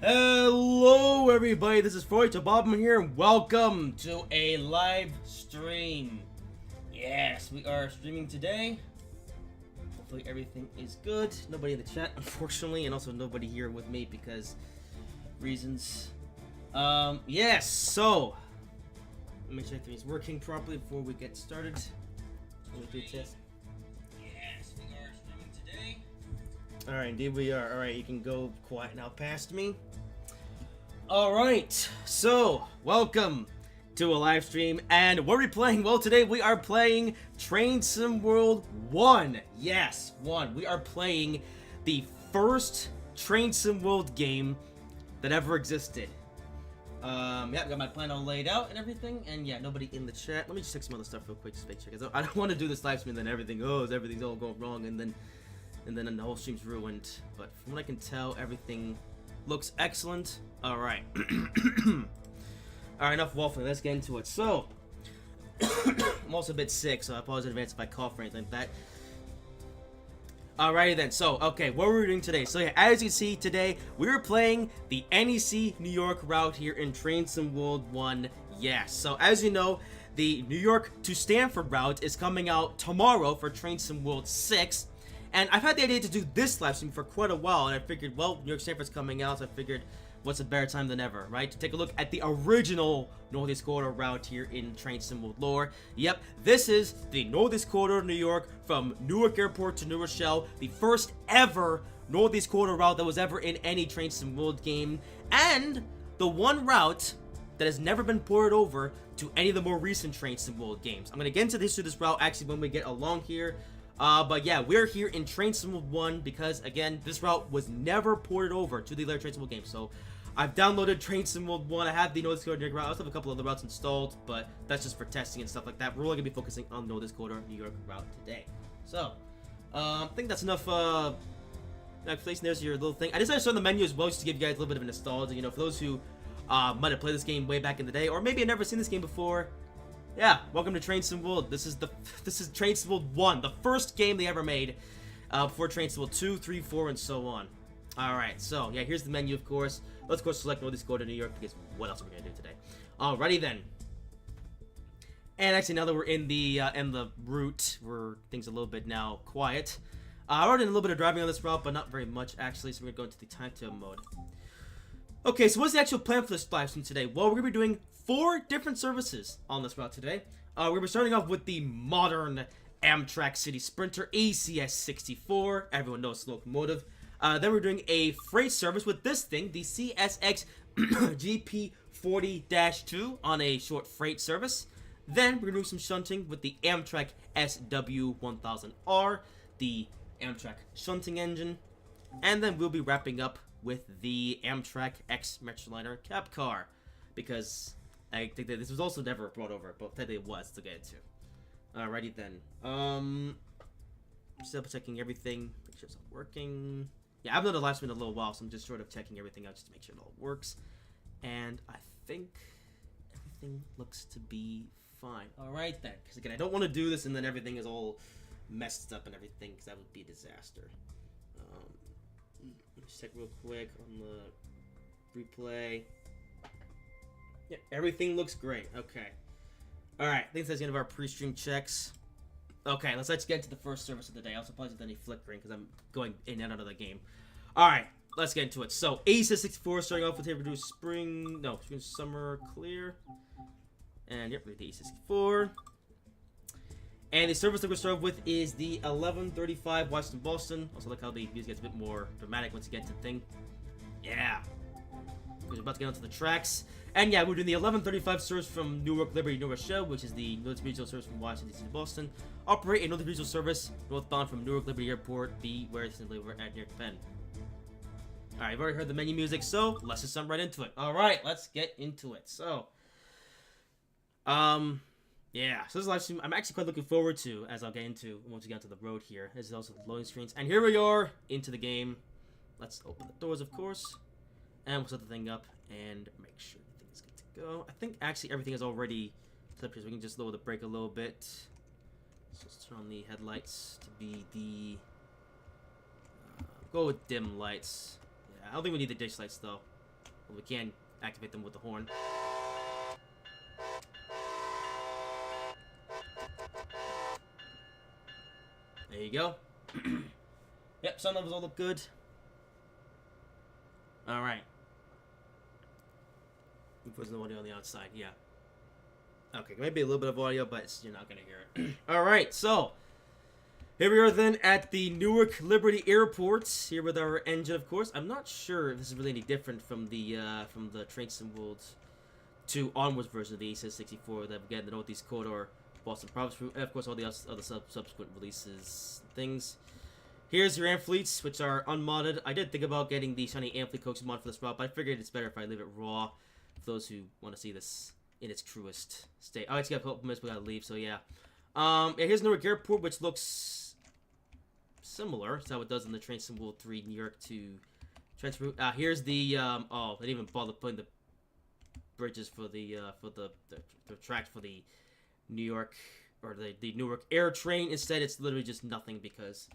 Hello everybody, this is Freud Bobman here and welcome to a live stream. Yes, we are streaming today. Hopefully everything is good. Nobody in the chat, unfortunately, and also nobody here with me because reasons. Yes, so let me check if he's working properly before we get started. Let me do a test. Yes, we are streaming today. Alright, indeed we are. Alright, you can go quiet now past me. Alright, so welcome to a live stream, and what are we playing? Well, today we are playing Train Sim World 1. Yes, 1. We are playing the first Train Sim World game that ever existed. Yeah, got my plan all laid out and everything, and yeah, nobody in the chat. Let me just check some other stuff real quick, just make sure, because I don't want to do this live stream and then everything's all going wrong, and then the whole stream's ruined. But from what I can tell, everything looks excellent. Alright. Alright, enough waffling. Let's get into it. So, I'm also a bit sick, so I apologize in advance if I cough or anything like that. Alrighty then. So, okay, what were we doing today? So, yeah, as you can see, today we were playing the NEC New York route here in Train Sim World 1. Yes. So, as you know, the New York to Stanford route is coming out tomorrow for Train Sim World 6. And I've had the idea to do this live stream for quite a while, and I figured, well, New York Stanford's coming out, so I figured, what's a better time than ever, right? To take a look at the original Northeast Corridor route here in Train Sim World lore. Yep, this is the Northeast Corridor of New York from Newark Airport to New Rochelle, the first ever Northeast Corridor route that was ever in any Train Sim World game, and the one route that has never been ported over to any of the more recent Train Sim World games. I'm going to get into the history of this route actually when we get along here. But yeah, we're here in Train Sim World 1 because, again, this route was never ported over to the later Train Sim World game. So, I've downloaded Train Sim World 1. I have the Northeast Corridor New York route. I also have a couple other routes installed, but that's just for testing and stuff like that. We're only going to be focusing on the Northeast Corridor New York route today. So, I think that's enough, place. There's your little thing. I decided to show the menu as well just to give you guys a little bit of a nostalgia, you know, for those who, might have played this game way back in the day, or maybe have never seen this game before. Yeah, welcome to Train Sim World. This is Train Sim World 1, the first game they ever made, before Train Sim World 2, 3, 4, and so on. Alright, so, yeah, here's the menu, of course. Let's, of course, select Northeast Corridor New York, because what else are we going to do today? Alrighty, then. And actually, now that we're in the route, where things are a little bit now quiet. I already did a little bit of driving on this route, but not very much, actually, so we're going to go into the timetable mode. Okay, so what's the actual plan for this live stream today? Well, we're going to be doing 4 different services on this route today. We're going to be starting off with the modern Amtrak City Sprinter ACS 64. Everyone knows the locomotive. Then we're doing a freight service with this thing, the CSX GP40-2 on a short freight service. Then we're going to do some shunting with the Amtrak SW1000R, the Amtrak shunting engine. And then we'll be wrapping up with the Amtrak X Metroliner cab car, because I think that this was also never brought over, but technically it was to get into. Alrighty then. Just double checking everything, make sure it's all working. Yeah, I've done the live stream in a little while, so I'm just sort of checking everything out just to make sure it all works. And I think everything looks to be fine. Alright then, because again, I don't want to do this and then everything is all messed up and everything, because that would be a disaster. Let's check real quick on the replay. Yeah, everything looks great. Okay. Alright, I think that's the end of our pre-stream checks. Okay, let's get into the first service of the day. I'll surprise with any flickering because I'm going in and out of the game. Alright, let's get into it. So, ACS 64 starting off with here, produce spring, summer clear. And yep, we have the ACS 64. And the service that we're starting with is the 1135 Washington Boston. Also, like how the music gets a bit more dramatic once you get to the thing. Yeah. We're about to get onto the tracks. And yeah, we're doing the 1135 service from Newark Liberty, New Rochelle, which is the Northeast Regional service from Washington DC to Boston. Operate a Northeast Regional service northbound from Newark Liberty Airport, be where it's delivered at Newark Penn. Alright, you've already heard the menu music, so let's just jump right into it. Alright, let's get into it. So, yeah, so this live stream I'm actually quite looking forward to, as I'll get into once we get onto the road here. This is also the loading screens. And here we are, into the game. Let's open the doors, of course. And we'll set the thing up and make sure everything's good to go. I think actually everything is already set up here, so we can just lower the brake a little bit. So let's turn on the headlights to be the... go with dim lights. Yeah, I don't think we need the ditch lights, though. Well, we can activate them with the horn. There you go. Yep, sound levels all look good. Alright. There's no audio on the outside, yeah. Okay, maybe a little bit of audio, but you're not going to hear it. Alright, so here we are then at the Newark Liberty Airport, here with our engine, of course. I'm not sure if this is really any different from the Train Sim World 2 onwards version of the AC64 that we get in the Northeast Corridor, Boston Province route, and of course all the other subsequent releases things. Here's your amphileets, which are unmodded. I did think about getting the shiny amphilete coax mod for this route, but I figured it's better if I leave it raw for those who want to see this in its truest state. Oh, it's got a couple minutes, we gotta leave, so yeah. Yeah, here's Newark Airport, which looks similar to how it does in the Train Sim World 3 New York to transfer route. Here's the oh, they didn't even bother putting the bridges for the tracks for the New York or the Newark Air Train. Instead, it's literally just nothing because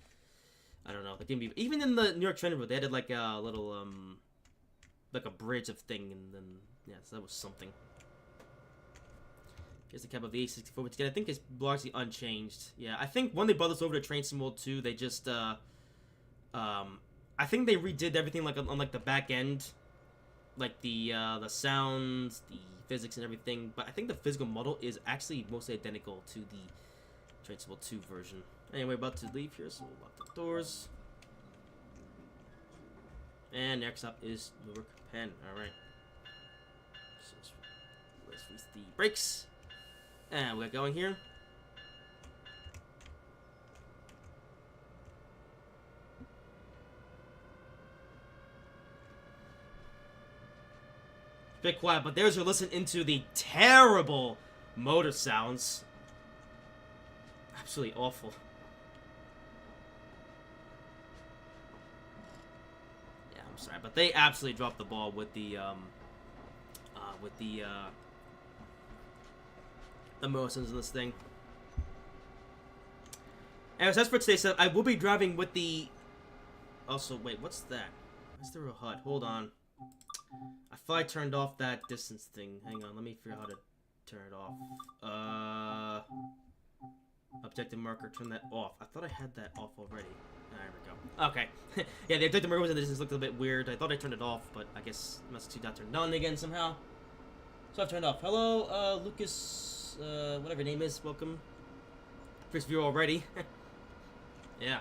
I don't know. They didn't even in the New York Train route they added like a little like a bridge of thing, and then yeah, so that was something. Here's the cap of the A64, which again I think is largely unchanged. Yeah, I think when they brought this over to Train Sim World 2, they just I think they redid everything like on like the back end, like the sounds, the physics, and everything. But I think the physical model is actually mostly identical to the Train Sim World 2 version. Anyway, about to leave here, so we'll lock the doors. And next up is Newark Penn. All right. So let's release the brakes. And we're going here. It's a bit quiet, but there's your listen into the terrible motor sounds. Absolutely awful. Yeah, I'm sorry, but they absolutely dropped the ball with the motions in this thing. Anyways, that's for today. So I will be driving with the. Also, wait, what's that? Is there a HUD? Hold on. I thought I turned off that distance thing. Hang on, let me figure out how to turn it off. Objective marker, turn that off. I thought I had that off already. There we go. Okay. Yeah, the objective marker was in the distance, looked a bit weird. I thought I turned it off, but I guess it must have got turned on again somehow. So I've turned off. Hello, Lucas. Whatever your name is, welcome. First view already. Yeah.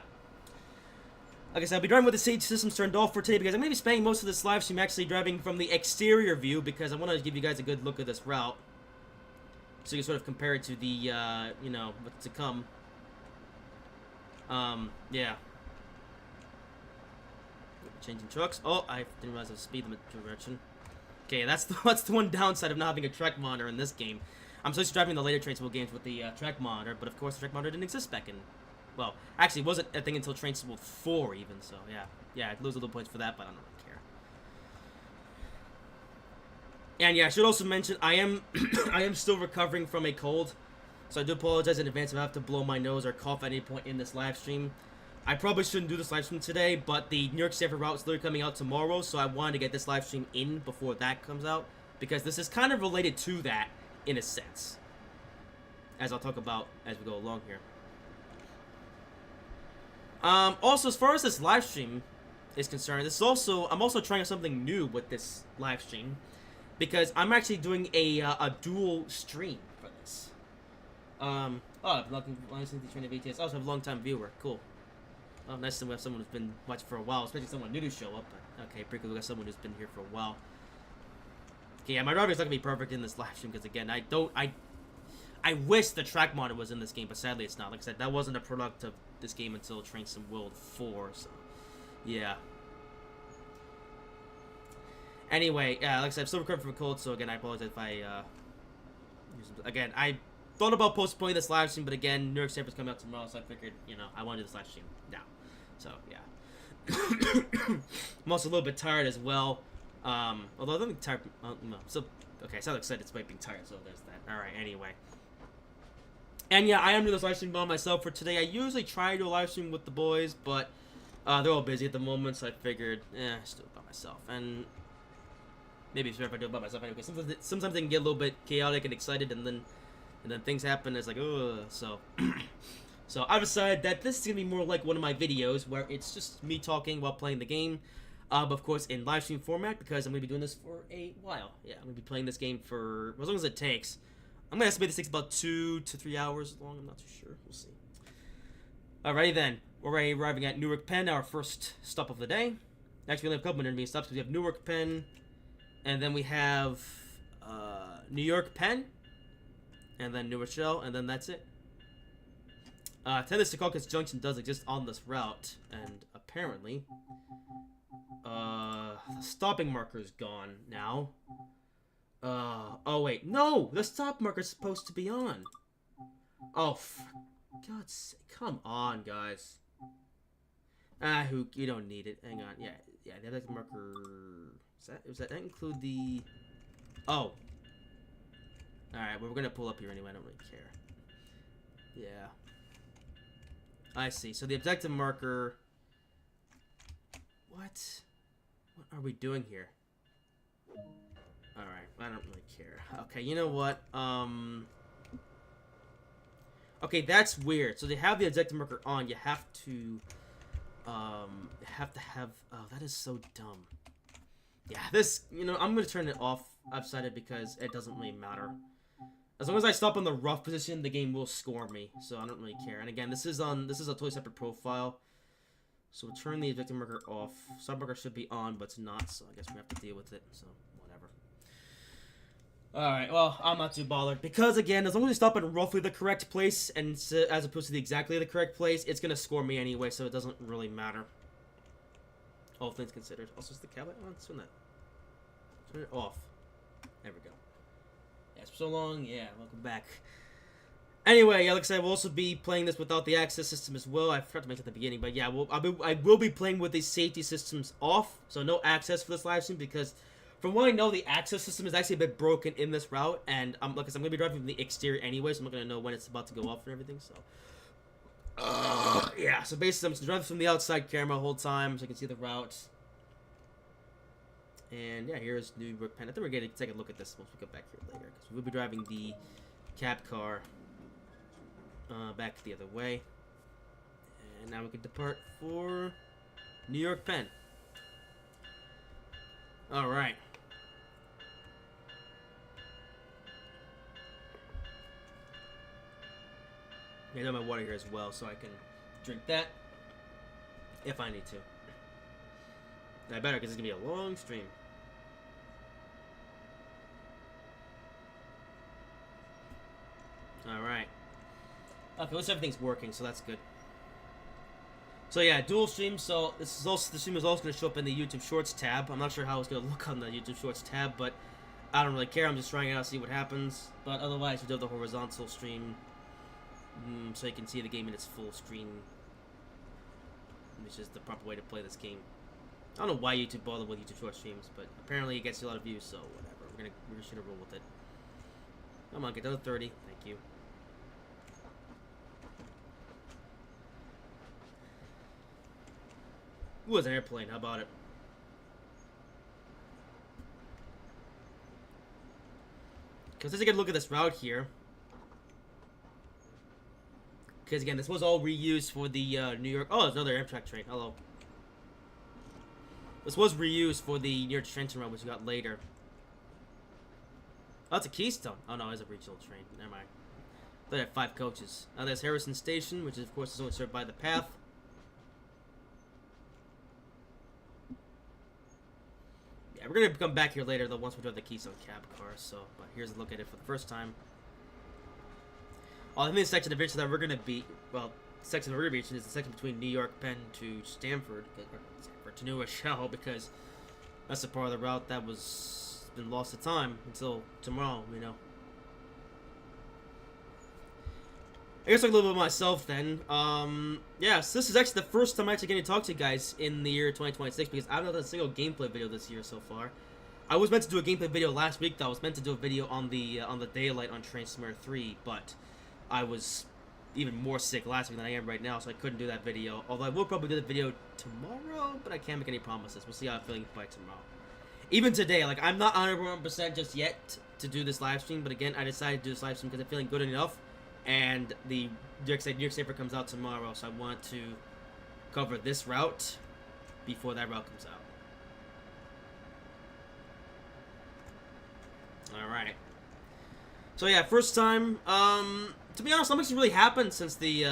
Like I said, I'll be driving with the stage systems turned off for today because I'm going to be spending most of this live stream actually driving from the exterior view because I want to give you guys a good look at this route. So you can sort of compare it to the, you know, what's to come. Yeah. Changing trucks. Oh, I didn't realize I was speed limit direction. Okay, that's the one downside of not having a track monitor in this game. I'm supposed to driving the later Train Sim World games with the track monitor, but of course the track monitor didn't exist back in. Well, actually, it wasn't a thing until Train Sim World 4 even. So yeah, I'd lose a little points for that, but I don't really care. And yeah, I should also mention I am I am still recovering from a cold, so I do apologize in advance if I have to blow my nose or cough at any point in this live stream. I probably shouldn't do this live stream today, but the New York Stanford route is literally coming out tomorrow, so I wanted to get this live stream in before that comes out because this is kind of related to that. In a sense, as I'll talk about as we go along here. Also, as far as this live stream is concerned, I'm also trying something new with this live stream because I'm actually doing a dual stream for this. Oh, I've been listening to Train of ATS. I also have a long-time viewer. Cool. Oh, nice to have someone who's been watching for a while, especially someone new to show up. But, okay, pretty cool. We got someone who's been here for a while. Okay, yeah, my driving's not gonna be perfect in this live stream because again, I wish the track monitor was in this game, but sadly it's not. Like I said, that wasn't a product of this game until Train Sim World 4, so yeah. Anyway, like I said, I'm still recovering from a cold, so again, I apologize if I again, I thought about postponing this live stream, but again, New York Stanford's coming out tomorrow, so I figured, you know, I want to do this live stream now. So yeah. I'm also a little bit tired as well. Although I don't think tired. No, so okay, I sound excited despite being tired, so there's that. All right, anyway. And yeah, I am doing this live stream by myself for today. I usually try to do a live stream with the boys, but they're all busy at the moment, so I figured, just do it by myself. And maybe it's better if I do it by myself anyway. Sometimes they can get a little bit chaotic and excited, and then things happen. It's like, ugh. So, so I've decided that this is gonna be more like one of my videos where it's just me talking while playing the game, but of course in live stream format because I'm gonna be doing this for a while. Yeah, I'm gonna be playing this game for as long as it takes. I'm gonna estimate this takes about 2 to 3 hours long. I'm not too sure. We'll see. Alrighty then, we're already arriving at Newark Penn, our first stop of the day. Actually, we only have a couple intermediate stops because we have Newark Penn, and then we have New York Penn, and then New Rochelle, and then that's it. Tennessee Secaucus Junction does exist on this route, and apparently, the stopping marker is gone now. Oh wait, no! The stop marker is supposed to be on. Oh, for God's sake, come on, guys. You don't need it. Hang on, yeah, the other marker. Does that include the? Oh. Alright, well, we're gonna pull up here anyway, I don't really care. Yeah. I see. So the objective marker... What are we doing here? Alright, I don't really care. Okay, you know what? Okay, that's weird. So they have the objective marker on, you have to... have... Oh, that is so dumb. Yeah, this... You know, I'm gonna turn it off upside it because it doesn't really matter. As long as I stop in the rough position, the game will score me, so I don't really care. And again, this is a totally separate profile, so we'll turn the objective marker off. Stop marker should be on, but it's not, so I guess we have to deal with it. So whatever. All right, well, I'm not too bothered because again, as long as you stop in roughly the correct place, and as opposed to exactly the correct place, it's gonna score me anyway, so it doesn't really matter. All things considered. Also, is the cab light on? Let's turn it off. There we go. Yeah, it's been so long. Yeah, welcome back. Anyway, yeah, like I said, we'll also be playing this without the access system as well. I forgot to mention at the beginning, but yeah, I will be playing with the safety systems off, so no access for this live stream because, from what I know, the access system is actually a bit broken in this route, and like I said, I'm gonna be driving from the exterior anyway, so I'm not gonna know when it's about to go off and everything. So, yeah, so basically, I'm just driving from the outside camera the whole time, so I can see the route. And yeah, here's New York Penn. I think we're going to take a look at this once we get back here later, because we'll be driving the cab car back the other way. And now we can depart for New York Penn. All right. I got my water here as well, so I can drink that if I need to. And I better, because it's going to be a long stream. Alright. Okay, at least everything's working, so that's good. So yeah, dual stream, so the stream is also going to show up in the YouTube Shorts tab. I'm not sure how it's going to look on the YouTube Shorts tab, but I don't really care. I'm just trying it out to see what happens. But otherwise, we do have the horizontal stream, so you can see the game in its full screen, which is the proper way to play this game. I don't know why YouTube bothered with YouTube Short streams, but apparently it gets you a lot of views, so whatever. We're just gonna roll with it. Come on, get down to 30. Thank you. Ooh, it's an airplane. How about it? Because let's take a look at this route here. Because again, this was all reused for the New York. Oh, there's another Amtrak train. Hello. This was reused for the New York Trenton route, which we got later. Oh, it's a Keystone. Oh no, it's a regional train. Never mind. They have 5 coaches. Now there's Harrison Station, which is, of course is only served by the path. Yeah, we're gonna come back here later though once we drive the Keystone cab car. So, but here's a look at it for the first time. Oh, the main section of it that we're gonna be, well, section of abbreviation is the section between New York Penn to Stamford, or to New Rochelle, because that's the part of the route that was been lost to time until tomorrow, you know. I guess I'll talk a little bit about myself then. Yeah, so this is actually the first time I'm actually getting to talk to you guys in the year 2026, because I haven't done a single gameplay video this year so far. I was meant to do a gameplay video last week, though. I was meant to do a video on the daylight on Train Simulator 3, but I was even more sick last week than I am right now, so I couldn't do that video. Although I will probably do the video tomorrow, but I can't make any promises. We'll see how I'm feeling by tomorrow. even today, like, I'm not 100% just yet to do this live stream, but again, I decided to do this live stream because I'm feeling good enough, and the New York Safer comes out tomorrow, so I want to cover this route before that route comes out. Alright. So yeah, first time, to be honest, nothing's really happened since the,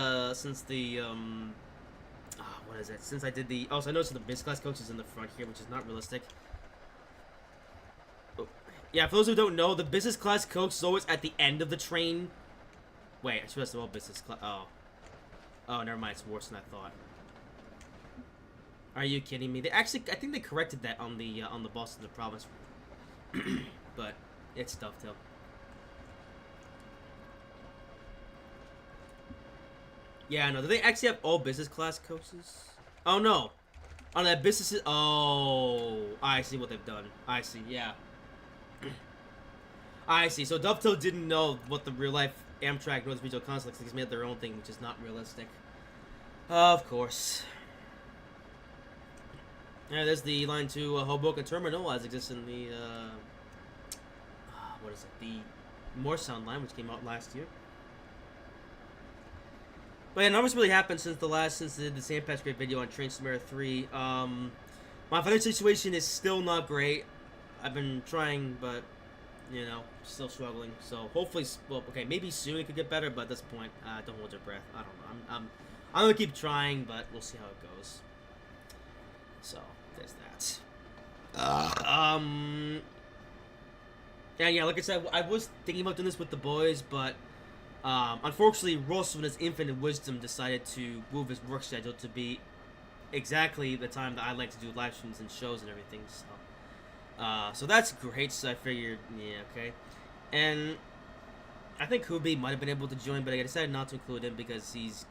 what is it? Since I did the, so I noticed the business class coach is in the front here, which is not realistic. Oh. Yeah, for those who don't know, the business class coach is always at the end of the train. Wait, I supposed to all business class, oh, never mind, it's worse than I thought. Are you kidding me? They actually, I think they corrected that on the Boston Province. But it's Dovetail. Yeah, no. Do they actually have all business class coaches? Oh no, on that business. Oh, I see what they've done. I see. Yeah. I see. So Dovetail didn't know what the real life Amtrak North Regional Conflicts. They made their own thing, which is not realistic. Of course. Yeah, there's the line to Hoboken Terminal, as exists in the what is it? The Morristown line, which came out last year. But yeah, nothing's really happened since the San Patrick video on Train Simulator 3. My financial situation is still not great. I've been trying, but you know, still struggling. So hopefully, well, okay, maybe soon it could get better. But at this point, don't hold your breath. I don't know. I'm gonna keep trying, but we'll see how it goes. So there's that. Yeah, like I said, I was thinking about doing this with the boys, but unfortunately, Ross, with his infinite wisdom, decided to move his work schedule to be exactly the time that I like to do live streams and shows and everything. So that's great. So I figured, yeah, okay. And I think Kubi might have been able to join, but I decided not to include him because he's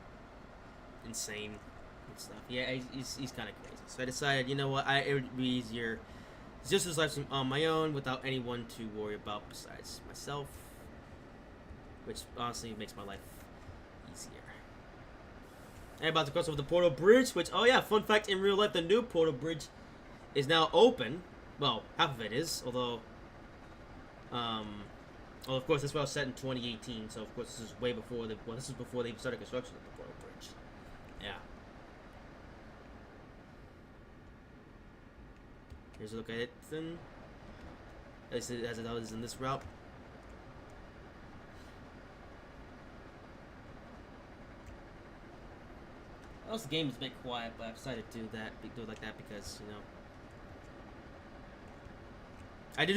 insane and stuff. Yeah, he's kind of crazy. So I decided, you know what, it would be easier just this live stream on my own without anyone to worry about besides myself. Which honestly makes my life easier. I'm about to cross over the Portal Bridge, which, oh yeah, fun fact, in real life, the new Portal Bridge is now open. Well, half of it is, although, well, of course, this was set in 2018, so of course this is way before this is before they started construction of the Portal Bridge. Yeah. Here's a look at it, then. As it is in this route. Also, the game is a bit quiet, but I decided to do it like that because, you know, I did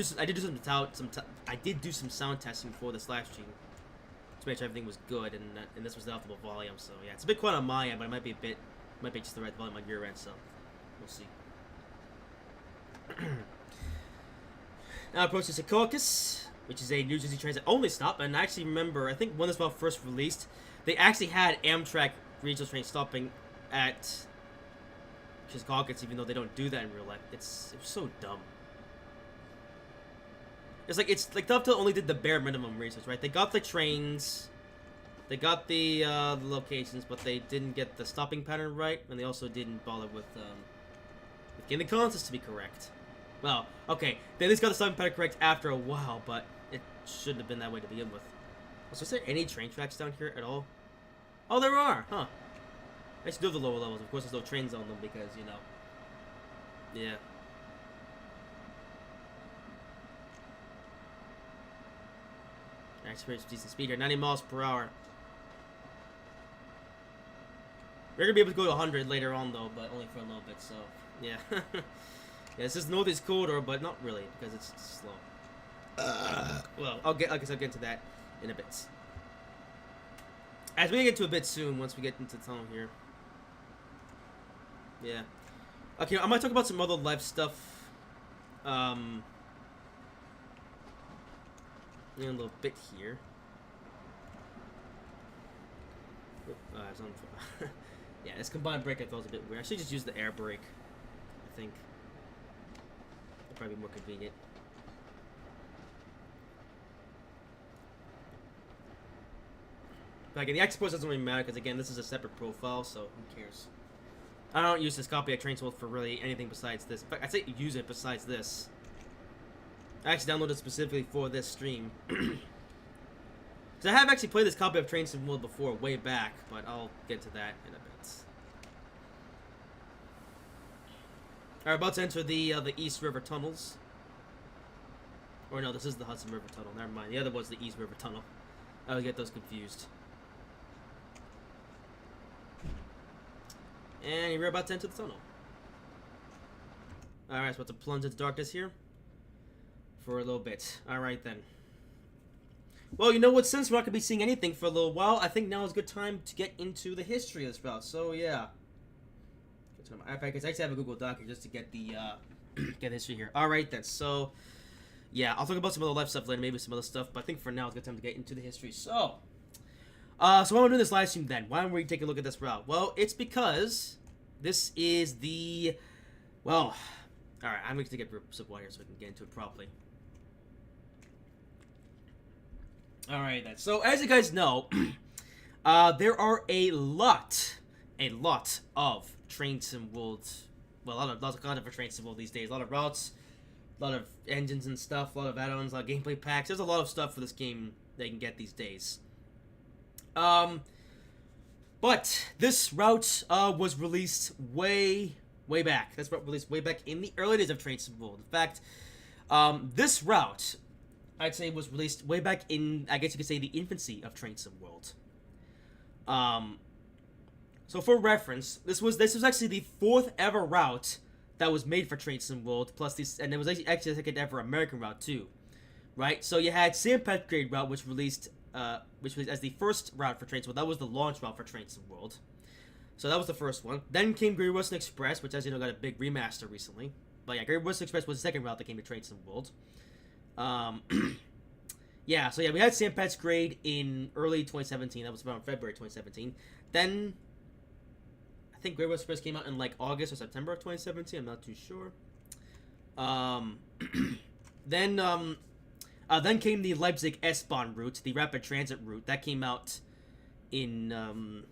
do some sound testing for this live stream to make sure everything was good, and this was the optimal volume. So yeah, it's a bit quiet on my end, but it might be just the right volume on your end. So we'll see. Now approaching Secaucus, which is a New Jersey Transit only stop, and I actually remember, I think when this was first released, they actually had Amtrak regional trains stopping at Secaucus, even though they don't do that in real life. It's so dumb. It's like Dovetail only did the bare minimum research, right? They got the trains, they got the locations, but they didn't get the stopping pattern right, and they also didn't bother with getting the consoles to be correct. Well, okay, they at least got the stopping pattern correct after a while, but it shouldn't have been that way to begin with. So is there any train tracks down here at all? Oh, there are, huh? I should do the lower levels. Of course, there's no trains on them because, you know. Yeah. I experienced decent speed here. 90 miles per hour. We're gonna be able to go to 100 later on, though, but only for a little bit, so. Yeah. Yeah, this is Northeast Corridor, but not really, because it's slow. Well, I guess I'll get into that in a bit. As we get to a bit soon, once we get into the tunnel here. Yeah. Okay, I might talk about some other life stuff. In a little bit here. It's on. Yeah, this combined brake I thought was a bit weird. I should just use the air brake. I think. It'd probably be more convenient. But again, the expos doesn't really matter because again, this is a separate profile, so who cares? I don't use this copy of Train World for really anything besides this. In fact, I say use it besides this. I actually downloaded it specifically for this stream. Because I have actually played this copy of Train Sim World before, way back, but I'll get to that in a bit. Alright, about to enter the East River tunnels. Or no, this is the Hudson River Tunnel. Never mind. The other was the East River Tunnel. I would get those confused. And we're about to enter the tunnel. Alright, so about to plunge into darkness here. For a little bit. Alright then. Well, you know what? Since we're not going to be seeing anything for a little while, I think now is a good time to get into the history of this route. So, yeah. I actually have a Google Doc here just to get the get history here. Alright then, so yeah, I'll talk about some of the left stuff later, maybe some other stuff, but I think for now it's a good time to get into the history. So why am I doing this live stream then? Why don't we take a look at this route? Well, it's because this is the alright, I'm going to get some water so we can get into it properly. Alright then, so as you guys know, there are a lot of Train Sim World, well, lots of content for Train Sim World these days. A lot of routes, a lot of engines and stuff, a lot of add-ons, a lot of gameplay packs. There's a lot of stuff for this game that you can get these days. But this route was released way back. This route released way back in the early days of Train Sim World. In fact, this route, I'd say, was released way back in, I guess you could say, the infancy of Train Sim World. So for reference, this was actually the 4th ever route that was made for Train Sim World, plus this, and it was actually the 2nd ever American route too, right? So you had St. Pat's Grade route, which was as the first route for Train Sim World. That was the launch route for Train Sim World. So that was the first one. Then came Great Western Express, which, as you know, got a big remaster recently. But yeah, Great Western Express was the 2nd route that came to Train Sim World. Yeah, so yeah, we had St. Pat's Grade in early 2017. That was around February 2017. Then I think Great Western Express came out in like August or September of 2017. I'm not too sure. Then came the Leipzig S-Bahn route, the rapid transit route. That came out in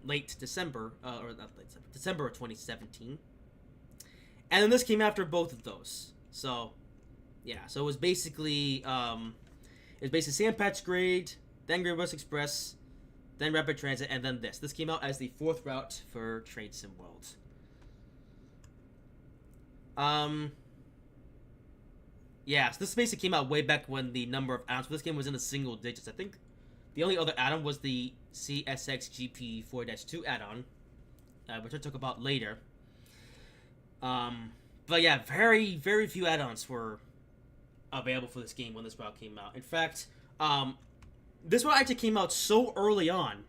late December, or not late December, December of 2017. And then this came after both of those. So yeah, so it was basically St. Pat's Grade, then Great Western Express, then Rapid Transit, and then this. This came out as the 4th route for Train Sim World. Yeah, so this basically came out way back when the number of add-ons for this game was in the single digits. I think the only other add-on was the CSX GP 4-2 add-on, which I talk about later. But yeah, very few add-ons were available for this game when this route came out. In fact, this one actually came out so early on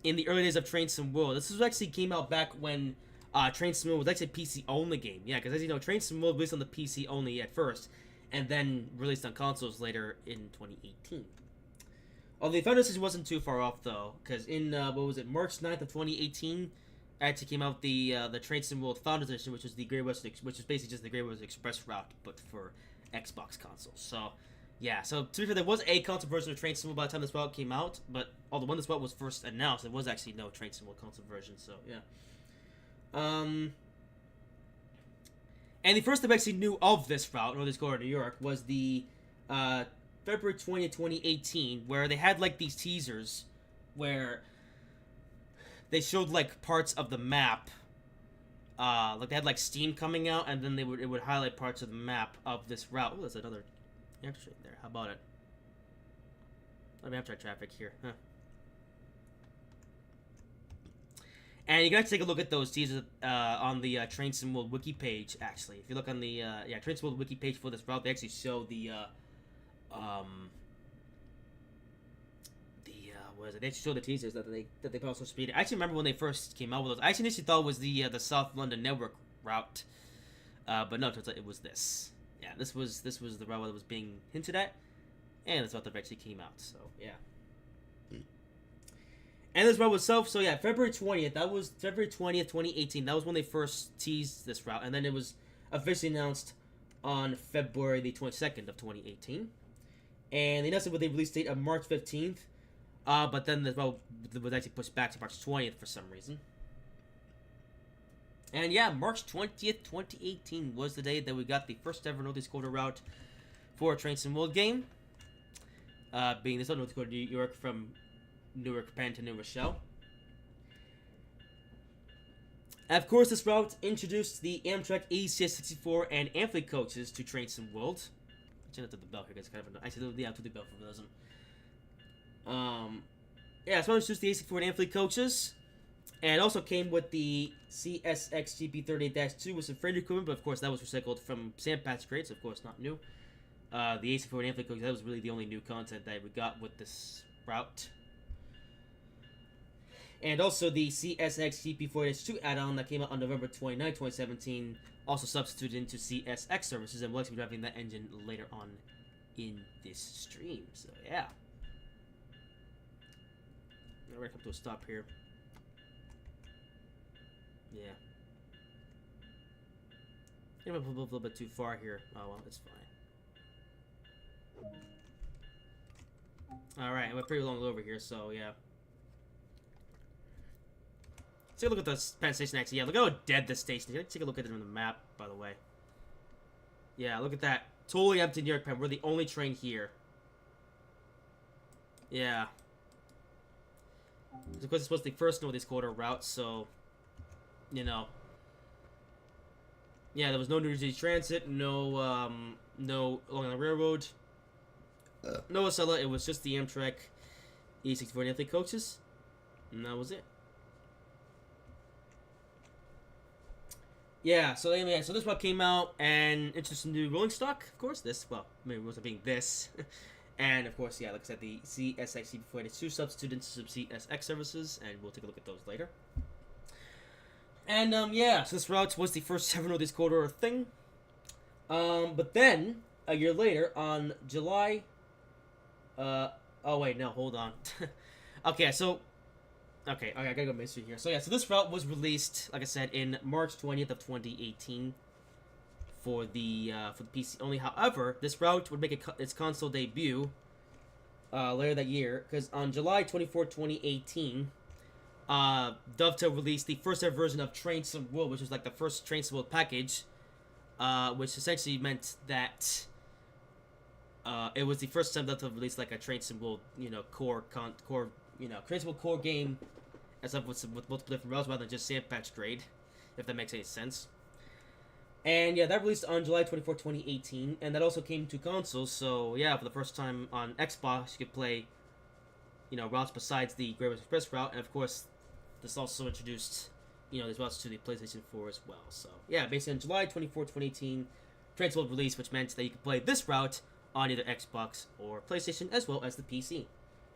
in the early days of Train Sim World. This was actually came out back when Train Sim World was actually a PC only game. Yeah, because as you know, Train Sim World released on the PC only at first, and then released on consoles later in 2018. Although the Founders Edition wasn't too far off though, because in March 9th of 2018, actually came out the Train Sim World Founders Edition, which was the Great Western, which is basically just the Great Western Express route, but for Xbox consoles. So yeah, so to be fair, there was a console version of Train Sim World by the time this route came out, but although when this route was first announced, there was actually no Train Sim World console version. So yeah. And the first time I actually knew of this route, Northeast Corridor, New York, was the February 20th, 2018, where they had like these teasers where they showed like parts of the map. Like they had like steam coming out, and then it would highlight parts of the map of this route. Oh, there's another interstate there. How about it? Let me have to try traffic here. Huh. And you gotta take a look at those teasers on the Train Sim World wiki page. Actually, if you look on the Train Sim World wiki page for this route, they actually show the what is it? They actually show the teasers that they put on social speed. I actually remember when they first came out with those. I actually initially thought it was the South London Network route, but no, it turns out it was this. Yeah, this was the route that was being hinted at, and that's what that actually came out. So yeah. And this route itself, so yeah, February 20th, that was February 20th, 2018, that was when they first teased this route, and then it was officially announced on February the 22nd of 2018, and they announced it with a release date of March 15th, but then the route was actually pushed back to March 20th for some reason. And yeah, March 20th, 2018 was the day that we got the first ever North Dakota route for a Train Sim World game. Being this North Dakota, New York, from Newark, Penn to New Rochelle. And of course, this route introduced the Amtrak ACS64 and Ampli coaches to Train Sim World. I should have to the bell here, guys. Kind of, I said the to the bell for those. Yeah, so I introduced the AC4 and Ampli coaches. And it also came with the CSX GP38-2 with some freight equipment, but of course that was recycled from Sandpatch crates, of course not new. The AC4 and Ampli coaches, that was really the only new content that we got with this route. And also the CSX GP4-2 add-on that came out on November 29, 2017, also substituted into CSX services, and we'll actually be driving that engine later on in this stream. So yeah. We're gonna come to a stop here. Yeah. I went a little bit too far here. Oh well, it's fine. Alright, we're pretty long over here, so yeah. Take a look at the Penn Station actually. Yeah, look how dead this station is. Take a look at it on the map, by the way. Yeah, look at that. Totally empty New York Penn. We're the only train here. Yeah. Of course, it's supposed to be the first North Dakota route, so, you know. Yeah, there was no New Jersey Transit, no along the railroad, no Acela. It was just the Amtrak E64 Ampli coaches, and that was it. Yeah, so anyway, so this one came out and introduced some new rolling stock. Of course, this, well, maybe it wasn't being this. And, of course, yeah, like I said, the CSX GP4-2 substituted into some CSX services, and we'll take a look at those later. And, yeah, so this route was the first ever North Dakota thing. But then, a year later, on July... oh, wait, no, hold on. Okay, so... Okay, I gotta go mystery here. So, yeah, so this route was released, like I said, in March 20th of 2018. For the PC only. However, this route would make its console debut later that year, because on July 24, 2018, Dovetail released the first ever version of Train Sim World, which was like the first Train Sim World package, which essentially meant that it was the first time Dovetail released like a Train Sim World, core Train Sim World core game, as up with multiple different routes rather than just Sandpatch grade, if that makes any sense. And yeah, that released on July 24, 2018, and that also came to consoles, so yeah, for the first time on Xbox, you could play, routes besides the Great Western Express route, and of course, this also introduced, these routes to the PlayStation 4 as well. So yeah, basically on July 24, 2018, Train Sim World released, which meant that you could play this route on either Xbox or PlayStation, as well as the PC.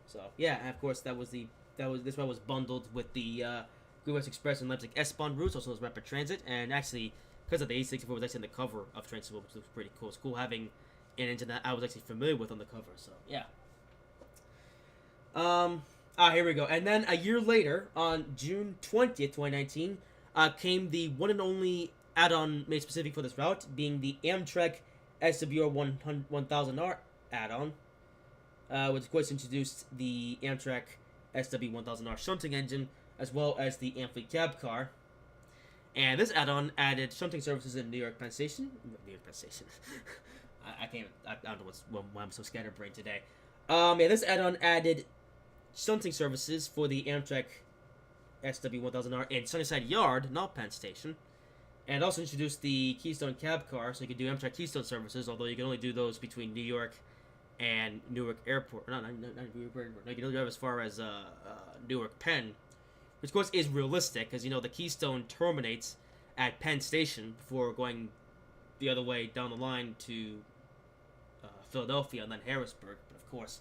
So yeah, and of course, this route was bundled with the Great Western Express and Leipzig S-Bahn routes, also as Rapid Transit, and actually, because of the A64 was actually on the cover of Train Sim World, which was pretty cool. It's cool having an engine that I was actually familiar with on the cover, so yeah. Here we go. And then a year later, on June 20th, 2019, came the one and only add-on made specific for this route, being the Amtrak SWR 1000R add-on, which of course introduced the Amtrak SW 1000R shunting engine, as well as the Ampli cab car. And this add-on added shunting services in New York Penn Station. I don't know why I'm so scatterbrained today. Yeah, this add-on added shunting services for the Amtrak SW1000R in Sunnyside Yard, not Penn Station. And also introduced the Keystone cab car, so you could do Amtrak Keystone services, although you can only do those between New York and Newark Airport. Not Newark Airport. No, you can only drive as far as Newark Penn. Which, of course, is realistic, because, the Keystone terminates at Penn Station before going the other way down the line to Philadelphia and then Harrisburg. But, of course,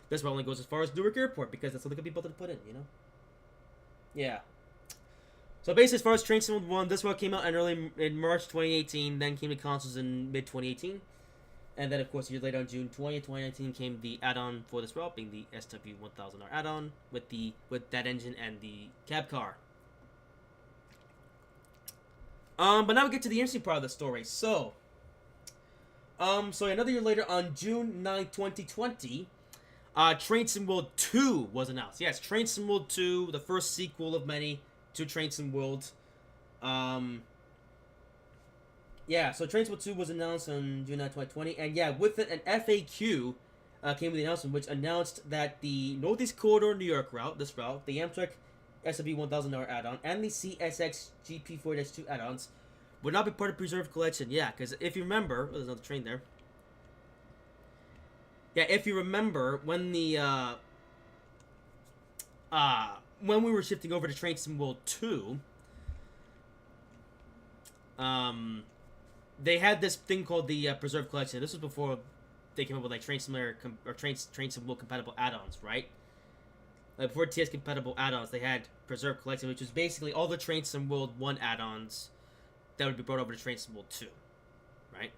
this one only goes as far as Newark Airport, because that's what they could be able to put in, Yeah. So, basically, as far as Train Sim World 1, this one came out in March 2018, then came to consoles in mid-2018. And then, of course, a year later on June 20th, 2019, came the add-on for this route, being the SW1000R add-on with that engine and the cab car. But now we get to the interesting part of the story. So another year later, on June 9th, 2020, Train Sim World 2 was announced. Yes, Train Sim World 2, the first sequel of many to Train Sim World. Um, yeah, so Train Simulator 2 was announced on June 9, 2020, and yeah, with it, an FAQ came with the announcement, which announced that the Northeast Corridor New York route, this route, the Amtrak SW 1000R add-on, and the CSX GP4-2 add-ons would not be part of Preserve Collection. Yeah, because if you remember, there's another train there. Yeah, if you remember, when when we were shifting over to Train Sim World 2, they had this thing called the Preserve Collection. This was before they came up with like Train Simulator or Train Sim World compatible add-ons, right? Like before TS compatible add-ons, they had Preserve Collection, which was basically all the Train Sim World 1 add-ons that would be brought over to Train Sim World 2, right?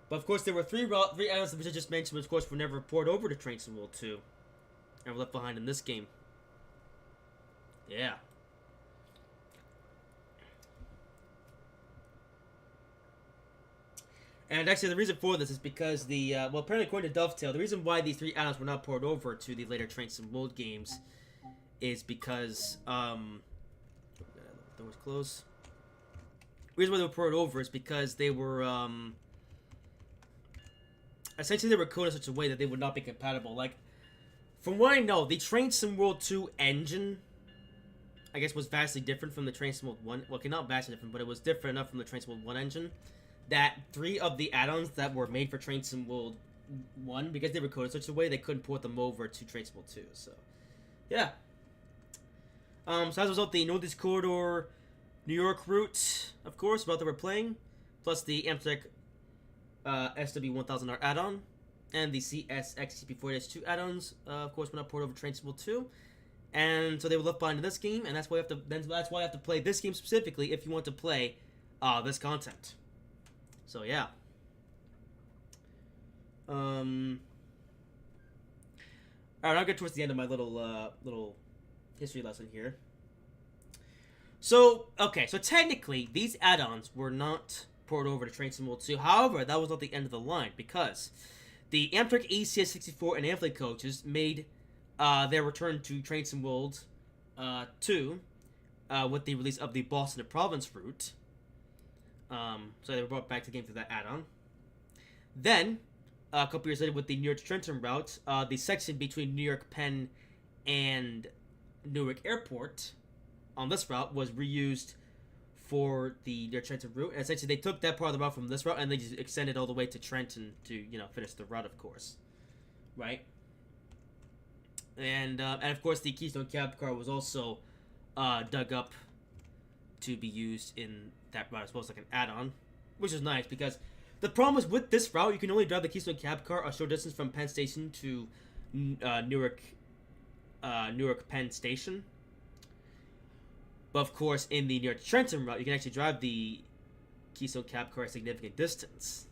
But of course, there were three add-ons which I just mentioned, which of course were never ported over to Train Sim World 2, and were left behind in this game. Yeah. And actually, the reason for this is because the, well, apparently according to Dovetail, the reason why these three add-ons were not ported over to the later Train Sim World games is because, doors closed. The reason why they were ported over is because they were, essentially they were coded in such a way that they would not be compatible. Like, from what I know, the Train Sim World 2 engine, I guess, was vastly different from the Train Sim World 1. Well, okay, not vastly different, but it was different enough from the Train Sim World 1 engine that 3 of the add-ons that were made for Train Sim World 1, because they were coded in such a way, they couldn't port them over to Train Sim World 2. So, yeah. So as a result, the Northeast Corridor New York route, of course, route that we're playing, plus the Amtrak SW1000R add-on, and the CSX CP4-2 add-ons, of course, were not ported over to Train Sim World 2. And so they were left behind in this game, and that's why you have to play this game specifically if you want to play this content. So yeah. Alright, I'll get towards the end of my little history lesson here. So, okay, so technically, these add-ons were not ported over to Train Sim World 2. However, that was not the end of the line, because the Amtrak ACS 64 and Amfleet coaches made their return to Train Sim World 2 with the release of the Boston to Province route. So they were brought back to the game through that add-on. Then, a couple years later with the New York to Trenton route, the section between New York Penn and Newark Airport on this route was reused for the New York Trenton route. And essentially they took that part of the route from this route and they just extended all the way to Trenton to, you know, finish the route, of course. Right? And of course the Keystone Cab Car was also dug up to be used in that route as well as like an add-on, which is nice because the problem is with this route you can only drive the Keystone Cab Car a short distance from Penn Station to Newark Penn Station. But of course in the New York Trenton route you can actually drive the Keystone Cab Car a significant distance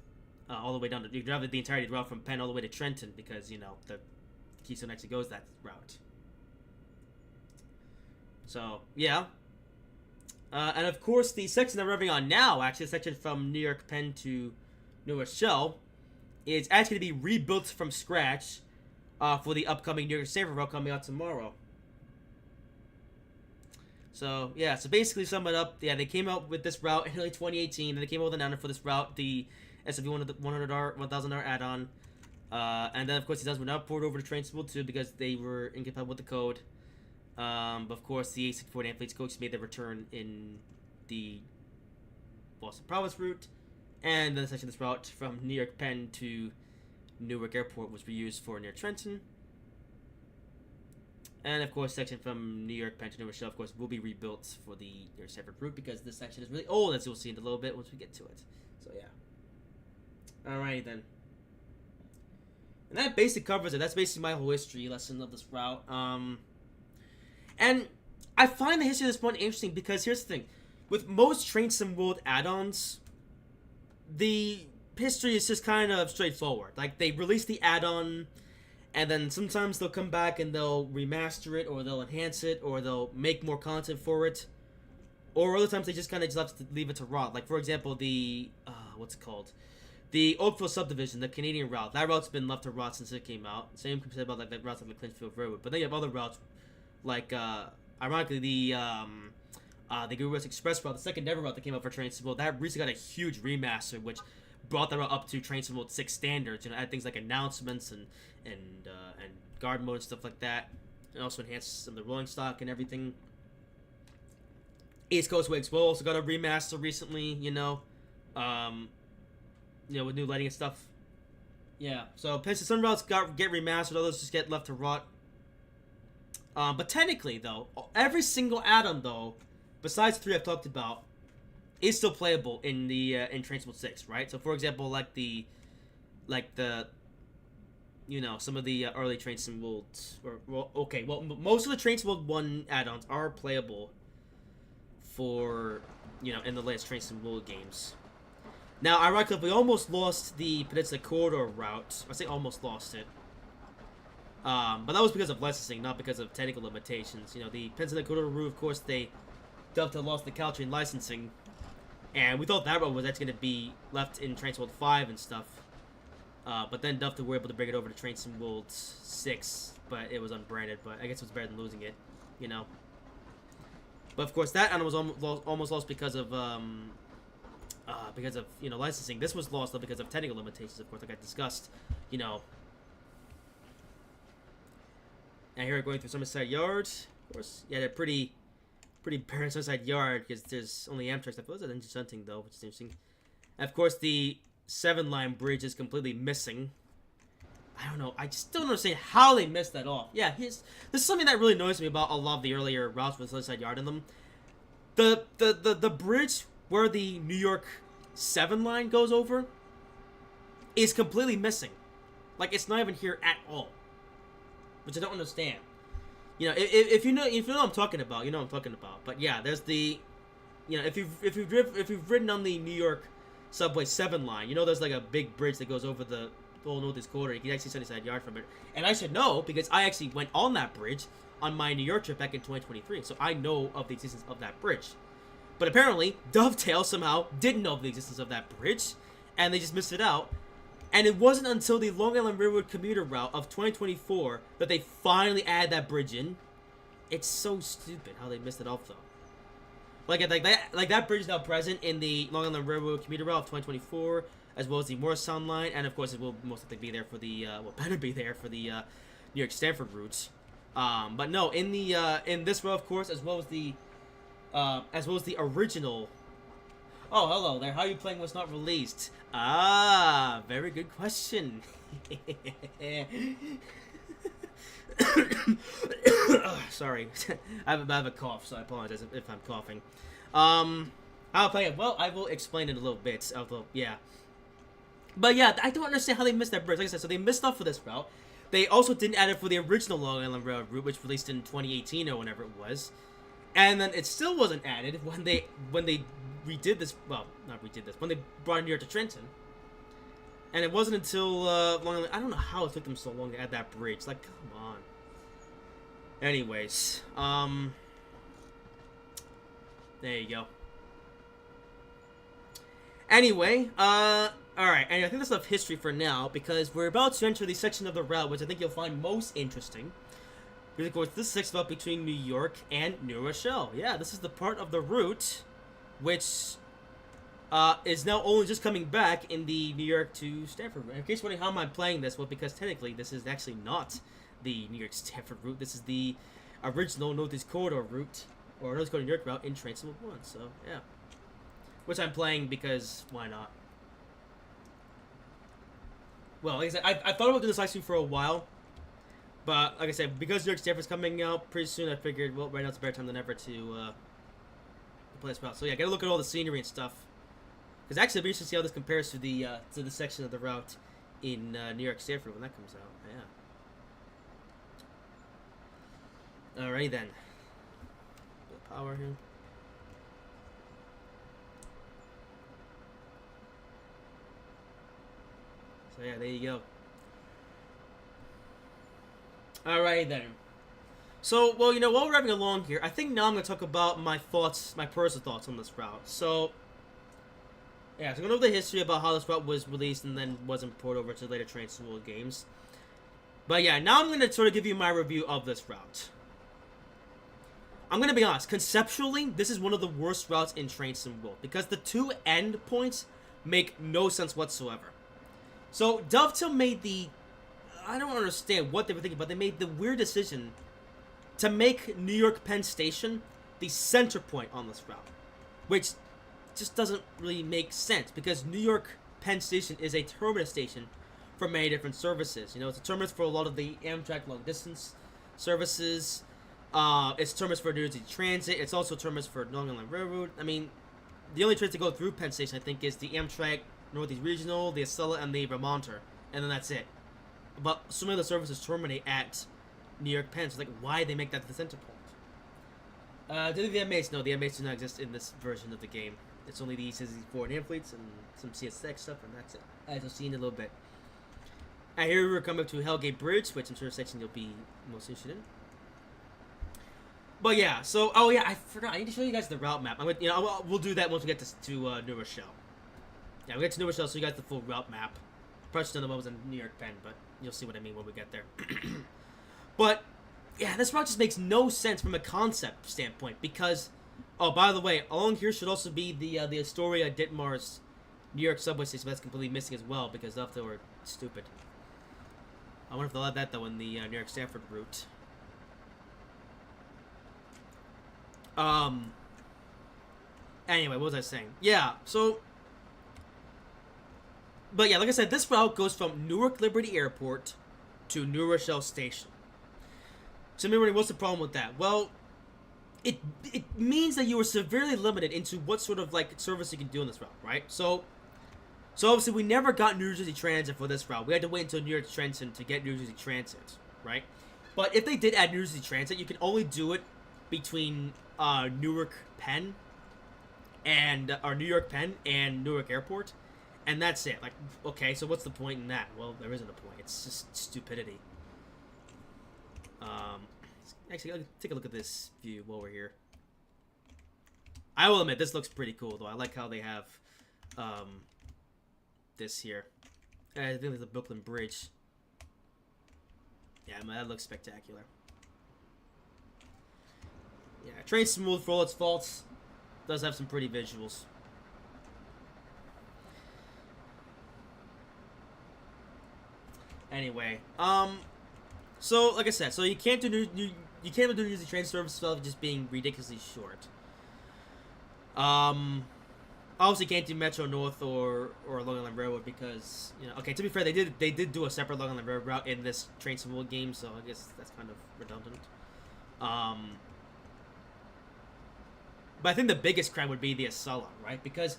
all the way down to, you can drive the entirety of the route from Penn all the way to Trenton because, you know, the Keystone actually goes that route. So yeah. And of course, the section that we're running on now, actually, the section from New York Penn to Newark Shell, is actually going to be rebuilt from scratch for the upcoming New York Saver route coming out tomorrow. So, yeah, so basically, sum it up, yeah, they came out with this route in early 2018, and they came out with an add-on for this route, the SV100R, 1000R add-on. And then, of course, these add-ons were not ported over to Train Sim World 2 because they were incompatible with the code. But of course, the A64 and Amfleet's coaches made their return in the Boston Province route, and then the section of this route from New York Penn to Newark Airport was reused for near Trenton. And of course, section from New York Penn to Newark Shell, of course, will be rebuilt for the Newark separate route because this section is really old, as you'll see in a little bit once we get to it. So yeah. Alrighty then. And that basically covers it. That's basically my whole history lesson of this route. And I find the history of this one interesting because here's the thing. With most Train Sim World add-ons, the history is just kind of straightforward. Like, they release the add-on, and then sometimes they'll come back and they'll remaster it, or they'll enhance it, or they'll make more content for it. Or other times they just kind of just leave it to rot. Like, for example, the, what's it called? The Oakville Subdivision, the Canadian route. That route's been left to rot since it came out. Same can be said about like that routes like the Clinchfield Railroad. But then you have other routes, like, ironically, the The Guru West Express route, the second ever route that came out for Train Sim World, that recently got a huge remaster, which brought the route up to Train Sim World 6 standards. You know, add things like announcements and guard mode and stuff like that. And also enhanced some of the rolling stock and everything. East Coast Wigs will also got a remaster recently, you know, with new lighting and stuff. Yeah, so some routes get remastered, others just get left to rot. But technically, though, every single add-on, though, besides the 3 I've talked about, is still playable in the in Train Sim World 6, right? So, for example, like the some of the early Train Sim World, most of the Train Sim World 1 add-ons are playable for, in the latest Train Sim World games. Now, ironically, we almost lost the Peninsula Corridor route. I say almost lost it. But that was because of licensing, not because of technical limitations. You know, the Peninsula Corridor route, of course, they dubbed to lost the Caltrain licensing. And we thought that route was actually going to be left in Train Sim World 5 and stuff. But then Dufta were able to bring it over to Train Sim World 6, but it was unbranded. But I guess it was better than losing it, you know. But of course, that was almost lost because of licensing. This was lost though because of technical limitations, of course, like I discussed, you know. And here we're going through Summerside Yard, of course. Yeah, they're pretty barren Summerside Yard because there's only Amtrak stuff. That's interesting though, which is interesting. And of course, the 7-line bridge is completely missing. I don't know. I just don't understand how they missed that off. Yeah, this is something that really annoys me about a lot of the earlier routes with Summerside Yard in them. The bridge where the New York 7 line goes over is completely missing. Like, it's not even here at all. Which I don't understand. You know, if you know what I'm talking about, you know what I'm talking about. But yeah, there's the, if you've ridden on the New York Subway 7 line, you know there's like a big bridge that goes over the whole Northeast Corridor. You can actually see Sunnyside Yard from it. And I should know because I actually went on that bridge on my New York trip back in 2023. So I know of the existence of that bridge. But apparently, Dovetail somehow didn't know of the existence of that bridge, and they just missed it out. And it wasn't until the Long Island Railroad commuter route of 2024 that they finally added that bridge in. It's so stupid how they missed it off, though. Like that bridge is now present in the Long Island Railroad commuter route of 2024, as well as the Morristown line, and of course it will most likely be there for the better be there for the New York Stanford routes. But no, in this route, of course, as well as the original. Oh, hello there. How are you playing what's not released? Ah, very good question. Sorry, I have a cough, so I apologize if I'm coughing. I'll play it. Well, I will explain in a little bit. Although, yeah. But yeah, I don't understand how they missed that bridge. Like I said, so they missed off for this route. They also didn't add it for the original Long Island Railroad route, which released in 2018 or whenever it was. And then it still wasn't added when they redid this. Well, not redid this. When they brought it here to Trenton. And it wasn't until Long Island. I don't know how it took them so long to add that bridge. Like, come on. Anyways, there you go. Anyway, alright, and I think that's enough history for now, because we're about to enter the section of the route which I think you'll find most interesting. Because, of course, this is the route between New York and New Rochelle. Yeah, this is the part of the route which is now only just coming back in the New York to Stanford route. In case you're wondering how am I playing this, well, because technically this is actually not the New York Stanford route. This is the original Northeast Corridor route, or Northeast Corridor New York route in Train Sim 1, so, yeah. Which I'm playing because, why not? Well, like I said, I thought about doing this live stream for a while, but, like I said, because New York Stanford's coming out pretty soon, I figured, well, right now it's a better time than ever to play this route. So, yeah, gotta look at all the scenery and stuff. Because actually, it'll be interesting to see how this compares to the section of the route in New York Stanford when that comes out. Yeah. Alrighty then. Bit of power here. So yeah, there you go. Alright then. So, well, while we're wrapping along here, I think now I'm going to talk about my thoughts, my personal thoughts on this route. So, yeah, so I'm going to know the history about how this route was released and then wasn't ported over to later Train Sim World games. But yeah, now I'm going to sort of give you my review of this route. I'm gonna be honest, conceptually, this is one of the worst routes in Train Sim World, because the two end points make no sense whatsoever. So, Dovetail made the... I don't understand what they were thinking, but they made the weird decision to make New York Penn Station the center point on this route, which just doesn't really make sense, because New York Penn Station is a terminus station for many different services. You know, it's a terminus for a lot of the Amtrak long distance services. It's a terminus for New Jersey Transit. It's also a terminus for Long Island Railroad. I mean, the only trains to go through Penn Station, I think, is the Amtrak Northeast Regional, the Acela, and the Vermonter, and then that's it. But so many of the services terminate at New York Penn, so like, why they make that the center point? Do the M8s? No, the M8s do not exist in this version of the game. It's only the E64 and fleets and some CSX stuff, and that's it. As you'll see in a little bit. And here we're coming up to Hellgate Bridge, which I'm sure is a section you'll be most interested in. But yeah, so oh yeah, I forgot. I need to show you guys the route map. We'll do that once we get to New Rochelle. Yeah, we get to New Rochelle, so you guys the full route map. Probably should have done the one was in New York Penn, but you'll see what I mean when we get there. But yeah, this route just makes no sense from a concept standpoint, because oh, by the way, along here should also be the Astoria Ditmars New York subway station. But that's completely missing as well because they were stupid. I wonder if they'll add that though in the New York Stanford route. Anyway, what was I saying? Yeah, so... But yeah, like I said, this route goes from Newark Liberty Airport to New Rochelle Station. So maybe what's the problem with that? Well, it means that you are severely limited into what sort of like service you can do on this route, right? So obviously we never got New Jersey Transit for this route. We had to wait until New York Trenton to get New Jersey Transit, right? But if they did add New Jersey Transit, you can only do it between Newark Penn and New York Penn and Newark Airport, and that's it. Like, okay, so what's the point in that? Well, there isn't a point. It's just stupidity. Actually, I'll take a look at this view while we're here. I will admit, this looks pretty cool, though. I like how they have this here. I think there's the Brooklyn Bridge. Yeah, man, that looks spectacular. Yeah, Train Smooth, for all its faults, does have some pretty visuals. Anyway, so like I said, so you can't do New Jersey train service without just being ridiculously short. Obviously can't do Metro North or Long Island Railroad because, you know, okay, to be fair, they did do a separate Long Island Railroad route in this Train Simulator game, so I guess that's kind of redundant. But I think the biggest crime would be the Acela, right? Because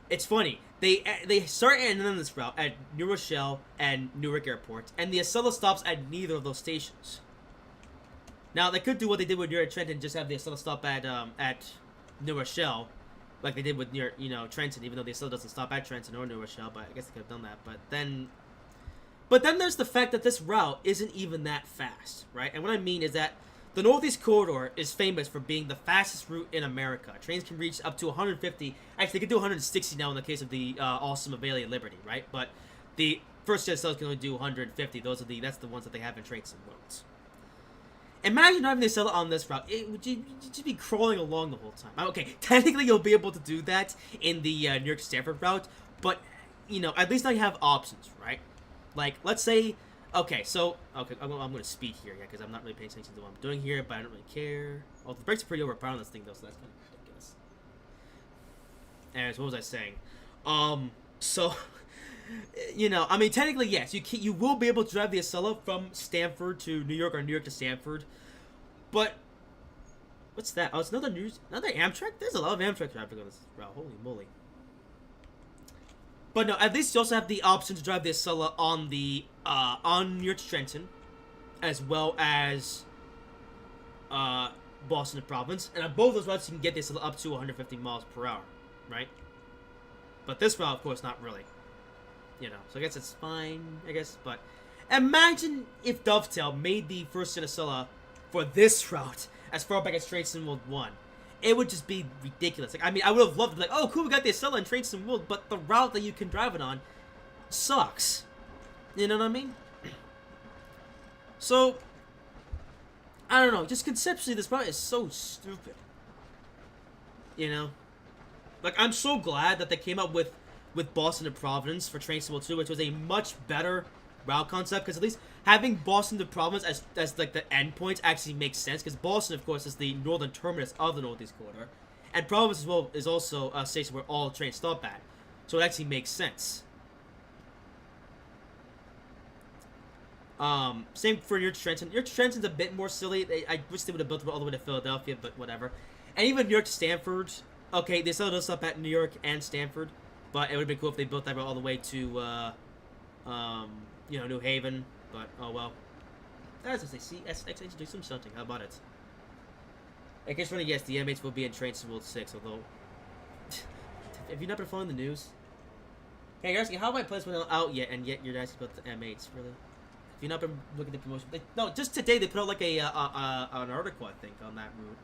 it's funny, they start and end this route at New Rochelle and Newark Airport, and the Acela stops at neither of those stations. Now they could do what they did with New York Trenton and just have the Acela stop at New Rochelle, like they did with Trenton, even though the Acela doesn't stop at Trenton or New Rochelle. But I guess they could have done that. But then there's the fact that this route isn't even that fast, right? And what I mean is that the Northeast Corridor is famous for being the fastest route in America. Trains can reach up to 150. Actually, they can do 160 now in the case of the awesome Avalia Liberty, right? But the first jet cells can only do 150. That's the ones that they have in trains and roads. Imagine having the Acela on this route. You'd just be crawling along the whole time. Okay, technically you'll be able to do that in the New York Stanford route, but at least now you have options, right? Like, let's say. Okay, I'm going to speed here, yeah, because I'm not really paying attention to what I'm doing here, but I don't really care. Oh, the brakes are pretty overpowered on this thing, though, so that's kind of ridiculous. Anyways, what was I saying? I mean, technically, yes, you will be able to drive the Acela from Stanford to New York or New York to Stanford, but what's that? Oh, it's another Amtrak? There's a lot of Amtrak traffic on this route, holy moly. But no, at least you also have the option to drive the Acela on the on New York to Trenton, as well as Boston to Providence, and on both those routes you can get the Acela up to 150 miles per hour, right? But this route, of course, not really. So I guess it's fine, I guess. But imagine if Dovetail made the first gen Acela for this route as far back as Train Sim World 1. It would just be ridiculous. Like, I mean, I would have loved to be like, oh, cool, we got the Acela in Train Sim World, but the route that you can drive it on sucks. You know what I mean? So, I don't know. Just conceptually, this route is so stupid. You know, like I'm so glad that they came up with Boston to Providence for Train Simulator 2, which was a much better route concept, because at least having Boston to Providence as like the endpoint actually makes sense, because Boston, of course, is the northern terminus of the Northeast Corridor, and Providence as well is also a station where all trains stop at, so it actually makes sense. Same for New York to Trenton. New York to Trenton's a bit more silly. I wish they would have built it all the way to Philadelphia, but whatever. And even New York to Stanford. Okay, they still does stuff at New York and Stanford, but it would have been cool if they built that route all the way to, you know, New Haven. But oh well. As I say, see, SX do something. How about it? In case running, yes, the M8s will be in Train Sim World 6. Although, have you not been following the news? Hey, you're asking how my plans went out yet, and yet you're asking about the M8s, really? If you've not been looking at the promotion, no, just today they put out like an article, I think, on that route.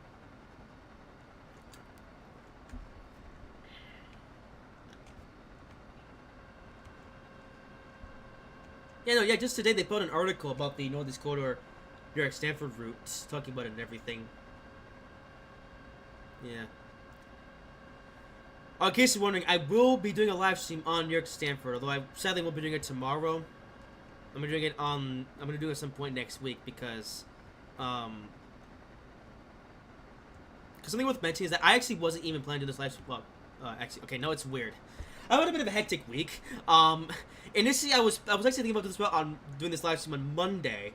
Yeah, no, yeah, just today they put out an article about the Northeast Corridor, New York Stanford route, talking about it and everything. Yeah. In case you're wondering, I will be doing a live stream on New York Stanford, although I sadly won't be doing it tomorrow. I'm gonna do it at some point next week because something worth mentioning is that I actually wasn't even planning to do this live stream. Well, actually, okay, no, it's weird. I had a bit of a hectic week. Initially I was actually thinking about this on doing this live stream on Monday,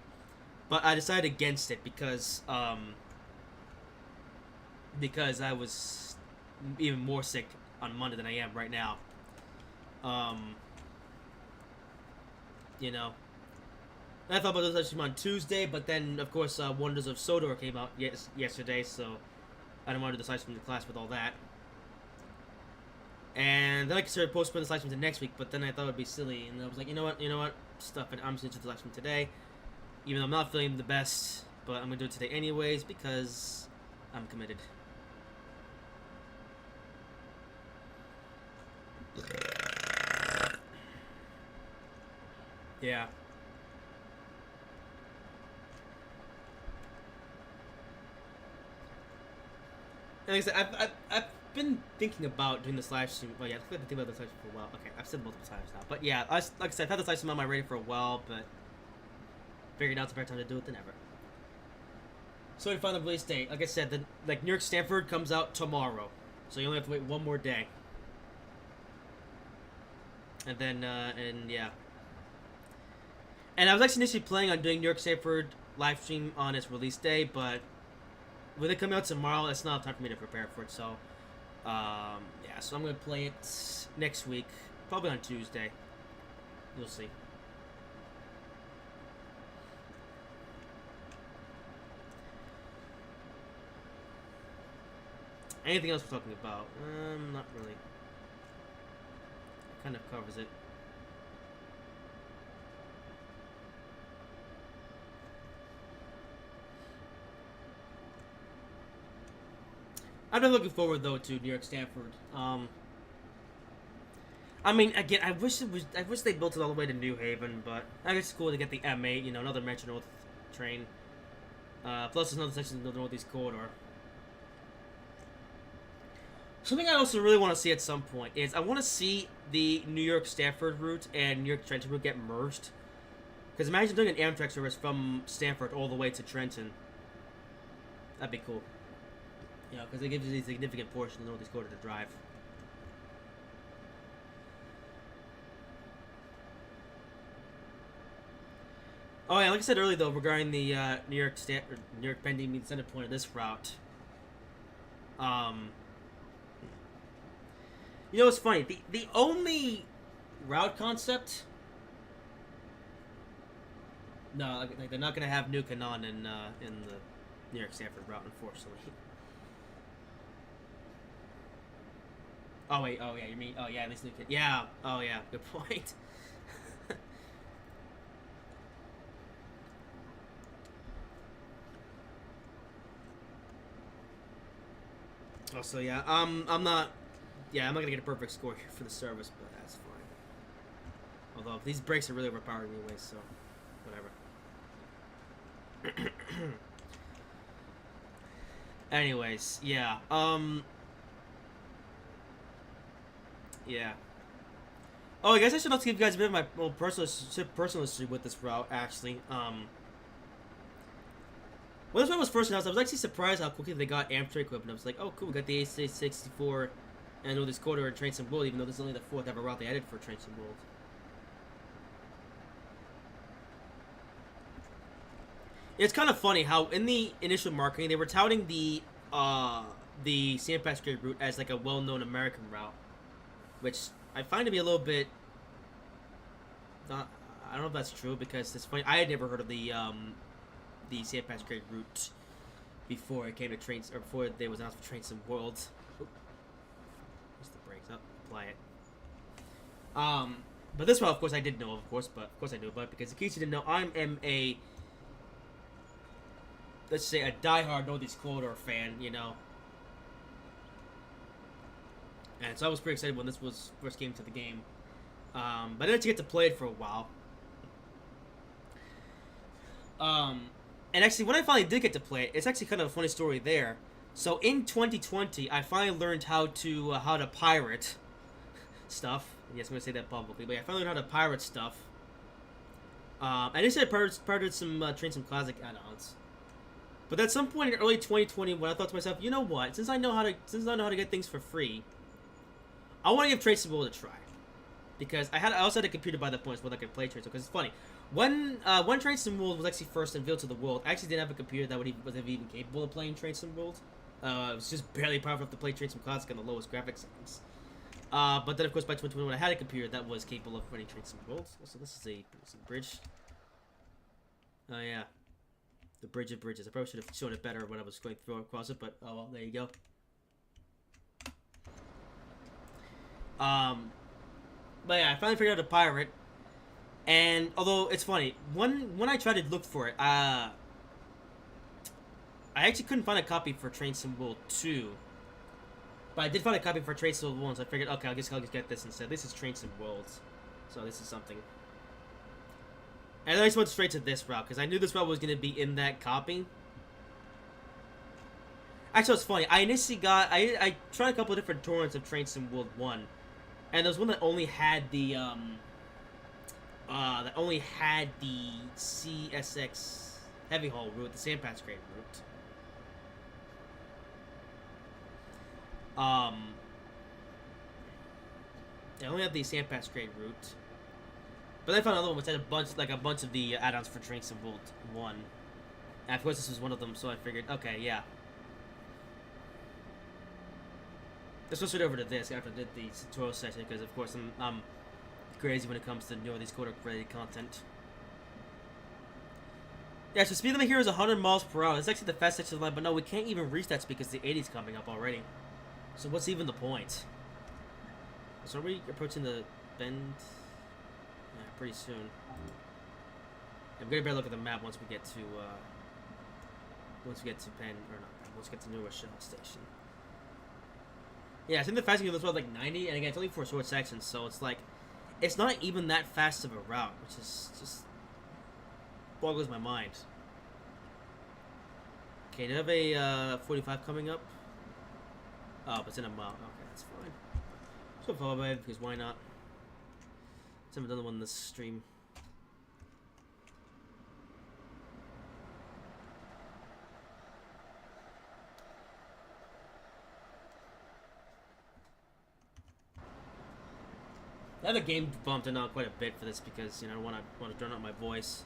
but I decided against it because I was even more sick on Monday than I am right now. You know. I thought about this live stream on Tuesday, but then, of course, Wonders of Sodor came out yesterday, so I didn't want to do the live stream in class with all that. And then I considered postponing this live stream to next week, but then I thought it would be silly, and I was like, you know what, stuff it. I'm just going to do the live stream today, even though I'm not feeling the best, but I'm going to do it today anyways, because I'm committed. Yeah. And like I said, I've been thinking about doing this live stream. Well, yeah, I've been thinking about this live stream for a while. Okay, I've said it multiple times now. But yeah, like I said, I've had this live stream on my radar for a while, but figured out it's a better time to do it than ever. So we find the release date. Like I said, New York Stanford comes out tomorrow, so you only have to wait one more day. And then, and yeah. And I was actually initially planning on doing New York Stanford live stream on its release day, but with it coming out tomorrow, it's not enough time for me to prepare for it. So, yeah, so I'm gonna play it next week, probably on Tuesday. You'll see. Anything else we're talking about? Not really. Kind of covers it. I've been looking forward though to New York Stanford. I mean, again, I wish they built it all the way to New Haven, but I guess it's cool to get the M8, you know, another Metro North train. Plus, there's another section of the Northeast Corridor. Something I also really want to see at some point is I want to see the New York Stanford route and New York Trenton route get merged. Because imagine doing an Amtrak service from Stanford all the way to Trenton. That'd be cool. You know, because it gives you a significant portion of the Northeast Corridor to drive. Oh yeah, like I said earlier though, regarding the New York pending mean center point of this route. You know, it's funny. The only route concept. No, like they're not gonna have New Canaan in the New York Stanford route, unfortunately. Oh wait, oh yeah, you mean, oh yeah, at least New Canaan. Yeah, oh yeah, good point. Also, yeah, I'm not gonna get a perfect score here for the service, but that's fine. Although these brakes are really overpowered anyway, so whatever. Anyways, yeah. Yeah. Oh, I guess I should also give you guys a bit of my personal history with this route, actually. When this route was first announced, I was actually surprised how quickly they got Amtrak equipment. I was like, oh, cool, we got the A64 and Northeast Corridor and Train Sim World, even though this is only the fourth ever route they added for Train Sim World. It's kind of funny how in the initial marketing they were touting the San Patrick route as like a well-known American route, which I find to be a little bit. Not, I don't know if that's true because it's funny. I had never heard of the San Patrick route before it came to trains or before they was announced for Train Sim World. Oop. Where's the brakes? Up, apply it. But this one, of course, I did know, of course, but of course I knew about it because in case you didn't know, I am a, let's say, a diehard Northeast Corridor fan, you know. And so I was pretty excited when this was first came to the game. But I didn't get to play it for a while. And actually, when I finally did get to play it, it's actually kind of a funny story there. So in 2020, I finally learned how to pirate stuff. Yes, I'm gonna say that publicly, but yeah, I finally learned how to pirate stuff. I just said pirated some Train Sim Classic add-ons. But at some point in early 2020, when I thought to myself, you know what? Since I know how to get things for free, I want to give Train Sim World a try. Because I also had a computer by that point where I could play Train Sim. Because it's funny, when Train Sim World was actually first unveiled to the world, I actually didn't have a computer that was even capable of playing Train Sim World. It was just barely powerful enough to play Train Sim Classic on the lowest graphics settings. But then, of course, by 2021, I had a computer that was capable of running Train Sim World. Also, this is a bridge. Oh, yeah. The Bridge of Bridges. I probably should have shown it better when I was going through across it, but oh well, there you go. But yeah, I finally figured out to pirate. And although it's funny, when I tried to look for it, I actually couldn't find a copy for Train Sim World 2. But I did find a copy for Train Sim World 1, so I figured, okay, I'll just get this instead. This is Train Sim World, so this is something. And I just went straight to this route, because I knew this route was going to be in that copy. Actually, it's funny. I initially I tried a couple of different torrents of Train Sim World 1. And there was one that only had the, CSX heavy haul route, the San Patrick route. They only had the San Patrick route. But I found another one which had a bunch of the add-ons for Train Sim World 1. And of course this was one of them, so I figured, okay, yeah. Let's switch it over to this after I did the tutorial section, because of course I'm crazy when it comes to Northeast Corridor related content. Yeah, so speed limit here is 100 miles per hour. That's actually the fast section of the line, but no, we can't even reach that because the 80's coming up already. So what's even the point? So are we approaching the bend? Yeah, pretty soon. I'm gonna better look at the map once we get to Penn, or not Penn, once we get to Newark Shell Station. Yeah, I think the fastest you can go is like 90, and again, it's only for short sections, so it's like, it's not even that fast of a route, which is just boggles my mind. Okay, do I have a 45 coming up? Oh, but it's in a mile. Okay, that's fine. So follow by it, because why not? I haven't done the one in this stream. I have the game bumped out quite a bit for this because, you know, I want to drown out my voice.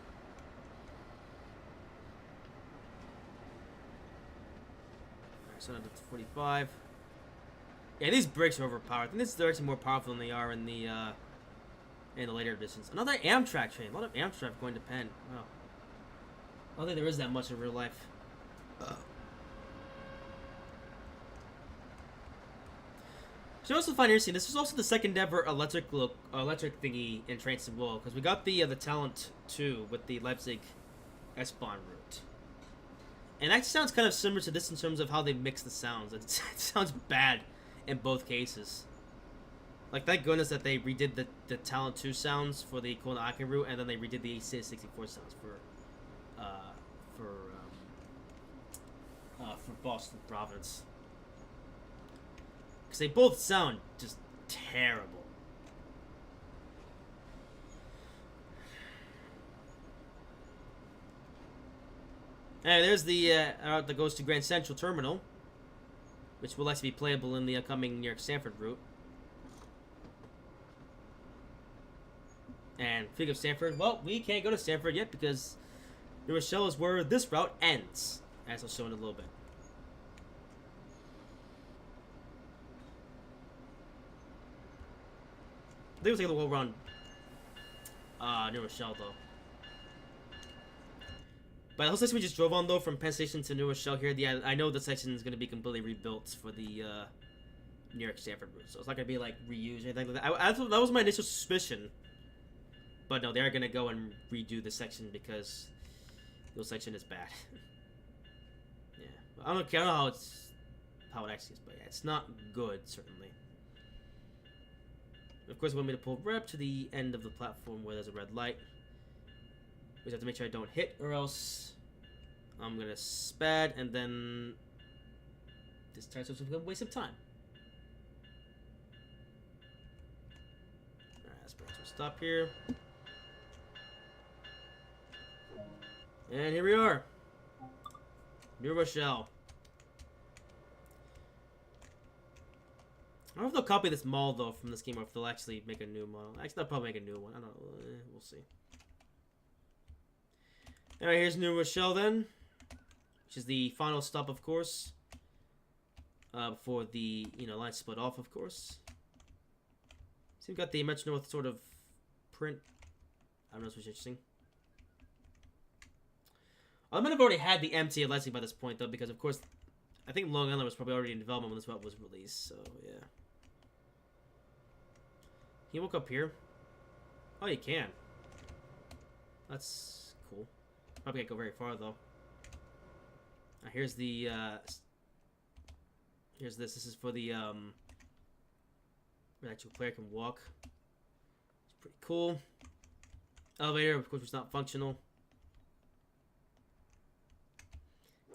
Alright, so now to 45. Yeah, these brakes are overpowered. I think they're actually more powerful than they are in the later editions. Another Amtrak train. A lot of Amtrak going to Penn. Wow. I don't think there is that much in real life. So I also find interesting. This was also the second ever electric thingy in Train Sim World, because we got the Talent 2 with the Leipzig S-Bahn route, and that sounds kind of similar to this in terms of how they mix the sounds. It sounds bad in both cases. Like, thank goodness that they redid the Talent 2 sounds for the Kona-Ake route, and then they redid the 64 sounds for for Boston Province. Because they both sound just terrible. And there's the route that goes to Grand Central Terminal, which will actually be playable in the upcoming New York-Stanford route. And speaking of Stanford, well, we can't go to Stanford yet because New Rochelle is where this route ends, as I'll show in a little bit. I think we'll take a little around New Rochelle, though. But the whole section we just drove on, though, from Penn Station to New Rochelle here, yeah, I know the section is going to be completely rebuilt for the New York-Stanford route. So it's not going to be, like, reused or anything like that. I thought that was my initial suspicion. But no, they are going to go and redo the section because the section is bad. Yeah. I don't know how it actually is, but yeah, it's not good, certainly. Of course, I want me to pull right up to the end of the platform where there's a red light. We have to make sure I don't hit, or else I'm gonna spad, and then this turns into a waste of time. Alright, let's bring it to a stop here. And here we are. New Rochelle. I don't know if they'll copy this mall, though, from this game, or if they'll actually make a new model. Actually, they'll probably make a new one. I don't know. We'll see. Alright, here's New Rochelle, then. Which is the final stop, of course. Before the, line split off, of course. So we've got the Metro North sort of print. I don't know if it's interesting. I might have already had the MT at Leslie by this point, though, because, of course, I think Long Island was probably already in development when this route was released, so, yeah. Can you walk up here? Oh, you can. That's cool. Probably can't go very far, though. Here's the, here's this. This is for the, where actual player can walk. It's pretty cool. Elevator, of course, was not functional.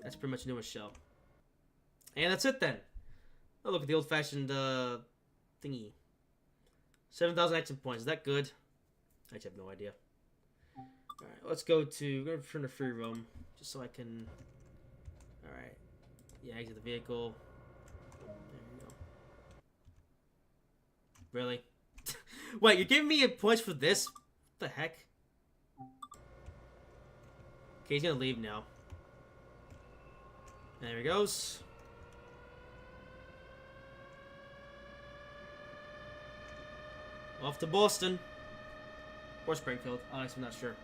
That's pretty much New Rochelle. And that's it, then. Oh, look at the old-fashioned, thingy. 7,000 action points. Is that good? I actually have no idea. Alright, let's go to... We're going to turn to free roam. Just so I can... Alright. Yeah, exit the vehicle. There you go. Really? Wait, you're giving me points for this? What the heck? Okay, he's going to leave now. There he goes. Off to Boston. Or Springfield. I'm not sure.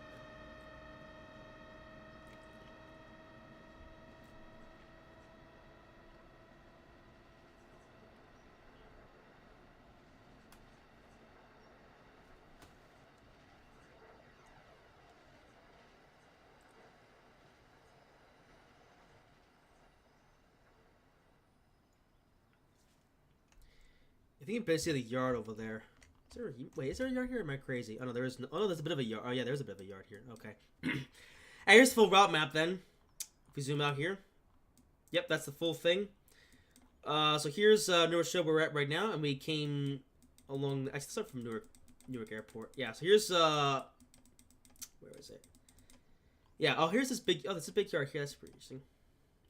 I think you can see the yard over there. Is there wait, is there a yard here? Or am I crazy? Oh no, there is no. Oh no, there's a bit of a yard. Oh yeah, there's a bit of a yard here. Okay. And here's the full route map then. If we zoom out here. Yep, that's the full thing. So here's New Rochelle where we're at right now, and we came along. Actually, start from Newark Airport. Yeah. So here's where is it? Yeah. Oh, here's this big. Oh, that's a big yard here. That's pretty interesting.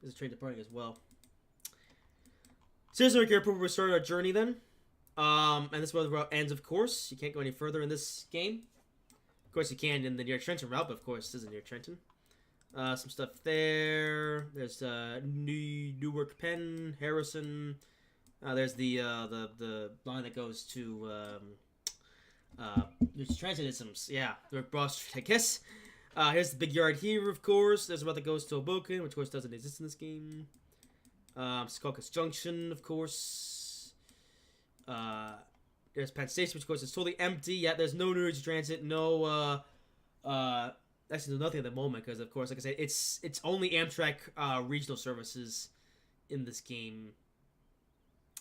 There's a train departing as well. So here's Newark Airport where we started our journey then. And this is where the route ends, of course. You can't go any further in this game. Of course, you can in the New York Trenton route, but of course, this is New York Trenton. Some stuff there. There's Newark Penn, Harrison. There's the line that goes to there's transitisms. Yeah, Newark Broad Street, I guess. Here's the big yard here, of course. There's a route that goes to Hoboken, which of course doesn't exist in this game. Secaucus Junction, of course. There's Penn Station, which of course is totally empty. Yeah, there's no New Jersey Transit, no actually there's nothing at the moment because of course, like I said, it's only Amtrak regional services in this game.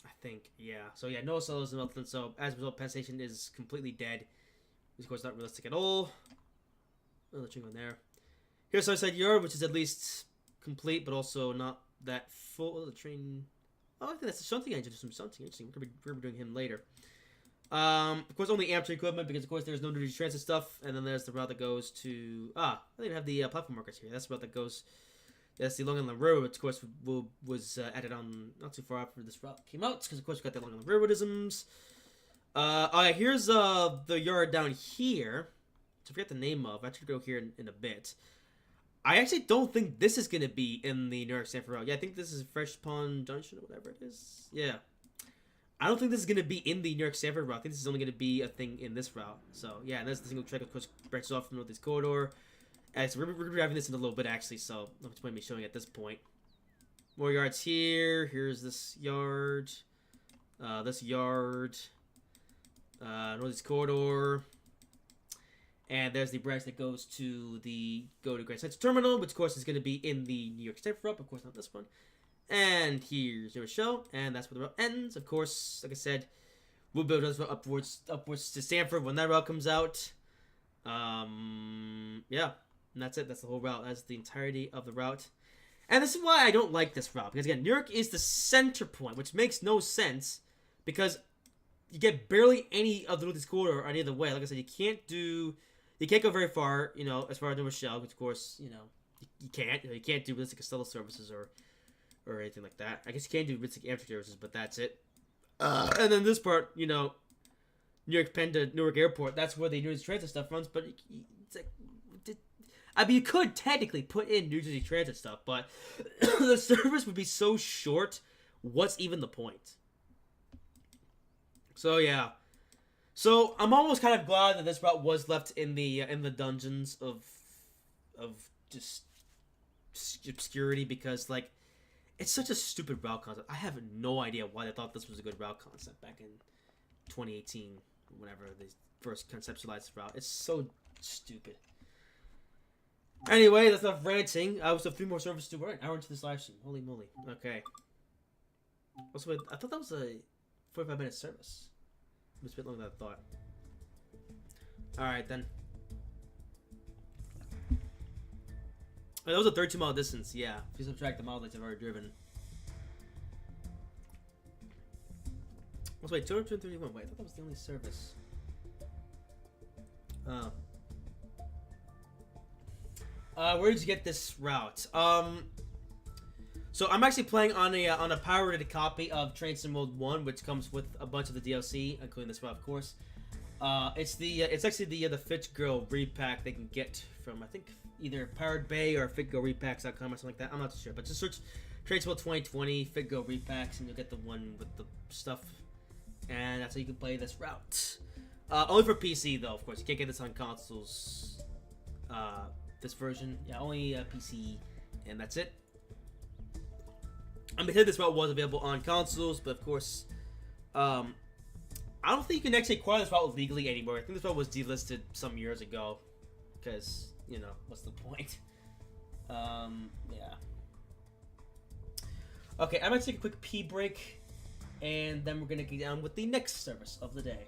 I think, yeah. So yeah, no sellers and nothing. So as a result, Penn Station is completely dead. Which of course not realistic at all. Another thing on there. Here's Sunnyside Yard, which is at least complete, but also not that full the train. Oh, I think that's something engine. Some something interesting. We're gonna be doing him later. Of course, only amateur equipment because of course there's no New Jersey Transit stuff, and then there's the route that goes to I think I have the platform markers here. That's the route that goes. That's the Long Island Railroad, which of course was added on not too far after this route came out, because of course we got the Long Island Railroadisms. Alright, here's the yard down here. I forget the name of. I have to go here in a bit. I actually don't think this is gonna be in the New York Stanford route. Yeah, I think this is Fresh Pond Junction or whatever it is. Yeah. I don't think this is going to be in the New York Stanford route. I think this is only going to be a thing in this route. So, yeah, and that's the single track, of course, branches off from the Northeast Corridor. And so we're going to be driving this in a little bit, actually, so not much point me showing at this point. More yards here. Here's this yard. This yard. Northeast Corridor. And there's the branch that goes to Grand Central Terminal, which, of course, is going to be in the New York Stanford route, but of course not this one. And here's your show, and that's where the route ends. Of course, like I said, we'll build us upwards to Stanford when that route comes out. Yeah, and that's it. That's the whole route. That's the entirety of the route. And this is why I don't like this route, because again, New York is the center point, which makes no sense, because you get barely any of the Northeast Corridor any other way. Like I said, you can't go very far, as far as New Rochelle, which of course, you can't. You can't do realistic Costello services or anything like that. I guess you can do realistic Amtrak services, but that's it. And then this part, New York Penn to Newark Airport, that's where the New Jersey Transit stuff runs, but it's like, I mean, you could technically put in New Jersey Transit stuff, but the service would be so short, what's even the point? So, yeah. So, I'm almost kind of glad that this route was left in the dungeons of just obscurity, because, like, it's such a stupid route concept. I have no idea why they thought this was a good route concept back in 2018, whenever they first conceptualized this route. It's so stupid. Anyway, that's enough ranting. I was 3 more services to run. Hour into this live stream. Holy moly. Okay. Also, I thought that was a 45-minute service. It was a bit longer than I thought. Alright, then. Oh, that was a 32-mile distance, yeah. If you subtract the mileage I've already driven. Wait, 231. Wait, I thought that was the only service. Oh. Where did you get this route? So I'm actually playing on a pirated copy of Train Sim World 1, which comes with a bunch of the DLC, including this route, of course. It's actually the Fit Girl repack they can get from, I think, either Pirate Bay or FitGirlRepacks.com or something like that. I'm not too sure, but just search Train Sim World 2020 Fit Girl Repacks and you'll get the one with the stuff, and that's how you can play this route. Only for PC though, of course. You can't get this on consoles. This version, yeah, only PC, and that's it. I mean, this route was available on consoles, but of course, I don't think you can actually acquire this route legally anymore. I think this route was delisted some years ago, because, what's the point? Yeah. Okay, I'm gonna take a quick pee break, and then we're gonna get down with the next service of the day.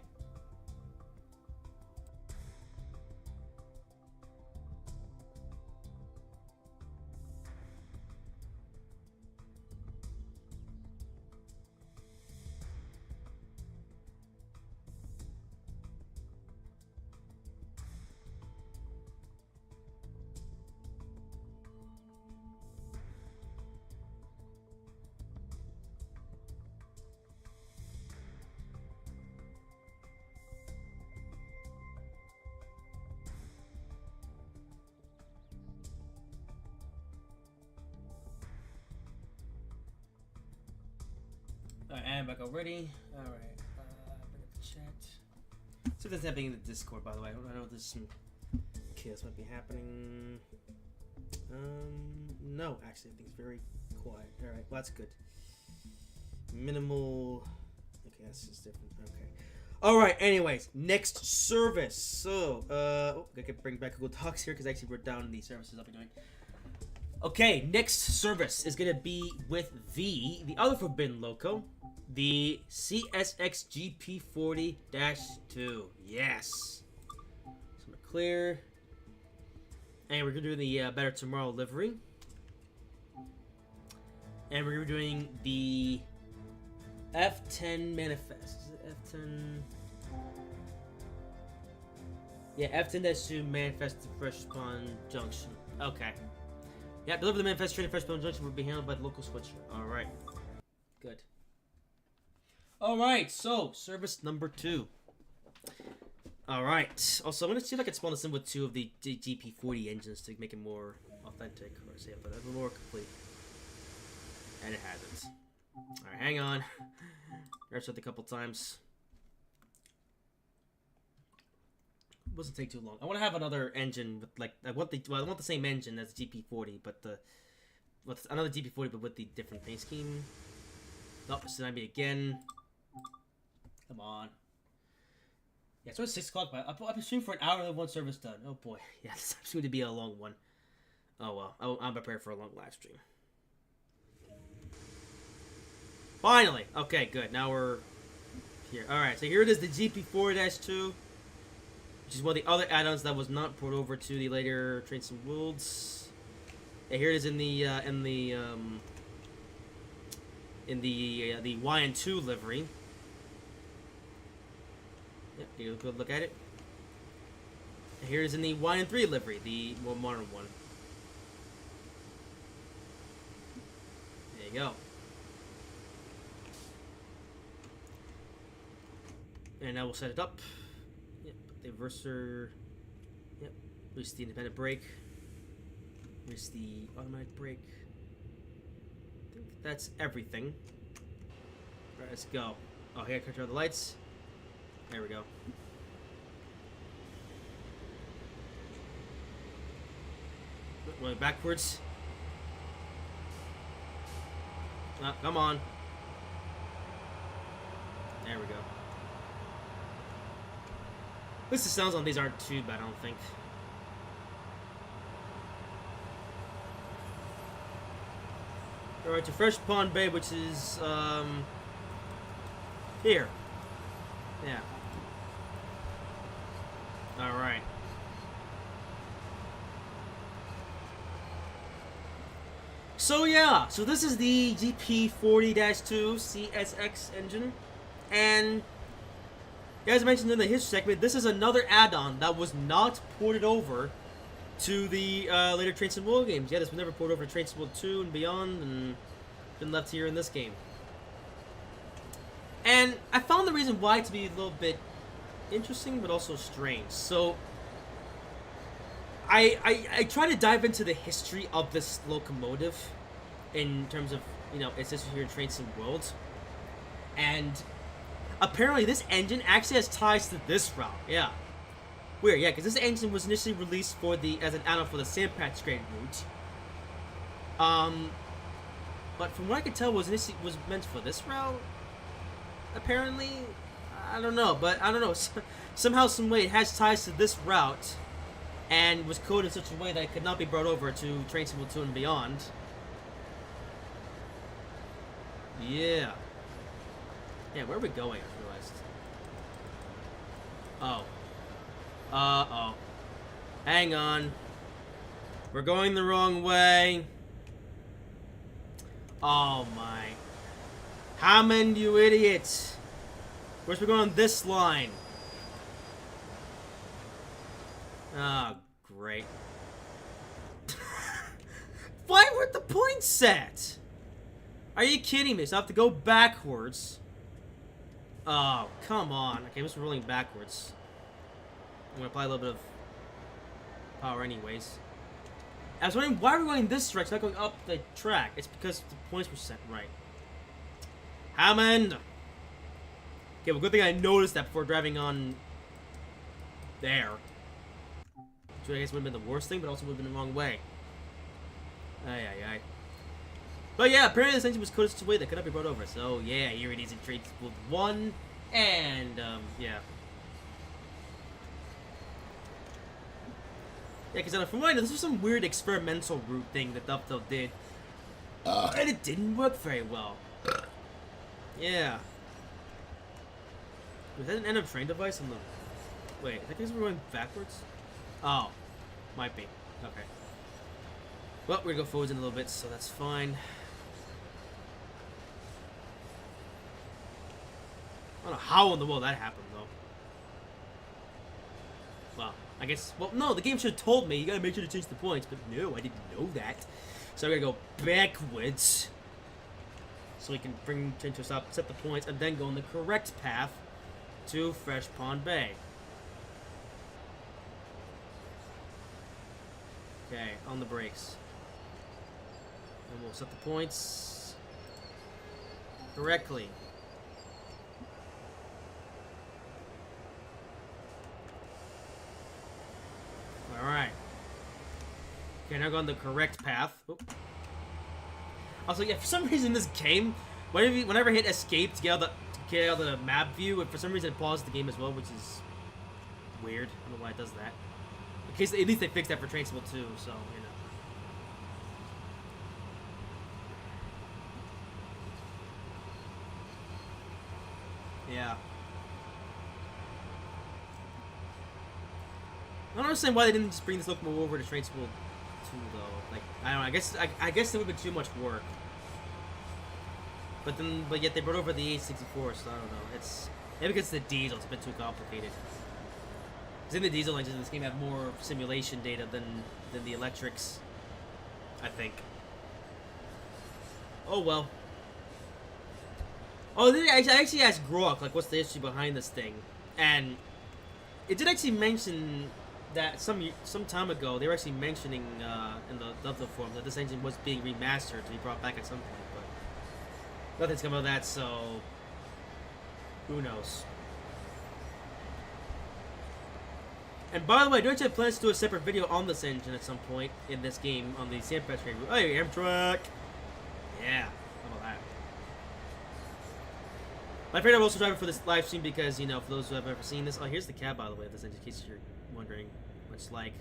Alright, I'm back already. Alright, bring up the chat. So that's happening in the Discord, by the way. I know there's some chaos might be happening. No, actually, I think it's very quiet. Alright, well, that's good. Minimal. Okay, that's just different. Okay. Alright, anyways, next service. So, I can bring back Google Docs here because I actually wrote down the services I'll be doing. Okay, next service is gonna be with the other Forbidden Loco, the CSX GP40-2. Yes. So we're clear. And we're gonna do the Better Tomorrow livery. And we're doing the F10 manifest. Is it F10? Yeah, F10-2 manifest to Fresh Spawn Junction. Okay. Yeah, deliver the manifest train to Fresh Spawn Junction will be handled by the local switcher. Alright. Good. Alright, so service number 2. Alright. Also, I'm going to see if I can spawn this in with 2 of the GP40 engines to make it more authentic. Or say it, but a little more complete. And it hasn't. Alright, hang on. Restart a couple times. It doesn't take too long. I want to have another engine with like I want the same engine as GP40, but with another GP40 but with the different paint scheme. Oh, it's not me again. Come on. Yeah, it's only 6 o'clock, but I've been streaming for an hour and 1 service done. Oh boy, yeah, this is going to be a long one. Oh well, I'm prepared for a long live stream. Finally! Okay, good. Now we're here. Alright, so here it is, the GP4-2. Which is one of the other add-ons that was not ported over to the later Trains and Worlds. Yeah, here it is in the YN2 livery. Yep, take a good look at it. And here it is in the YN3 livery, the more modern one. There you go. And now we'll set it up. Yep, the reverser. Yep, release the independent brake. Release the automatic brake. I think that's everything. Alright, let's go. Oh, here I cut out the lights. There we go. Going backwards. Ah, come on. There we go. At least the sounds on these aren't too bad, I don't think. Alright, to Fresh Pond Bay, which is, here. Yeah. Alright. So yeah, so this is the GP40-2 CSX engine, and as I mentioned in the history segment, this is another add-on that was not ported over to the later Trains and World games. Yeah, this was never ported over to Trains and World 2 and beyond, and been left here in this game. And I found the reason why to be a little bit interesting, but also strange. So, I try to dive into the history of this locomotive in terms of, you know, its history here in Trains and World. And apparently this engine actually has ties to this route. Yeah. Weird, yeah, because this engine was initially released for the as an add-on for the Sandpatch Grade route. But from what I could tell, was meant for this route. Apparently, I don't know, but I don't know. Somehow, some way, it has ties to this route, and was coded in such a way that it could not be brought over to Train Sim 2 and beyond. Yeah. Yeah, where are we going? I realized. Oh. Uh-oh. Hang on. We're going the wrong way. Oh my. Hammond, you idiot! We're supposed to go on this line. Oh, great. Why weren't the points set? Are you kidding me? So I have to go backwards. Oh, come on. Okay, I'm just rolling backwards. I'm gonna apply a little bit of power anyways. I was wondering why we're going this direction, not going up the track. It's because the points were set right. Hammond! Okay, well, good thing I noticed that before driving on there. So I guess it would have been the worst thing, but also would have been the wrong way. Aye. But yeah, apparently this engine was coded such a way that could not be brought over. So yeah, here it is in Trains World 1, and yeah. Yeah, because from what I know, this was some weird experimental route thing that Dovetail did. And it didn't work very well. Yeah. Was that an end of train device on the... Wait, I think we're going backwards? Oh. Might be. Okay. Well, we're gonna go forwards in a little bit, so that's fine. I don't know how in the world that happened, though. Well, I guess... Well, no, the game should have told me. You gotta make sure to change the points. But no, I didn't know that. So I gotta go backwards. So we can change this up, set the points, and then go on the correct path to Fresh Pond Bay. Okay, on the brakes. And we'll set the points correctly. Alright. Okay, now go on the correct path. Oop. Also, yeah, for some reason this game, whenever I hit escape to get out the map view, and for some reason it pauses the game as well, which is weird. I don't know why it does that. In case, at least they fixed that for Train Sim 2, so, you know. Yeah. I don't understand why they didn't just bring this locomotive over to Train Sim 2, though. Like, I don't know, I guess it would have been too much work. But yet they brought over the 864, so I don't know. It's maybe because it's the diesel, it's a bit too complicated. Because in the diesel engines, this game have more simulation data than the electrics, I think. Oh well. Oh, I actually asked Grok, like, what's the issue behind this thing, and it did actually mention that some time ago they were actually mentioning in the Dovetail forum that this engine was being remastered to be brought back at some point, but nothing's come of that, so who knows. And by the way, I do actually have plans to do a separate video on this engine at some point in this game on the Sandpatch Train. Oh, hey, Amtrak! Yeah, how about that? My favorite, I'm also driving for this live stream because, you know, for those who have ever seen this. Oh, here's the cab, by the way, of this engine, in case you're wondering what it's like.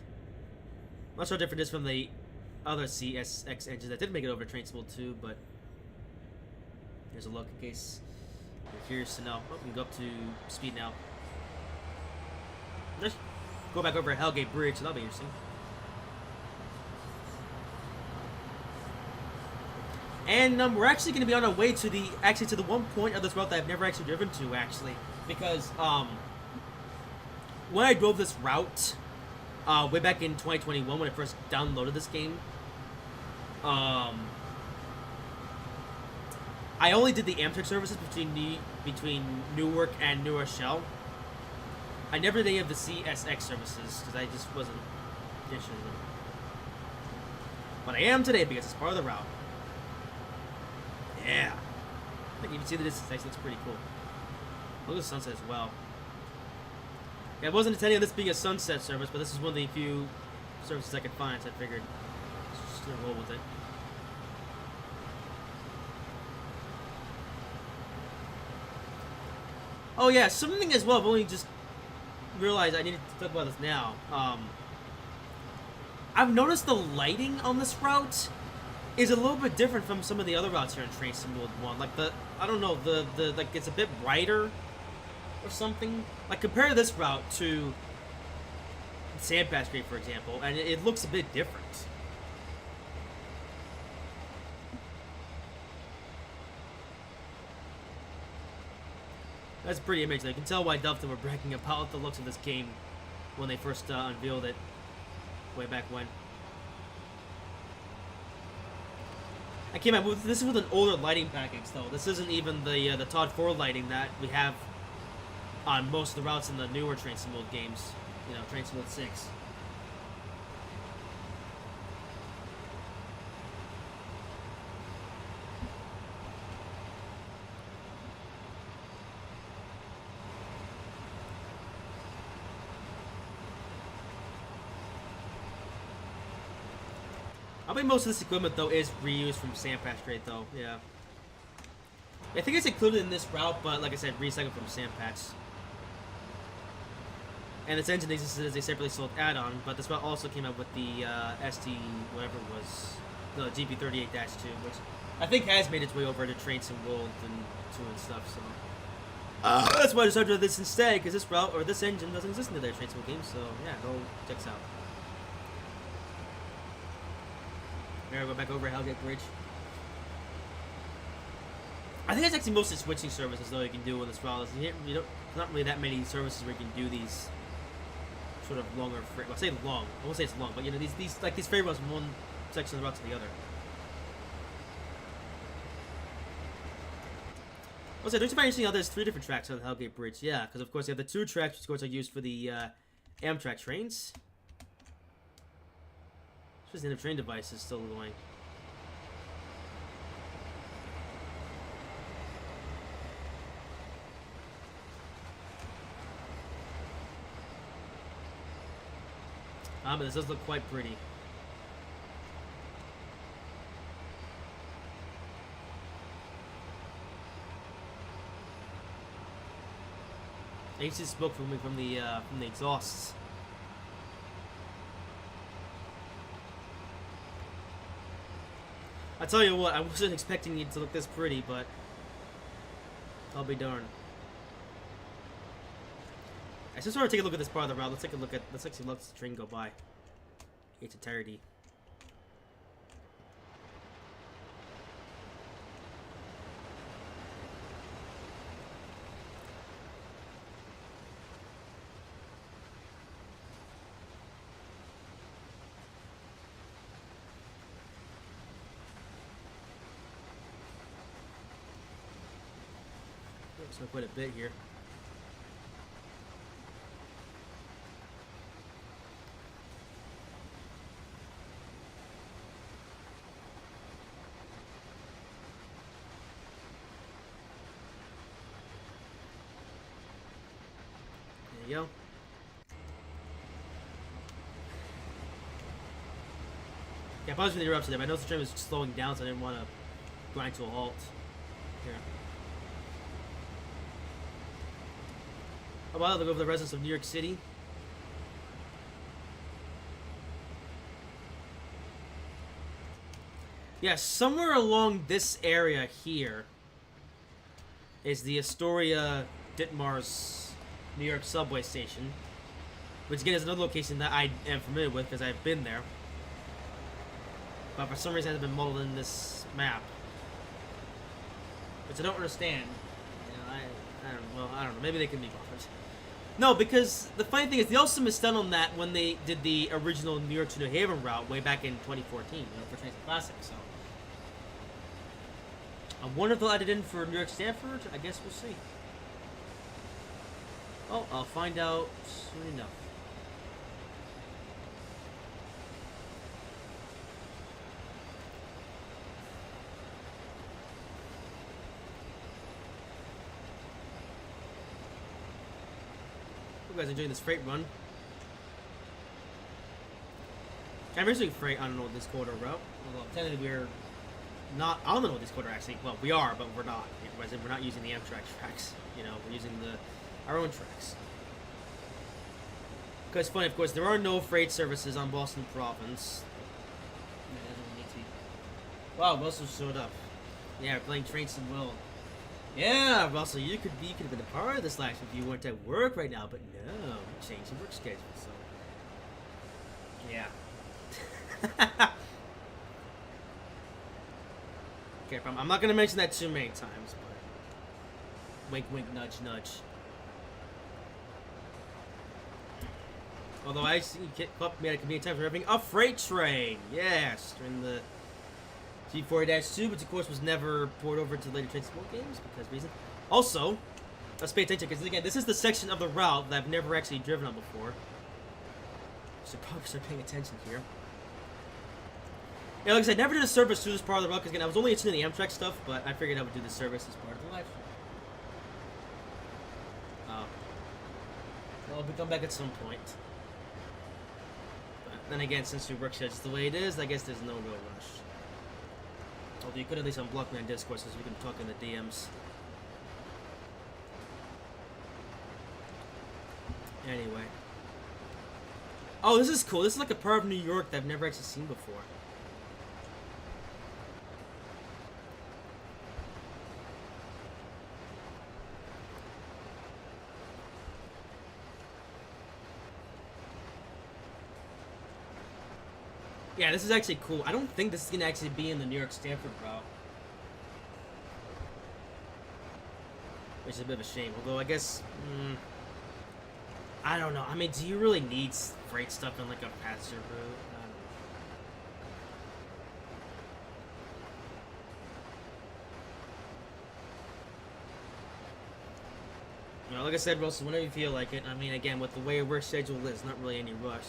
I'm not sure how different it is from the other CSX engines that did make it over to Train Sim 2, but here's a look in case you're curious to know. Oh, we can go up to speed now. Just go back over Hellgate Bridge, so that'll be interesting. And we're actually going to be on our way to the one point of this route that I've never actually driven to, actually, because when I drove this route way back in 2021 when I first downloaded this game, I only did the Amtrak services between Newark and New Rochelle. I never did any of the CSX services because I just wasn't interested in them. But I am today because it's part of the route. Yeah. I think you can see the distance. Actually, looks pretty cool. Look at the sunset as well. Yeah, I wasn't intending on this being a sunset service, but this is one of the few services I could find, so I figured just gonna roll with it. Oh yeah, something as well. I've only just realized I needed to talk about this now. I've noticed the lighting on this route is a little bit different from some of the other routes here in Train Sim World 1. Like I don't know, like it's a bit brighter or something. Like compare this route to Sandpatch Street, for example, and it looks a bit different. That's pretty amazing. You can tell why Dovetail were bragging about the looks of this game when they first unveiled it way back when. I can't remember. This is with an older lighting package, though. This isn't even the Todd 4 lighting that we have on most of the routes in the newer Train Sim World games. You know, Train Sim World 6. I think most of this equipment, though, is reused from Sandpatch Street, though. Yeah. I think it's included in this route, but like I said, recycled from Sandpatch. And this engine existed as a separately sold add-on, but this route also came out with the ST, whatever it was, the GP38-2, which I think has made its way over to Train Sim World and 2 and stuff, so. That's why I decided to do this instead, because this route, or this engine, doesn't exist in the other Train Sim World games, so yeah, go check this out. Go back over Hellgate Bridge. I think it's actually mostly switching services though you can do on this route. There's not really that many services where you can do these sort of longer freight. Well, I say long. I won't say it's long, but you know these freight routes from one section of the route to the other. Also, don't you find interesting how there's 3 different tracks on the Hellgate Bridge? Yeah, because of course you have the 2 tracks which of course are used for the Amtrak trains. Just the end of train device is still going. But this does look quite pretty. I used to smoke from the exhausts. I tell you what, I wasn't expecting it to look this pretty, but I'll be darned. I just want to take a look at this part of the route. Let's actually let the train go by its entirety. So quite a bit here. There you go. Yeah, apologies for the interruption there, but I noticed the train was slowing down, so I didn't want to grind to a halt. Here. About to go over the residents of New York City. Yeah, somewhere along this area here is the Astoria Ditmars New York subway station, which again is another location that I am familiar with because I've been there, but for some reason it hasn't been modeled in this map, which I don't understand. You know, I don't know. Maybe they can be bothered. No, because the funny thing is they also missed out on that when they did the original New York to New Haven route way back in 2014, you know, for Transit Classic. So I wonder if they'll add it in for New York Stanford. I guess we'll see. Oh, I'll find out soon enough. You guys enjoying this freight run? I'm originally freight on the Northeast Corridor route. Although technically we're not on the Northeast Corridor actually. Well, we are, but we're not. We're not using the Amtrak tracks. You know, we're using our own tracks. Because funny, of course, there are no freight services on Boston Province. Wow, Russell showed up. Yeah, we're playing Trains and Will. Yeah, Russell, you could have been a part of this life if you weren't at work right now, but no, change the work schedule, so yeah. Okay, I'm not gonna mention that too many times, but wink, wink, nudge, nudge. Although I see Club made a convenient time for having a freight train, yes, during the G4-2, which of course was never poured over to later Train Sport games because reason. Also, let's pay attention because again, this is the section of the route that I've never actually driven on before. So probably start paying attention here. Yeah, like I said, I never did a service through this part of the route because again, I was only interested in the Amtrak stuff, but I figured I would do the service as part of the live stream. Well, we'll come back at some point. But then again, since your work schedule's the way it is, I guess there's no real rush. Although you could at least unblock me on Discord so we can talk in the DMs. Anyway. Oh, this is cool. This is like a part of New York that I've never actually seen before. Yeah, this is actually cool. I don't think this is going to actually be in the New York Stanford route. which is a bit of a shame. Although I guess, I don't know. I mean, do you really need freight stuff in like a passenger route? I don't know. You know, like I said, Russell, whenever you feel like it. I mean, again, with the way our work schedule is, not really any rush.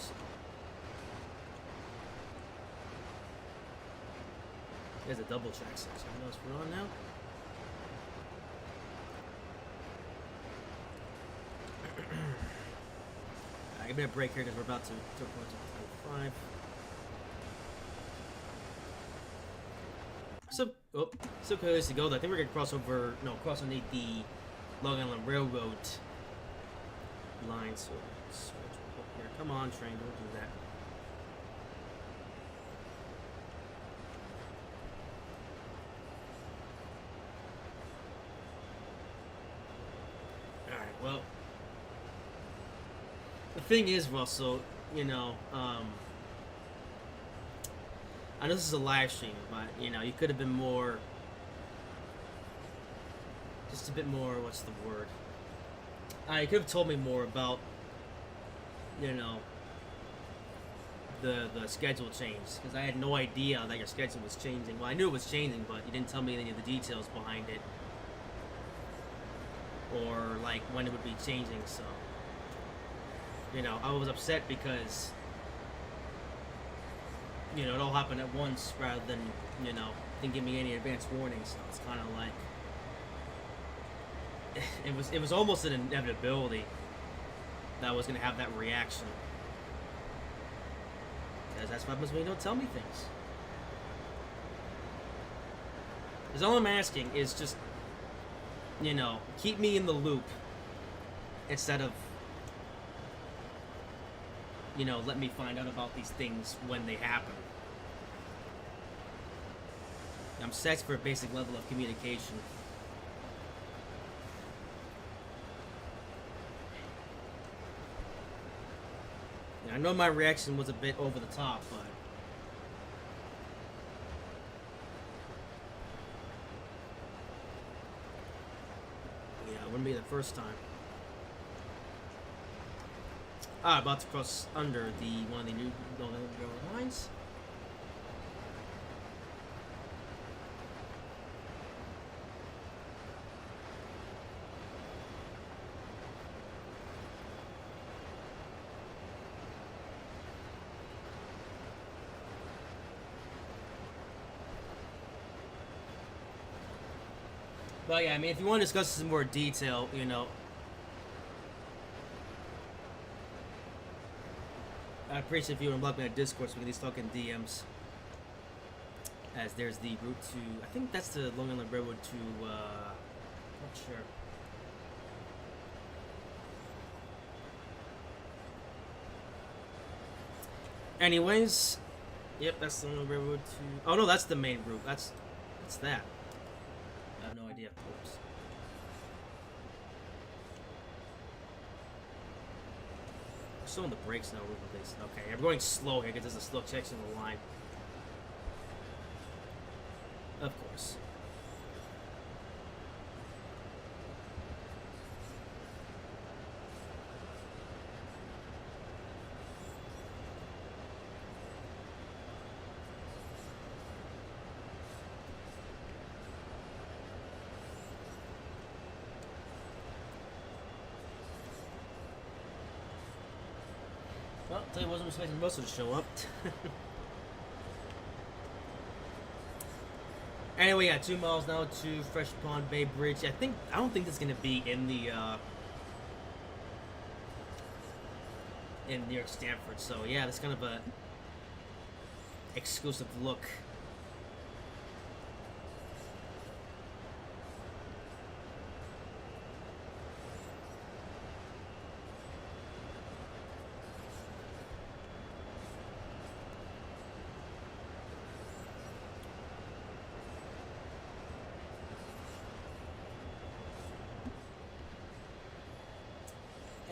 There's a double track section. I know we're on now. Alright, give me a break here because we're about to approach 25. So curious to go though. I think we're gonna cross underneath the Long Island Railroad line. So here. Come on, train, don't do that. Alright, well. The thing is, Russell, you know, I know this is a live stream, but, you know, you could have been more, just a bit more, what's the word? You could have told me more about, you know, the schedule change, because I had no idea that your schedule was changing. Well, I knew it was changing, but you didn't tell me any of the details behind it, or, like, when it would be changing, so, you know, I was upset because, you know, it all happened at once rather than, you know, didn't give me any advance warning, so it's kind of like, it was almost an inevitability that I was going to have that reaction. Because that's what happens when you don't tell me things. Because all I'm asking is just, you know, keep me in the loop instead of, you know, let me find out about these things when they happen. I'm set for a basic level of communication. I know my reaction was a bit over the top, but yeah, it wouldn't be the first time. About to cross under one of the new railroad lines. But yeah, I mean, if you want to discuss this in more detail, you know, I appreciate if you unblock me on Discord so we can at least talk in DMs. As there's the route to, I think that's the Long Island Railroad to, not sure. Anyways, yep, that's the Long Island Railroad to, oh no, that's the main route. That's that. I have no idea. Oops. We're still on the brakes now, please. Okay, I'm going slow here because there's a slow section of the line. Of course. Well, I'll tell you, I wasn't expecting Russell to show up. Anyway, yeah, 2 miles now to Fresh Pond Bay Bridge. I don't think this is gonna be in the in New York Stamford. So yeah, that's kind of a exclusive look.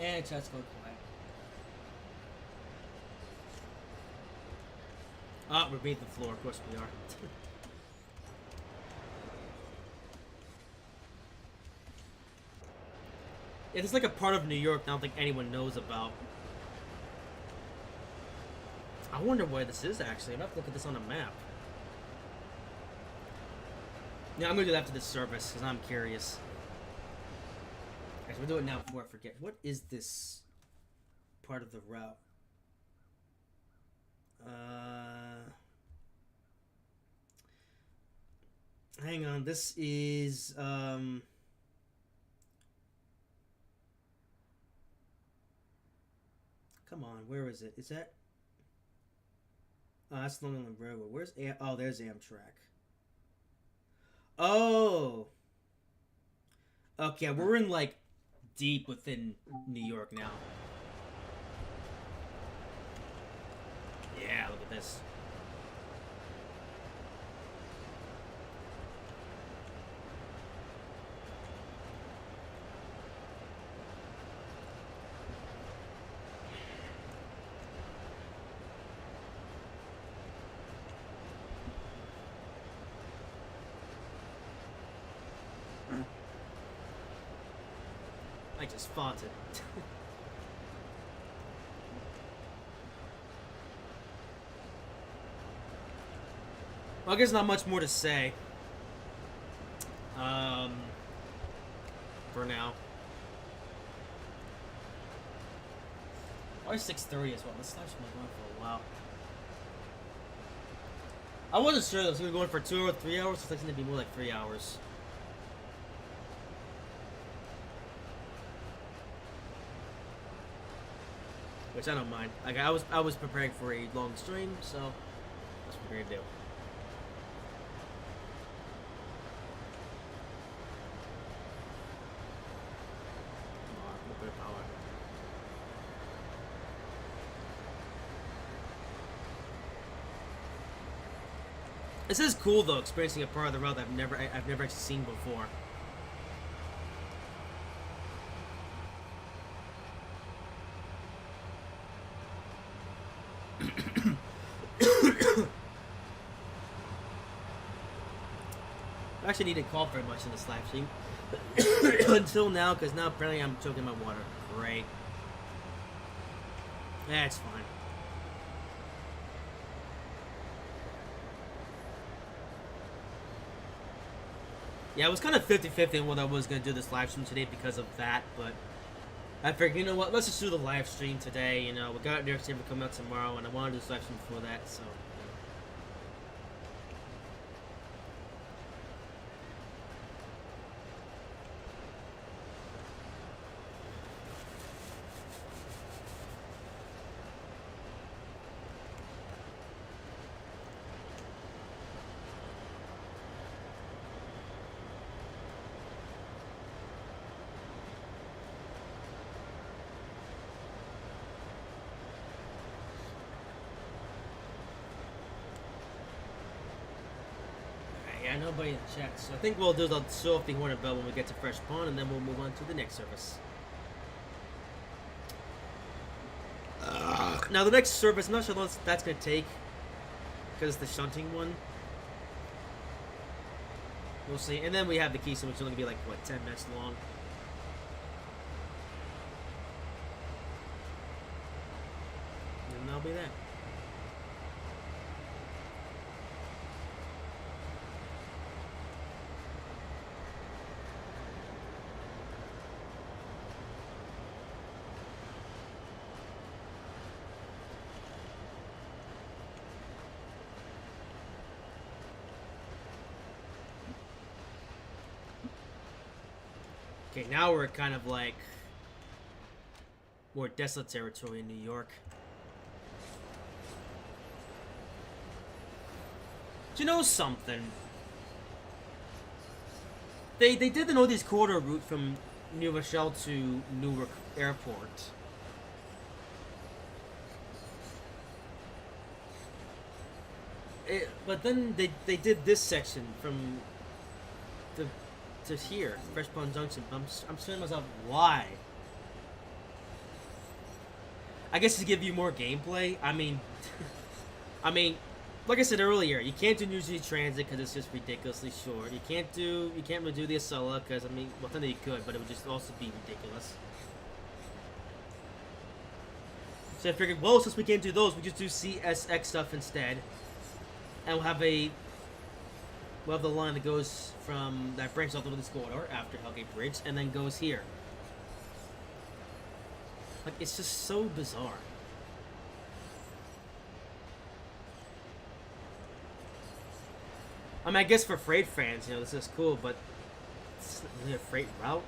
And chat's going quiet. Ah, we're beneath the floor. Of course we are. It's like a part of New York I don't think anyone knows about. I wonder where this is actually. I'm gonna have to look at this on a map. Yeah, I'm gonna do that after this service because I'm curious. Guys, we'll do it now before I forget. What is this part of the route? Hang on. This is Come on, where is it? Is that? Oh, that's Long Island Railroad. Where's Oh, there's Amtrak. Oh. Okay, we're in like deep within New York now. Yeah, look at this. I just fought it. Well, I guess not much more to say. For now. Or 6:30 as well. This life's been going for a while. I wasn't sure if it was going for 2 or 3 hours. It's going to be more like 3 hours. Which I don't mind. Like I was preparing for a long stream, so that's what we're gonna do. Come on, a little bit of power. This is cool though, experiencing a part of the route that I've never actually seen before. I actually didn't cough very much in this live stream until now, because now apparently I'm choking my water. Great. That's fine. Yeah, it was kind of 50-50 on what I was going to do this live stream today because of that, but I figured, you know what, let's just do the live stream today. You know, we got New York City coming out tomorrow, and I wanted to do this live stream before that, so... Yeah, nobody in the chat. So I think we'll do the show off the Hornet Bell when we get to Fresh Pond, and then we'll move on to the next service. Now the next service, I'm not sure how long that's going to take, because it's the shunting one. We'll see. And then we have the Keystone, which is only going to be like, what, 10 minutes long. And that'll be that. Okay, now we're kind of like more desolate territory in New York. Do you know something? They did the Northeast Corridor route from New Rochelle to Newark Airport. But then they did this section from to here, Fresh Pond Junction. I'm saying to myself, why? I guess to give you more gameplay. I mean, like I said earlier, you can't do New Jersey Transit because it's just ridiculously short. You can't really do the Acela because, I mean, well, then you could, but it would just also be ridiculous. So I figured, well, since we can't do those, we just do CSX stuff instead, and we'll have the line that goes from that branches off the this corridor after Hellgate Bridge, and then goes here. Like, it's just so bizarre. I mean, I guess for freight fans, you know, this is cool, but it's not really a freight route.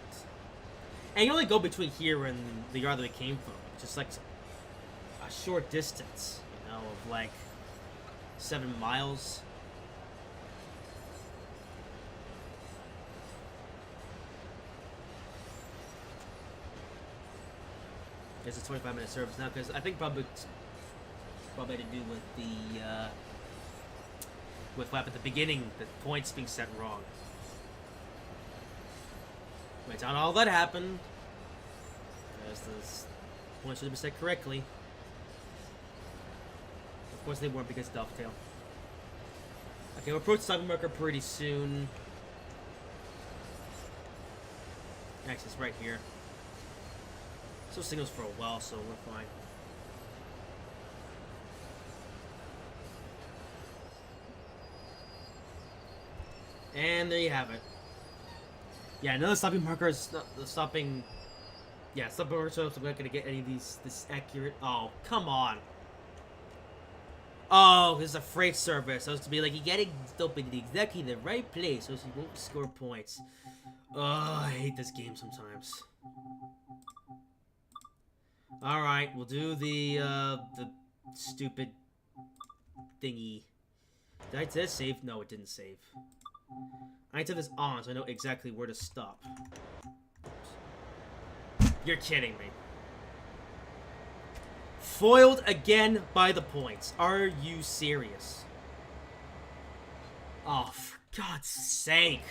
And you only go between here and the yard that we came from. Just like a short distance, you know, of like 7 miles. It's a 25-minute service now, because I think probably had to do with the with what happened at the beginning, the points being set wrong. Wait, not all that happened, because the points should have been set correctly. Of course they weren't because of Dovetail. Okay, we'll approach stopping marker pretty soon. Actually, it's right here. So signals for a while, so we're fine. And there you have it. Yeah, another stopping marker is the stopping. Yeah, stopping marker, so I'm not gonna get any of these this accurate. Oh, come on. Oh, this is a freight service. I was to be like, you gotta stop in exactly the right place, so you won't score points. Oh, I hate this game sometimes. All right, we'll do the stupid thingy. Did I save? No, it didn't save. I need to have this on so I know exactly where to stop. You're kidding me. Foiled again by the points. Are you serious? Oh, for God's sake.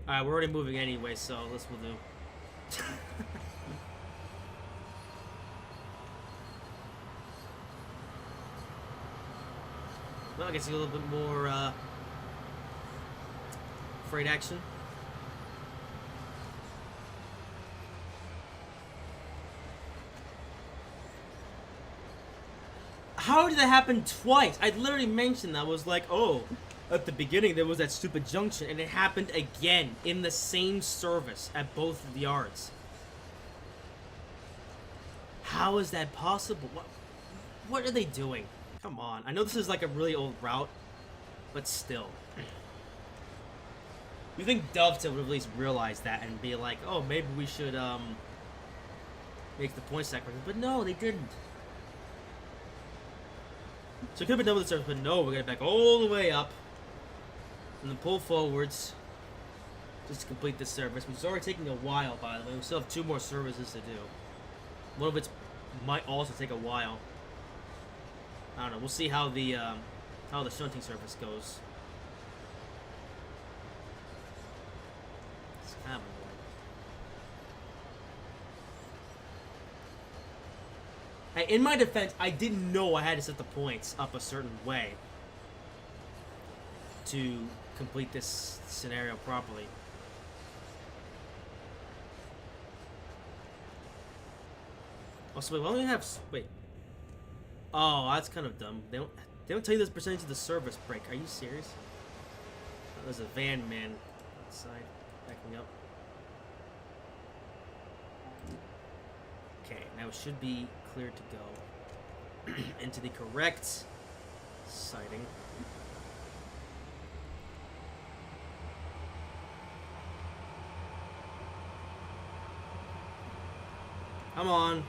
Alright, we're already moving anyway, so this will do. Well, I guess a little bit more, freight action. How did that happen twice? I literally mentioned that. I was like, oh, at the beginning there was that stupid junction, and it happened again in the same service at both of the yards. How is that possible? What are they doing? Come on. I know this is like a really old route, but still. You think Dovetail would at least realize that and be like, oh, maybe we should make the point sacrifice. But no, they didn't. So it could have been done with the service, but no, we're gonna back all the way up and then pull forwards just to complete this service, which is already taking a while, by the way. We still have 2 more services to do. One of it might also take a while. I don't know. We'll see how the shunting service goes. It's kind of annoying. Hey, in my defense, I didn't know I had to set the points up a certain way to complete this scenario properly. Also, wait, why don't we have... Wait. Oh, that's kind of dumb. They don't tell you this percentage of the service break. Are you serious? Oh, there's a van man outside backing up. Okay, now it should be clear to go into the correct siding. Come on.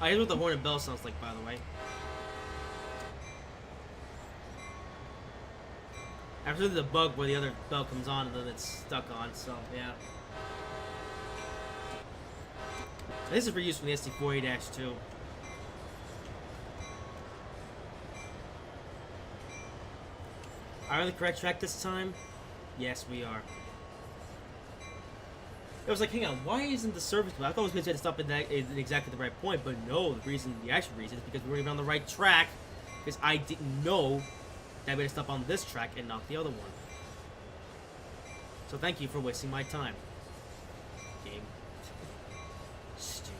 Here's what the horn and bell sounds like, by the way. After the bug where the other belt comes on and then it's stuck on, so yeah. This is reused from the SD4A-2. Are we on the correct track this time? Yes, we are. It was like, hang on, why isn't the service? I thought it was going to stop at exactly the right point, but no, the actual reason is because we weren't even on the right track, because I didn't know that we had to stop on this track and not the other one. So thank you for wasting my time. Game. Stupid.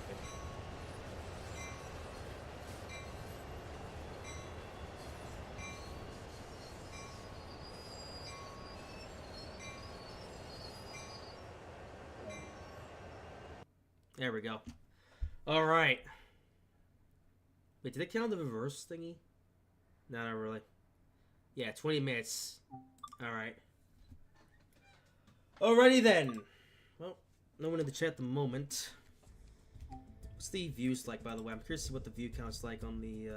There we go. Alright. Wait, did it count the reverse thingy? No, not really. Yeah, 20 minutes. Alright. Alrighty then. Well, no one in the chat at the moment. What's the views like, by the way? I'm curious to see what the view count's like on the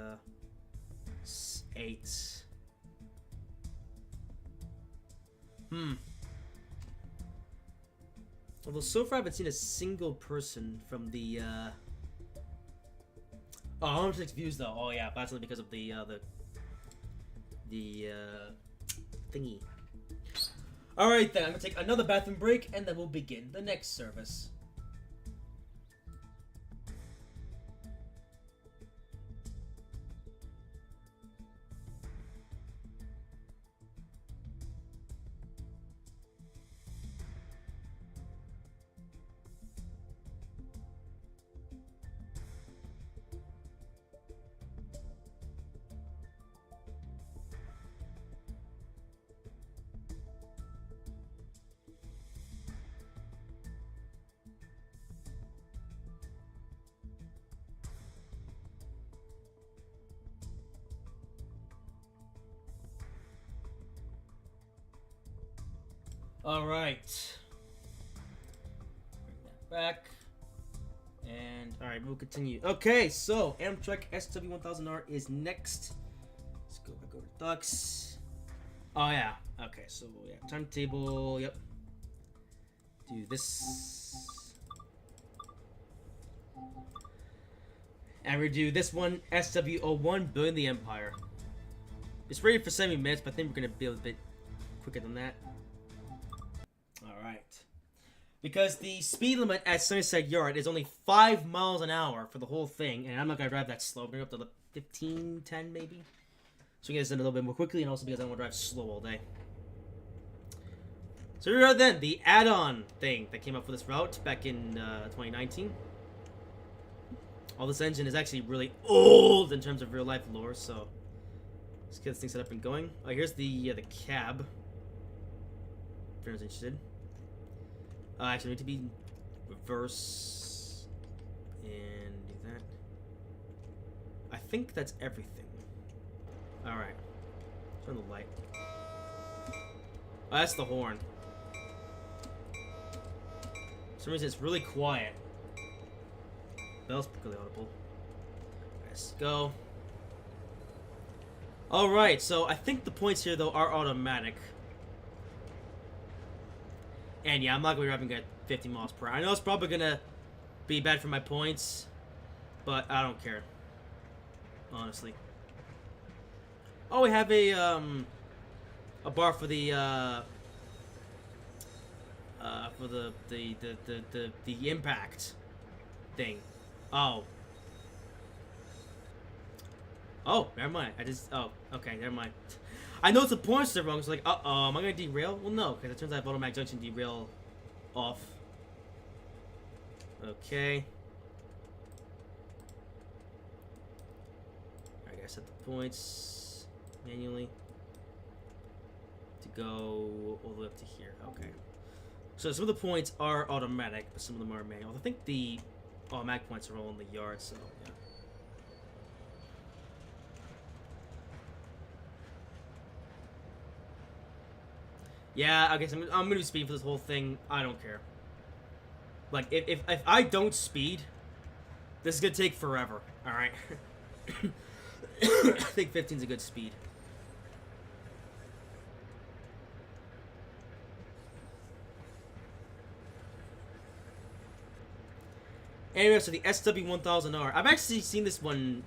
8. Although so far I haven't seen a single person from the Oh, 106 views though. Oh yeah, that's only because of the thingy. Alright then, I'm gonna take another bathroom break and then we'll begin the next service. Alright. Bring that back. And, alright, we'll continue. Okay, so, Amtrak SW1000R is next. Let's go back over to Ducks. Oh, yeah. Okay, so, yeah, timetable, yep. Do this. And we do this one, SW01, Building the Empire. It's rated for 70 minutes, but I think we're going to build a bit quicker than that. Alright. Because the speed limit at Sunnyside Yard is only 5 miles an hour for the whole thing, and I'm not going to drive that slow. I'm going to go up to the 15, 10 maybe. So we get this done a little bit more quickly, and also because I don't want to drive slow all day. So here we are then, the add-on thing that came up for this route back in 2019. All this engine is actually really old in terms of real-life lore, so let's get this thing set up and going. Oh, here's the cab. If anyone's interested. Actually, I need to be reverse and do that. I think that's everything. Alright. Turn the light. Oh, that's the horn. For some reason, it's really quiet. Bell's particularly audible. Let's go. Alright, so I think the points here, though, are automatic. And yeah, I'm not going to be driving at 50 miles per hour. I know it's probably going to be bad for my points, but I don't care. Honestly. Oh, we have a bar for the impact thing. Oh. Oh, never mind. Oh, okay, never mind. I know it's the points are wrong. It's like, uh-oh, am I going to derail? Well, no, because it turns out I have automatic junction derail off. Okay. Alright, I gotta set the points manually to go all the way up to here. Okay. So some of the points are automatic, but some of them are manual. I think the automatic points are all in the yard, so yeah. Yeah, I guess I'm gonna be speeding for this whole thing. I don't care. Like, if I don't speed, this is gonna take forever. All right. I think 15's a good speed. Anyway, so the SW1000R. I've actually seen this one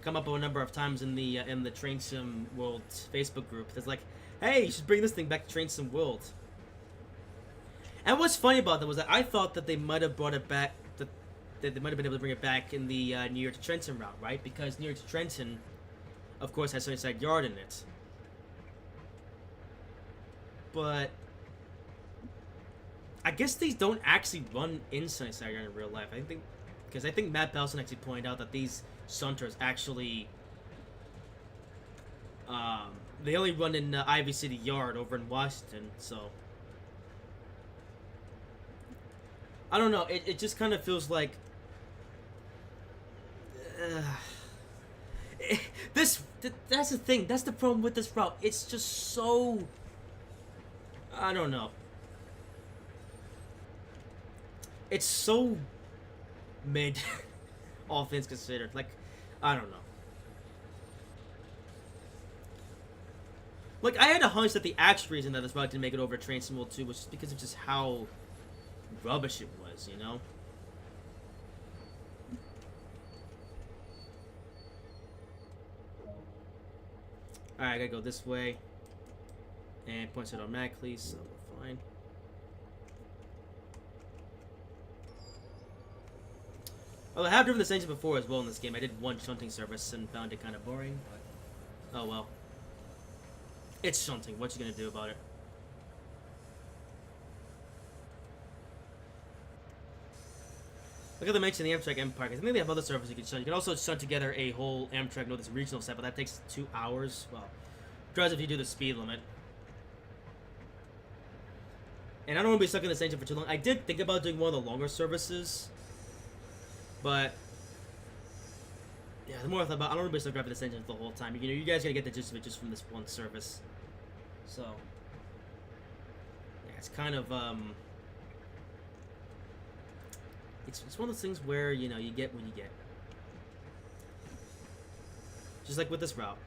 come up a number of times in the Train Sim World Facebook group. It's like, hey, you should bring this thing back to Train Sim World. And what's funny about that was that I thought that they might have brought it back, that they might have been able to bring it back in the New York to Trenton route, right? Because New York to Trenton, of course, has Sunnyside Yard in it. But I guess these don't actually run in Sunnyside Yard in real life. Because I think Matt Belson actually pointed out that these Shunters actually, they only run in Ivy City Yard over in Washington, so I don't know. It just kind of feels like that's the thing. That's the problem with this route. It's just so, I don't know. It's so mid, all things considered. Like, I don't know. Like, I had a hunch that the actual reason that this route didn't make it over to Train Sim World 2 was just because of just how rubbish it was, you know? Alright, I gotta go this way. And points it automatically, so we're fine. Well, I have driven this engine before as well in this game. I did one shunting service and found it kind of boring, but oh well. It's shunting. What you gonna do about it? Look at the mention the Amtrak Empire, because I think they have other services you can shunt. You can also shunt together a whole Amtrak Northeast regional set, but that takes 2 hours. Well, drives if you do the speed limit. And I don't want to be stuck in this engine for too long. I did think about doing one of the longer services, but yeah, the more I thought about it, I don't want to be stuck driving this engine the whole time. You know, you guys gotta get the gist of it just from this one service. So yeah, it's kind of it's one of those things where, you know, you get what you get. Just like with this route.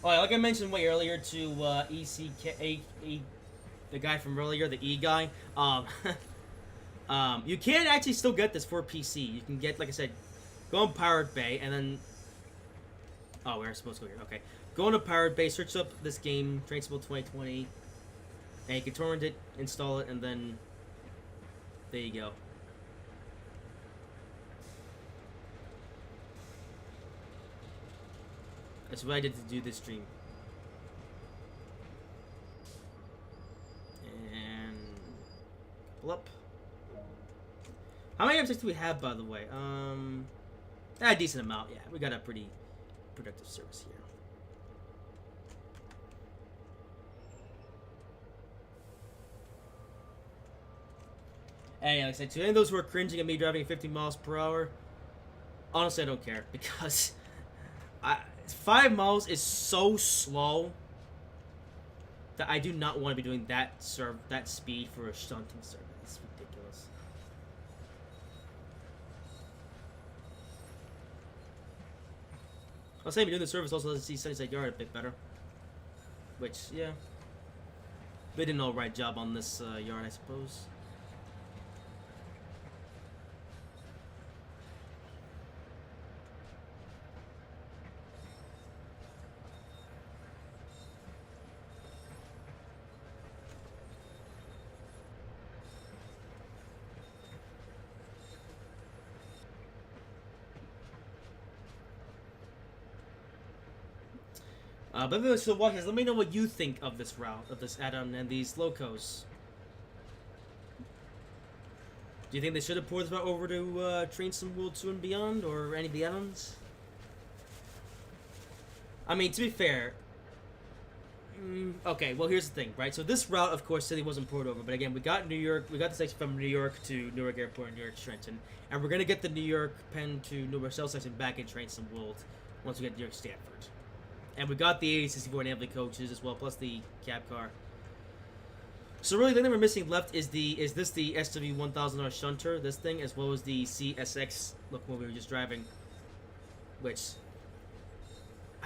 Oh, like I mentioned way earlier to ECK, the guy from earlier, the E guy. You can actually still get this for PC. You can get, like I said, go on Pirate Bay and then. Oh, we're supposed to go here. Okay, go into Pirate Bay, search up this game, Train Sim World 2020, and you can torrent it, install it, and then there you go. That's what I did to do this stream. And couple up. How many episodes do we have, by the way? A decent amount. Yeah, we got a pretty productive service here. Hey, like I said, to any of those who are cringing at me driving at 50 miles per hour, honestly, I don't care, because 5 miles is so slow that I do not want to be doing that speed for a shunting service. It's ridiculous. I'll say doing the service also lets us see Sunnyside Yard a bit better. Which, yeah. They did an alright job on this yard, I suppose. But anyway, so watchers, let me know what you think of this route, of this add-on, and these locos. Do you think they should have ported this route over to Train Sim World 2 and beyond, or any of the add-ons? I mean, to be fair, okay, well, here's the thing, right? So this route, of course, said it wasn't ported over, but again, we got New York, we got the section from New York to Newark Airport and New York to Trenton, and we're gonna get the New York Penn to New Rochelle section back in Train Sim World once we get New York Stanford. And we got the 8064 and Ambley coaches as well, plus the cab car. So really, the thing we're missing left is the SW1000R shunter, this thing, as well as the CSX locomotive we were just driving, which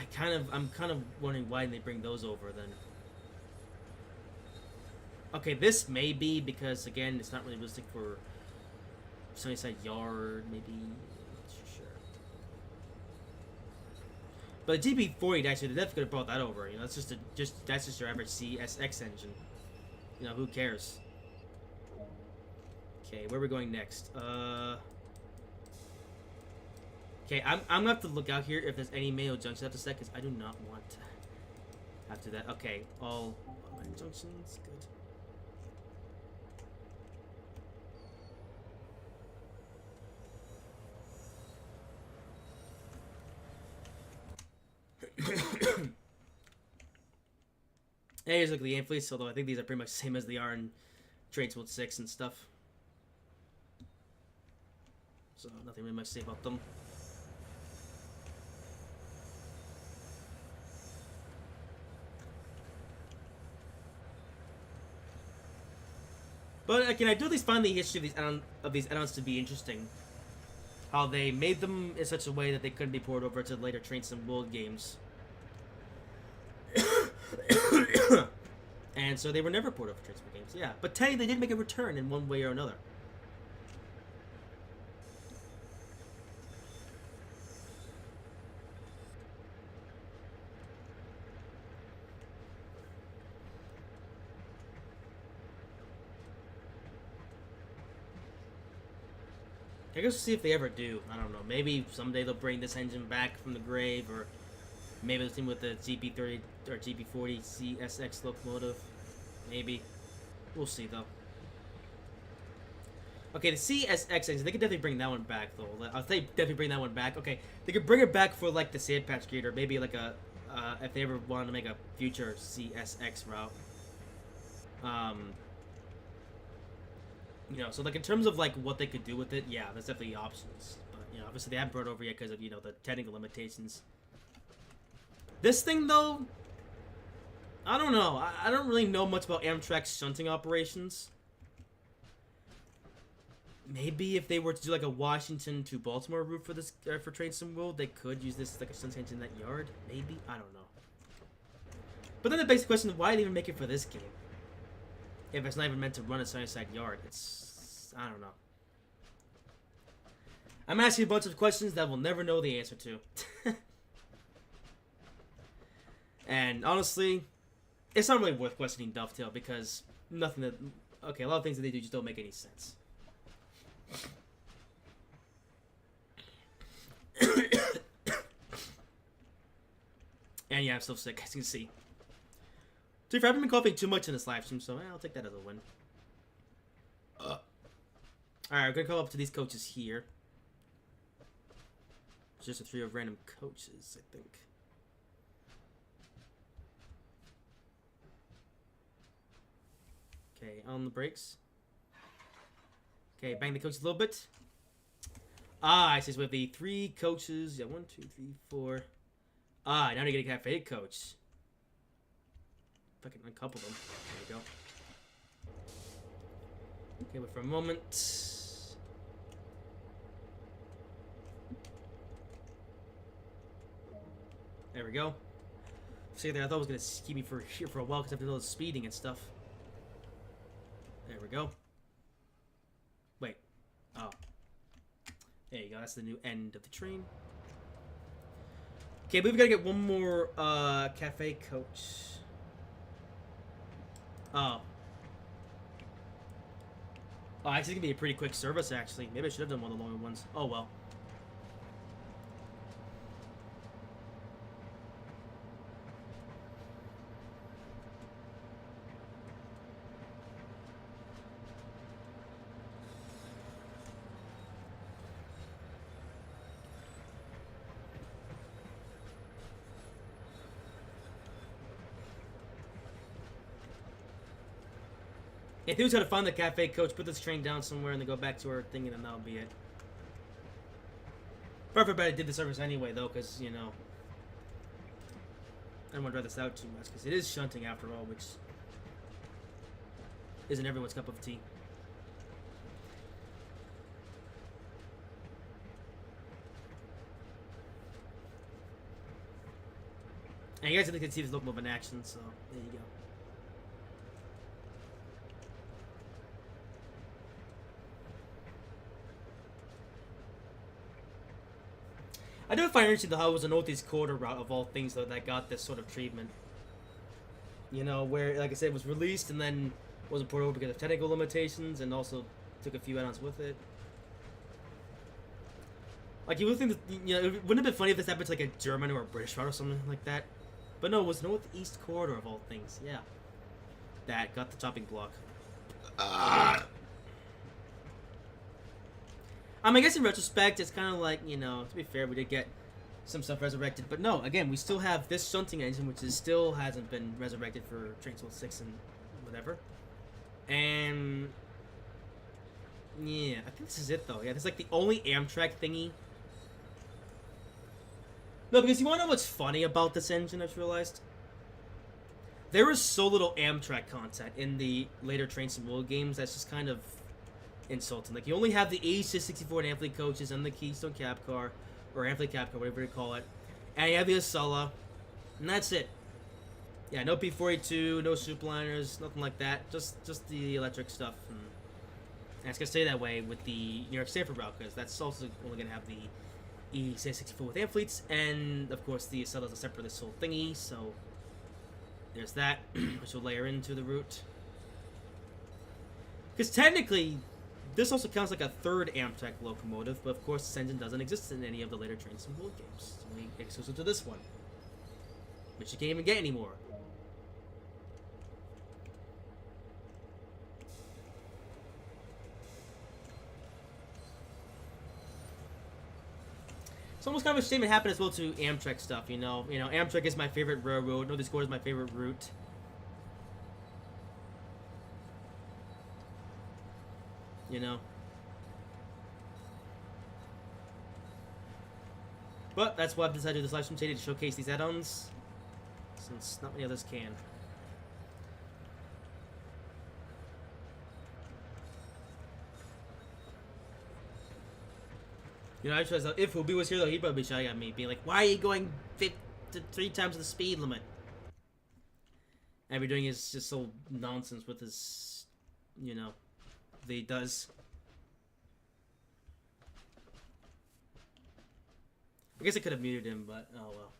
I'm kind of wondering why they bring those over then. Okay, this may be because again, it's not really realistic for Sunnyside Yard, maybe. Sure. But the GP40 actually, they definitely could have brought that over. You know, that's just your average CSX engine. You know, who cares? Okay, where are we going next? Okay, I'm gonna have to look out here if there's any manual junctions after that, because I do not want to have to that. Okay, all line junctions, good. Hey, here's look at the game fleets, although I think these are pretty much the same as they are in Trades World 6 and stuff. So, nothing really much to say about them. But again, I do at least find the history of these add-ons to be interesting. How they made them in such a way that they couldn't be poured over to later Train Sim World games. And so they were never poured over Train Sim games, yeah. But technically they did make a return in one way or another. I guess we'll see if they ever do. I don't know. Maybe someday they'll bring this engine back from the grave, or maybe the same with the GP30 or GP40 CSX locomotive. Maybe. We'll see, though. Okay, the CSX engine, they could definitely bring that one back, though. I'll say definitely bring that one back. Okay, they could bring it back for, like, the Sandpatch Kid, or maybe, like, if they ever wanted to make a future CSX route. You know, so like in terms of like what they could do with it, yeah, there's definitely options. But you know, obviously they haven't brought it over yet because of, you know, the technical limitations. This thing though, I don't know. I don't really know much about Amtrak's shunting operations. Maybe if they were to do like a Washington to Baltimore route for this for Train Sim World, they could use this as like a shunt engine in that yard. Maybe, I don't know. But then the basic question is, why did they even make it for this game? If it's not even meant to run a Sunnyside Yard, it's... I don't know. I'm asking a bunch of questions that we'll never know the answer to. And honestly, it's not really worth questioning Dovetail because nothing that... Okay, a lot of things that they do just don't make any sense. And yeah, I'm still sick, as you can see. Dude, I haven't been coughing too much in this live stream, so I'll take that as a win. Alright, we're gonna come up to these coaches here. It's just a trio of random coaches, I think. Okay, on the brakes. Okay, bang the coaches a little bit. Ah, I see. So we have the 3 coaches. Yeah, 1, 2, 3, 4. Ah, now to get a cafe coach. If I can uncouple them. There we go. Okay, wait for a moment. There we go. See there, I thought it was gonna keep me here for a while because I have to do all the speeding and stuff. There we go. Wait. Oh. There you go. That's the new end of the train. Okay, but we've got to get one more cafe coach. Oh. Oh, actually, it's gonna be a pretty quick service, actually. Maybe I should have done one of the longer ones. Oh, well. If he was gonna find the cafe coach, put this train down somewhere, and then go back to her thing, and then that'll be it. But everybody did the service anyway, though, because, you know, I don't want to drag this out too much, because it is shunting after all, which isn't everyone's cup of tea. And you guys can see this locomotive in action, so there you go. I do find interesting how it was a Northeast Corridor route of all things though that got this sort of treatment. You know, where, like I said, it was released and then wasn't ported over because of technical limitations, and also took a few add-ons with it. Like, you would think that, you know, it wouldn't have been funny if this happened to like a German or a British route or something like that. But no, it was Northeast Corridor of all things, yeah. That got the chopping block. I guess in retrospect, it's kind of like, you know, to be fair, we did get some stuff resurrected. But no, again, we still have this shunting engine, which is still hasn't been resurrected for Trains World 6 and whatever. And yeah, I think this is it, though. Yeah, this is like the only Amtrak thingy. No, because you want to know what's funny about this engine, I just realized? There is so little Amtrak content in the later Train Sim World games that's just kind of insulting. Like, you only have the A664 and Amfleet coaches and the Keystone Cab Car, or Amfleet Cab Car, whatever you call it. And you have the Acela, and that's it. Yeah, no P42, no Superliners, nothing like that. Just the electric stuff. And it's going to stay that way with the New York Stanford route, because that's also only going to have the E664 with Amfleets, and of course the Acela is a separate this whole thingy, so there's that, which will layer into the route. Because technically, this also counts like a third Amtrak locomotive, but of course this engine doesn't exist in any of the later Trains Sim World games. It's only exclusive to this one, which you can't even get anymore. It's almost kind of a shame it happened as well to Amtrak stuff, you know. Amtrak is my favorite railroad. Northeast Corridor is my favorite route. You know. But that's why I've decided to do this live stream today, to showcase these add-ons, since not many others can. You know, I just realized if Ubi was here, though, he'd probably be shouting at me, being like, why are you going 3 times the speed limit? And be doing his just so nonsense with his, you know, that he does. I guess I could have muted him, but oh well.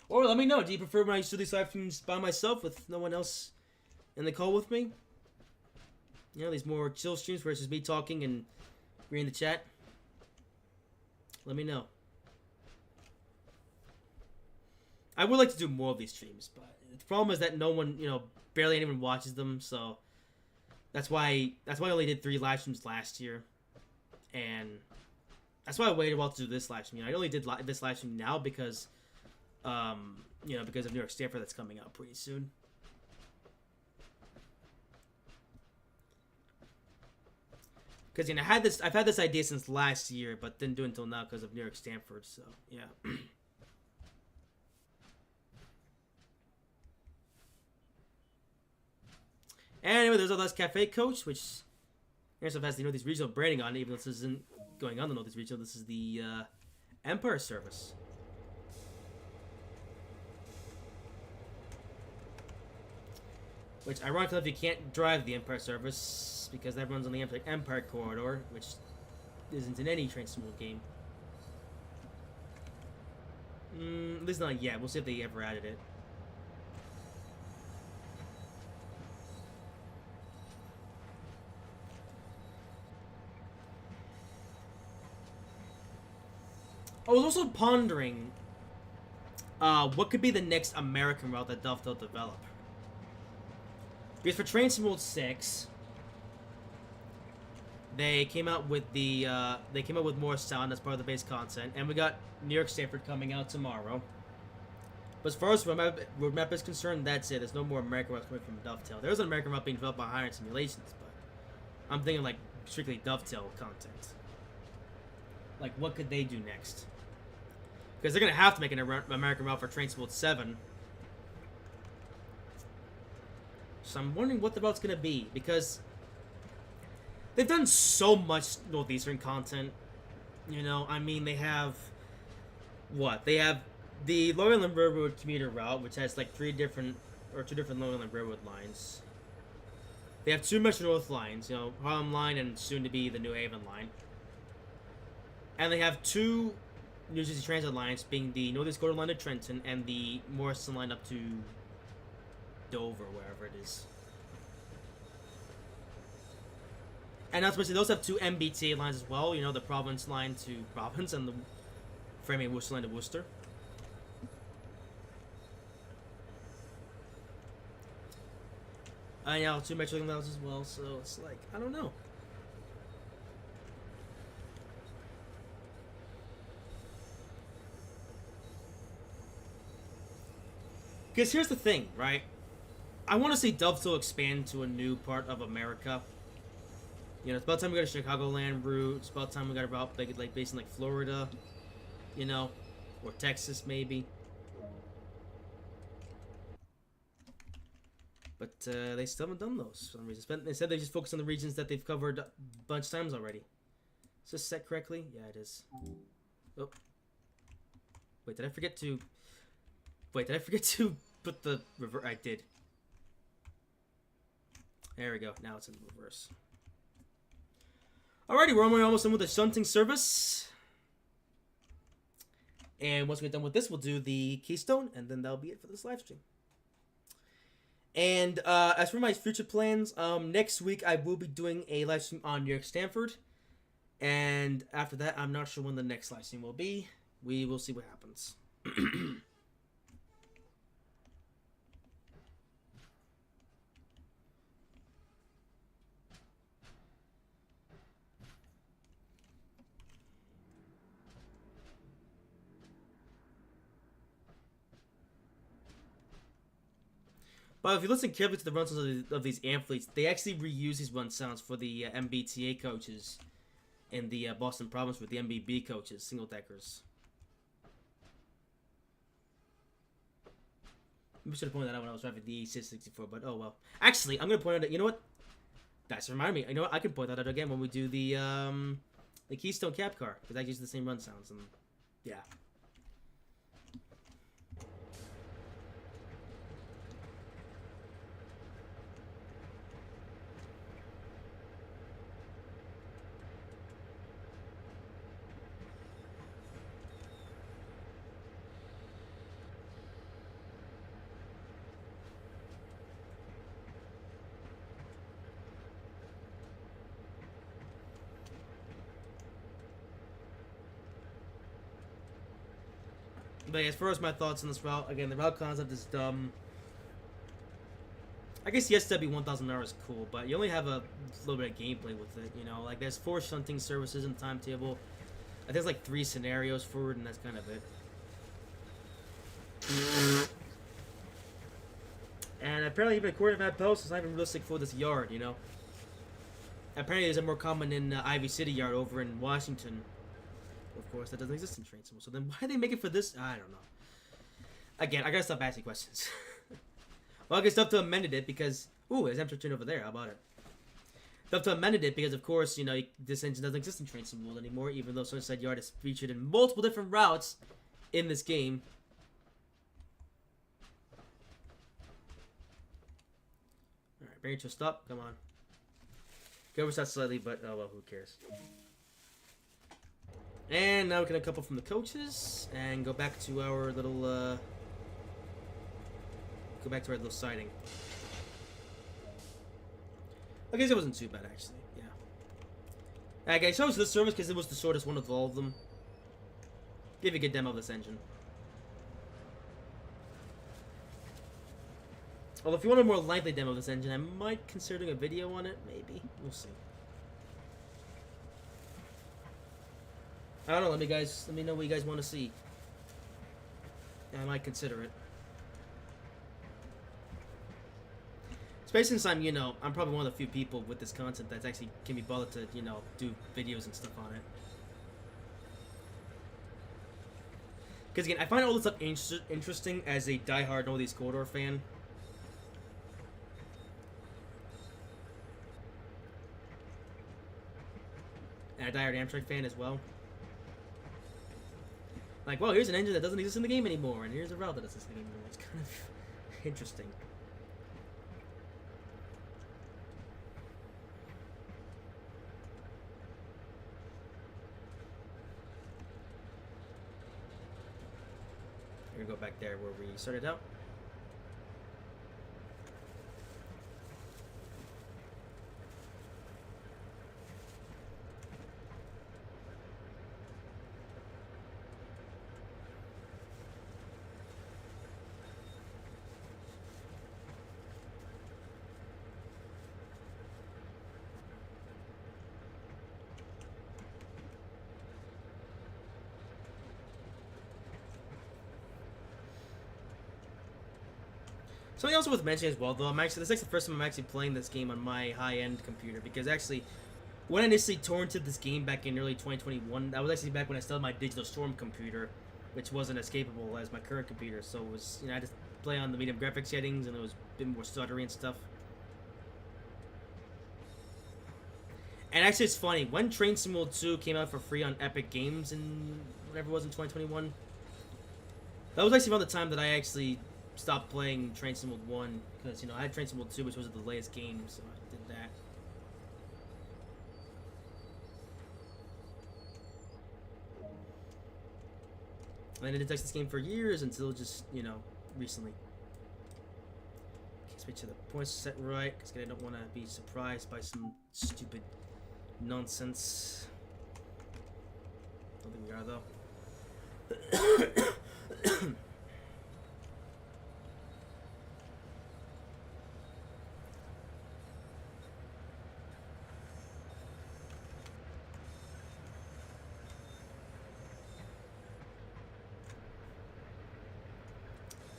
Or let me know, do you prefer when I do these live streams by myself with no one else in the call with me? You know, these more chill streams where it's just me talking and reading the chat. Let me know. I would like to do more of these streams, but the problem is that no one, you know, barely anyone watches them, so that's why I only did 3 live streams last year, and that's why I waited a while to do this live stream. You know, I only did this live stream now because, you know, because of New York Stanford that's coming out pretty soon. Because, you know, I've had this idea since last year, but didn't do it until now because of New York Stanford, so, yeah. Anyway, there's our last Cafe Coach, which also has the Northeast Regional branding on it, even though this isn't going on the Northeast Regional. This is the Empire Service. Which, ironically, if you can't drive the Empire Service, because that runs on the Empire Corridor, which isn't in any Train Sim World game. At least not yet. We'll see if they ever added it. I was also pondering what could be the next American route that Dovetail develop. Because for Train Sim World 6, they came out with more sound as part of the base content, and we got New York Stanford coming out tomorrow. But as far as roadmap is concerned, that's it. There's no more American routes coming from Dovetail. There is an American route being developed by Higher Simulations, but I'm thinking like strictly Dovetail content. Like, what could they do next? Because they're gonna have to make an American route for Train Sim World 7. So I'm wondering what the route's gonna be, because they've done so much Northeastern content. You know, I mean, they have What? They have the Long Island Railroad commuter route, which has like two different Long Island Railroad lines. They have two Metro North lines, Harlem Line and soon to be the New Haven line. And they have two New Jersey Transit lines, being the North Dakota line to Trenton and the Morrison line up to Dover, wherever it is. And not to mention, those have two MBTA lines as well. The Providence line to Providence and the Framingham Worcester line to Worcester. Yeah, two Metro lines as well. So it's like, I don't know. Because here's the thing, right? I want to see Dovetail expand to a new part of America. It's about time we got a Chicagoland route. It's about time we got a route like based in like Florida, or Texas maybe. But they still haven't done those for some reason. They said they just focus on the regions that they've covered a bunch of times already. Is this set correctly? Yeah, it is. Oh. Wait, did I forget to put the reverse? I did. There we go. Now it's in the reverse. Alrighty, we're almost done with the shunting service. And once we're done with this, we'll do the Keystone, and then that'll be it for this live stream. And as for my future plans, next week I will be doing a live stream on New York Stanford. And after that, I'm not sure when the next live stream will be. We will see what happens. But if you listen carefully to the run sounds of these athletes, they actually reuse these run sounds for the MBTA coaches in the Boston Province with the MBB coaches, single deckers. I should have pointed that out when I was driving the E664, but oh well. Actually, I'm gonna point out that, you know what? That's remind me. You know what? I can point that out again when we do the Keystone Cab Car, because I use the same run sounds, and yeah. But as far as my thoughts on this route, again, the route concept is dumb. I guess the SW1000R is cool, but you only have a little bit of gameplay with it, Like, there's 4 shunting services in the timetable. I think there's like 3 scenarios for it, and that's kind of it. And apparently, even according to that post, it's not even realistic for this yard, Apparently, there's a more common in Ivy City Yard over in Washington. Of course, that doesn't exist in Train Sim. So then why did they make it for this? I don't know. Again, I gotta stop asking questions. Well, I guess Dovetail amended it because... Ooh, there's M13 over there. How about it? Dovetail amended it because, of course, this engine doesn't exist in Train Sim World anymore, even though Sunnyside Yard is featured in multiple different routes in this game. Alright, bring it to a stop. Come on. Go over that slightly, but oh well, who cares? And now we can uncouple from the coaches and go back to our little siding. I guess it wasn't too bad actually. Yeah. Alright guys, so this service because it was the shortest one of all of them. Give you a good demo of this engine. Although if you want a more lengthy demo of this engine, I might consider doing a video on it. Maybe. We'll see. I don't know, let me know what you guys want to see. I might consider it. Especially since I'm probably one of the few people with this content that's actually can be bothered to, do videos and stuff on it. Because again, I find all this stuff interesting as a diehard Northeast Corridor fan. And a diehard Amtrak fan as well. Like, well, here's an engine that doesn't exist in the game anymore, and here's a route that doesn't exist in the game anymore. It's kind of interesting. We're gonna go back there where we started out. Something else worth mentioning as well, though, this is the first time I'm actually playing this game on my high-end computer, because actually, when I initially torrented this game back in early 2021, that was actually back when I still had my Digital Storm computer, which wasn't as capable as my current computer, so it was, I had to play on the medium graphics settings, and it was a bit more stuttery and stuff. And actually, it's funny, when Train Sim World 2 came out for free on Epic Games in whatever it was in 2021, that was actually around the time that I actually stopped playing Train Sim World 1, because, I had Train Sim World 2, which was the latest game, so I did that. And I didn't touch this game for years until just, recently. Okay, switch to the points set right, because I don't want to be surprised by some stupid nonsense. Don't think we are, though.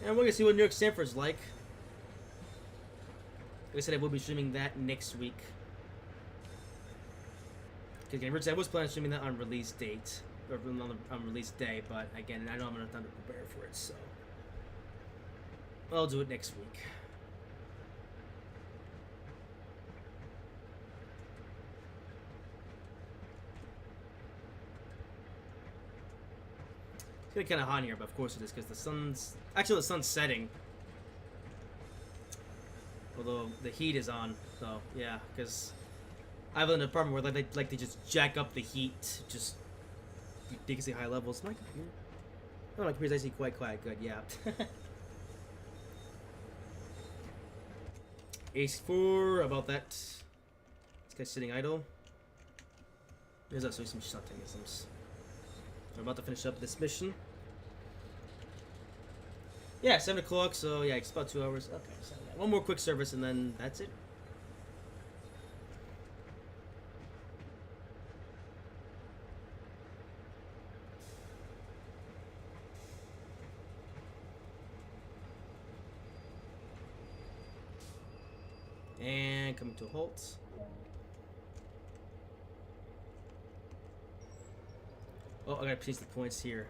And we're gonna see what New York Stanford's like. Like I said, I will be streaming that next week. Because originally I was planning on streaming that on release date, or on release day, but again, I don't have enough time to prepare for it, so I'll do it next week. It's gonna be kind of hot here, but of course it is, because the sun's setting. Although the heat is on, so yeah, because I live in an apartment where they like to just jack up the heat to just ridiculously high levels. My computer, oh, my computer's actually quite good, yeah. Ace 4, about that. This guy's sitting idle. There's also some shot mechanisms. I'm about to finish up this mission. Yeah, 7 o'clock, so yeah, it's about 2 hours. Okay, so yeah, one more quick service and then that's it. And coming to a halt. Oh, I gotta place the points here.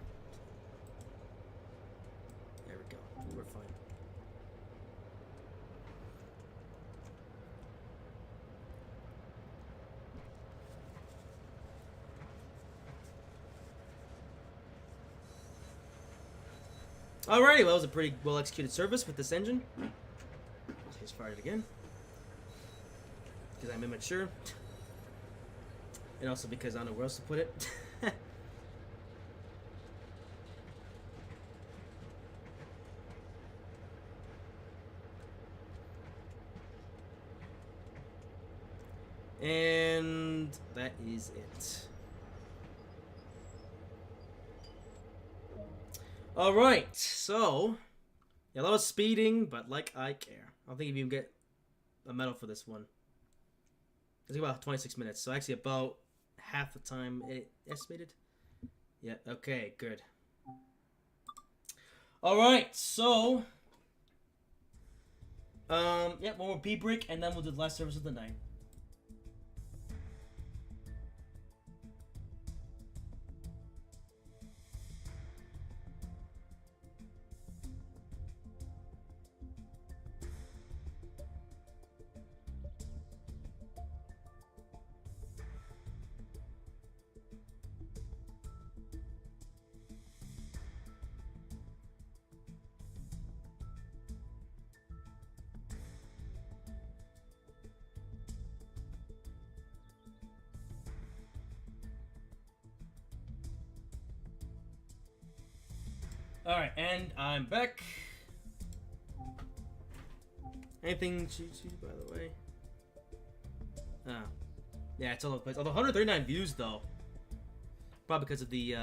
There we go. We're fine. Alrighty, well, that was a pretty well executed service with this engine. Let's fire it again. Because I'm immature. And also because I don't know where else to put it. And that is it. Alright, so yeah, a lot of speeding, but like I care. I don't think you even get a medal for this one. It's about 26 minutes, so actually about half the time it estimated. Yeah, okay, good. Alright, so yeah, one more pee break and then we'll do the last service of the night. Alright, and I'm back. Anything cheesy, by the way? Oh. Yeah, it's all over the place. Although 139 views, though. Probably because of the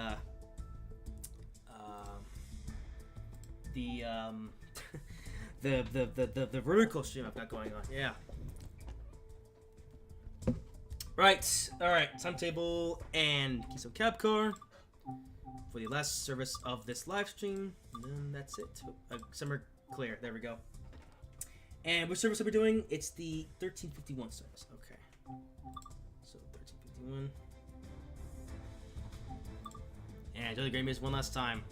the vertical stream I've got going on. Yeah. Right. Alright, timetable and Keystone Cab Car for the last service of this live stream. And then that's it. Summer clear. There we go. And which service are we doing? It's the 1351 service. Okay. So 1351. And enjoy the Great Maze one last time.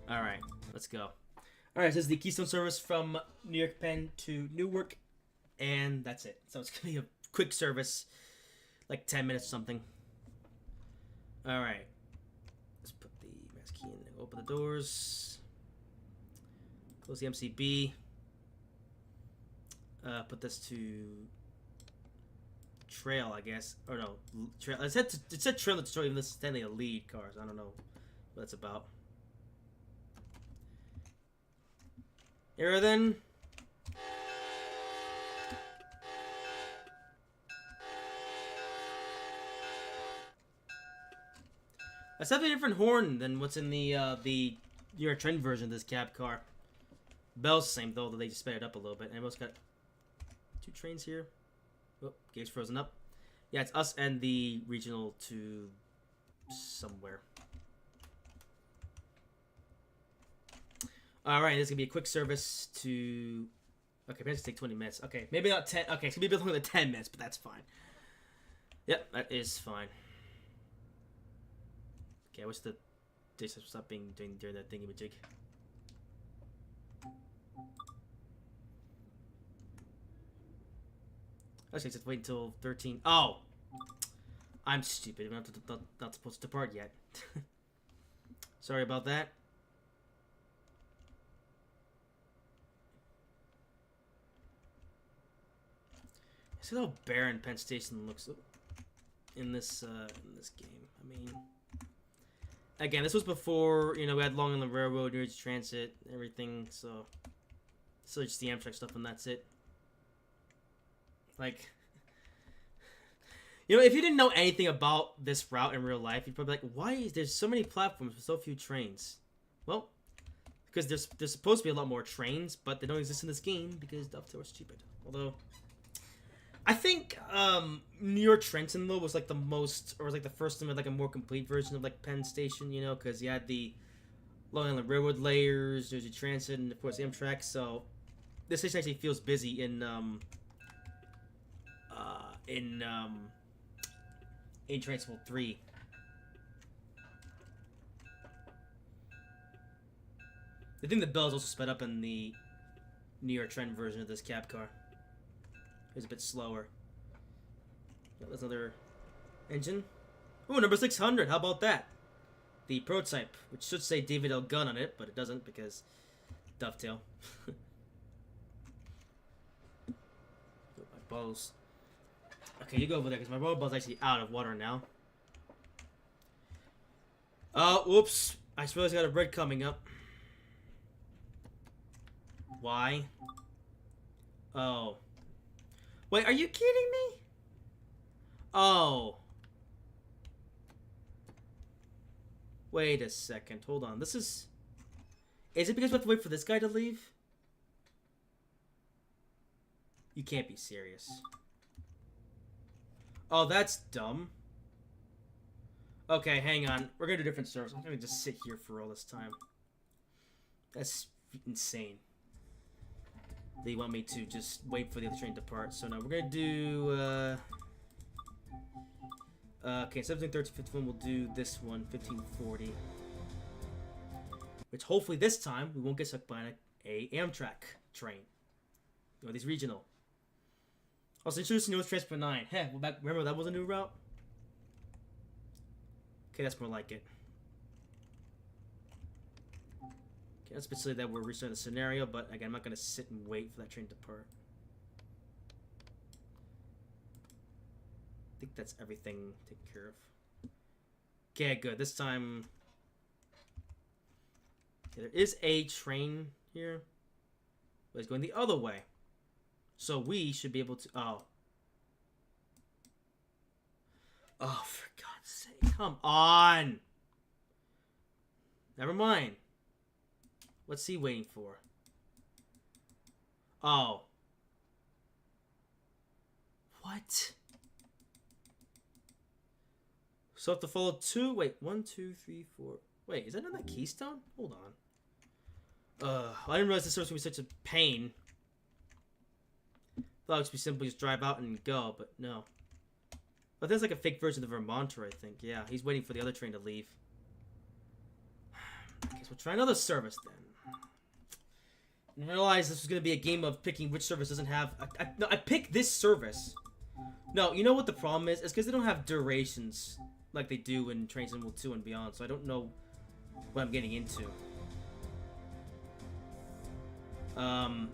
Alright, let's go. Alright, this is the Keystone service from New York Penn to Newark. And that's it. So it's going to be a quick service. Like 10 minutes or something. Alright. Let's put the mask key in and open the doors. Close the MCB. Put this to trail, I guess. Or no, trail. It said trail to destroy, even this is technically a lead car, so I don't know what that's about. Here then. That's definitely a different horn than what's in the New York Trend version of this cab car. Bell's the same though, they just sped it up a little bit. And I almost got 2 trains here. Oh, gate's frozen up. Yeah, it's us and the regional to somewhere. Alright, this is gonna be a quick service to... Okay, maybe it's gonna take 20 minutes. Okay, maybe not 10. Okay, it's gonna be a bit longer than 10 minutes, but that's fine. Yep, that is fine. Okay, I wish the days would stop being during that thingy-majig. Actually, just wait until 13. Oh! I'm stupid. I'm not supposed to depart yet. Sorry about that. See how barren Penn Station looks in this game. I mean, again, this was before, you know, we had Long Island Railroad, New Jersey Transit, everything. So just the Amtrak stuff, and that's it. Like, you know, if you didn't know anything about this route in real life, you'd probably be like, why is there so many platforms with so few trains? Well, because there's supposed to be a lot more trains, but they don't exist in this game because Dovetail was stupid. Although, I think New York Trenton though was like the most, or was like the first time with like a more complete version of like Penn Station, you know, because you had the Long Island Railroad layers, New Jersey Transit, and of course Amtrak. So this station actually feels busy in Train 3. I think the bell is also sped up in the New York Trend version of this cab car. It's a bit slower. Yeah, there's another engine. Oh, number 600. How about that? The prototype, which should say David L. Gunn on it, but it doesn't because Dovetail. My balls. Okay, you go over there because my rubber ball's actually out of water now. Oh, whoops. I suppose I got a red coming up. Why? Oh. Wait, are you kidding me? Oh. Wait a second. Hold on. This is... Is it because we have to wait for this guy to leave? You can't be serious. Oh, that's dumb. Okay, hang on. We're gonna do a different service. I'm gonna just sit here for all this time. That's insane. They want me to just wait for the other train to depart. So now we're gonna do okay, 17:13:51. We'll do this one, 15:40. Which hopefully this time we won't get stuck by a Amtrak train. You know, these regional. Also introducing newest Transport 9. Heh, remember that was a new route? Okay, that's more like it. Okay, that's basically that we're restarting the scenario, but again, I'm not going to sit and wait for that train to depart. I think that's everything taken care of. Okay, good. This time, Okay, there is a train here, but it's going the other way. So we should be able to... Oh. Oh, for God's sake. Come on. Never mind. What's he waiting for? Oh. What? So I have to follow 2... Wait, 1, 2, 3, 4... Wait, is that on that keystone? Hold on. I didn't realize this was going to be such a pain. Thought it would be simply just drive out and go, but no. But there's like a fake version of the Vermonter, I think. Yeah, he's waiting for the other train to leave. I guess we'll try another service then. And realize this was going to be a game of picking which service doesn't have... No, I picked this service. No, you know what the problem is? It's because they don't have durations like they do in Train Sim World 2 and beyond, so I don't know what I'm getting into. I'll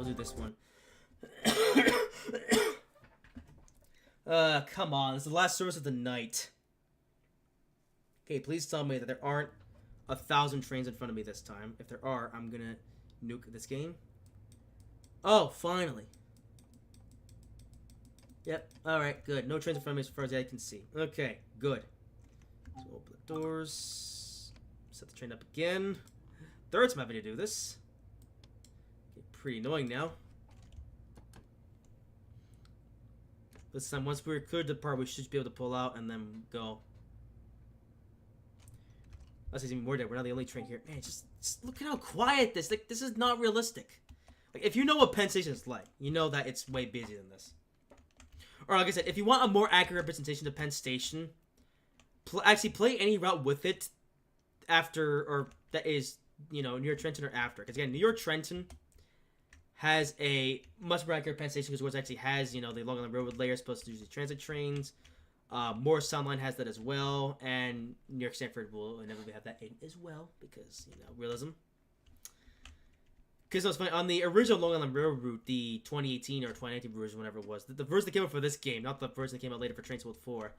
do this one. Come on. This is the last service of the night. Okay, please tell me that there aren't 1,000 trains in front of me this time. If there are, I'm gonna nuke this game. Oh, finally. Yep, alright, good. No trains in front of me as far as I can see. Okay, good. So open the doors. Set the train up again. Third time I'm having to do this. Okay, pretty annoying now. This time, once we're cleared the part, we should be able to pull out and then go. That's even more dead. We're not the only train here. Man, just look at how quiet this. Like, this is not realistic. Like, if you know what Penn Station is like, you know that it's way busier than this. Or like I said, if you want a more accurate representation of Penn Station, actually play any route with it after, or that is, you know, New York Trenton or after. Because again, New York Trenton has a much more accurate Penn Station because it actually has, you know, the Long Island Railroad layer supposed to use the transit trains. Morris Sound Line has that as well, and New York Stanford will inevitably have that in as well because, you know, realism. Because it was funny, on the original Long Island Railroad route, the 2018 or 2019 version, whatever it was, the version that came out for this game, not the version that came out later for Train Sim World 4,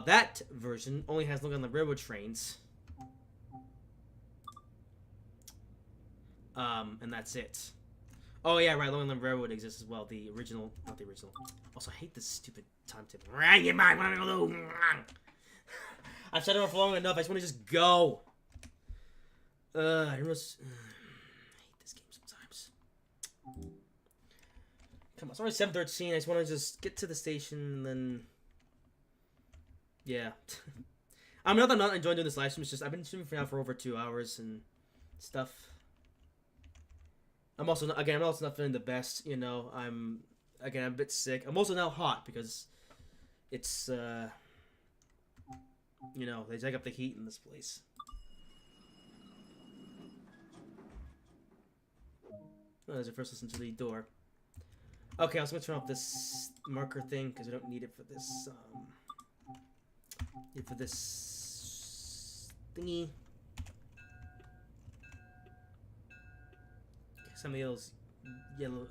that version only has Long Island Railroad trains. And that's it. Oh yeah, right, Long Island Railroad exists as well, the original, not the original. Also, I hate this stupid timetable. I've sat around for long enough, I just want to just go. I hate this game sometimes. Come on, it's only 7:13. I just want to just get to the station and then... Yeah. I'm not enjoying doing this live stream. It's just I've been streaming for now for over 2 hours and stuff. I'm also not feeling the best. You know, I'm a bit sick. I'm also now hot because it's you know, they take up the heat in this place. Oh, there's a first listen to the door. Okay, I was gonna turn off this marker thing because I don't need it for this thingy. Some of those yellow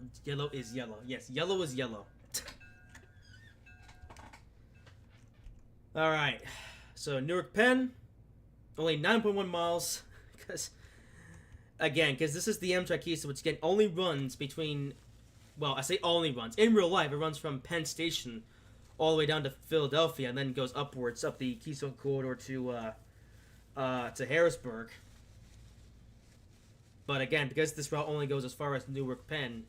is yellow. Yes, yellow is yellow. Alright. So Newark Penn, only 9.1 miles. Because this is the Amtrak East, which again only runs between, well, I say only runs. In real life, it runs from Penn Station all the way down to Philadelphia and then goes upwards up the Keystone Corridor to Harrisburg. But again, because this route only goes as far as Newark Penn,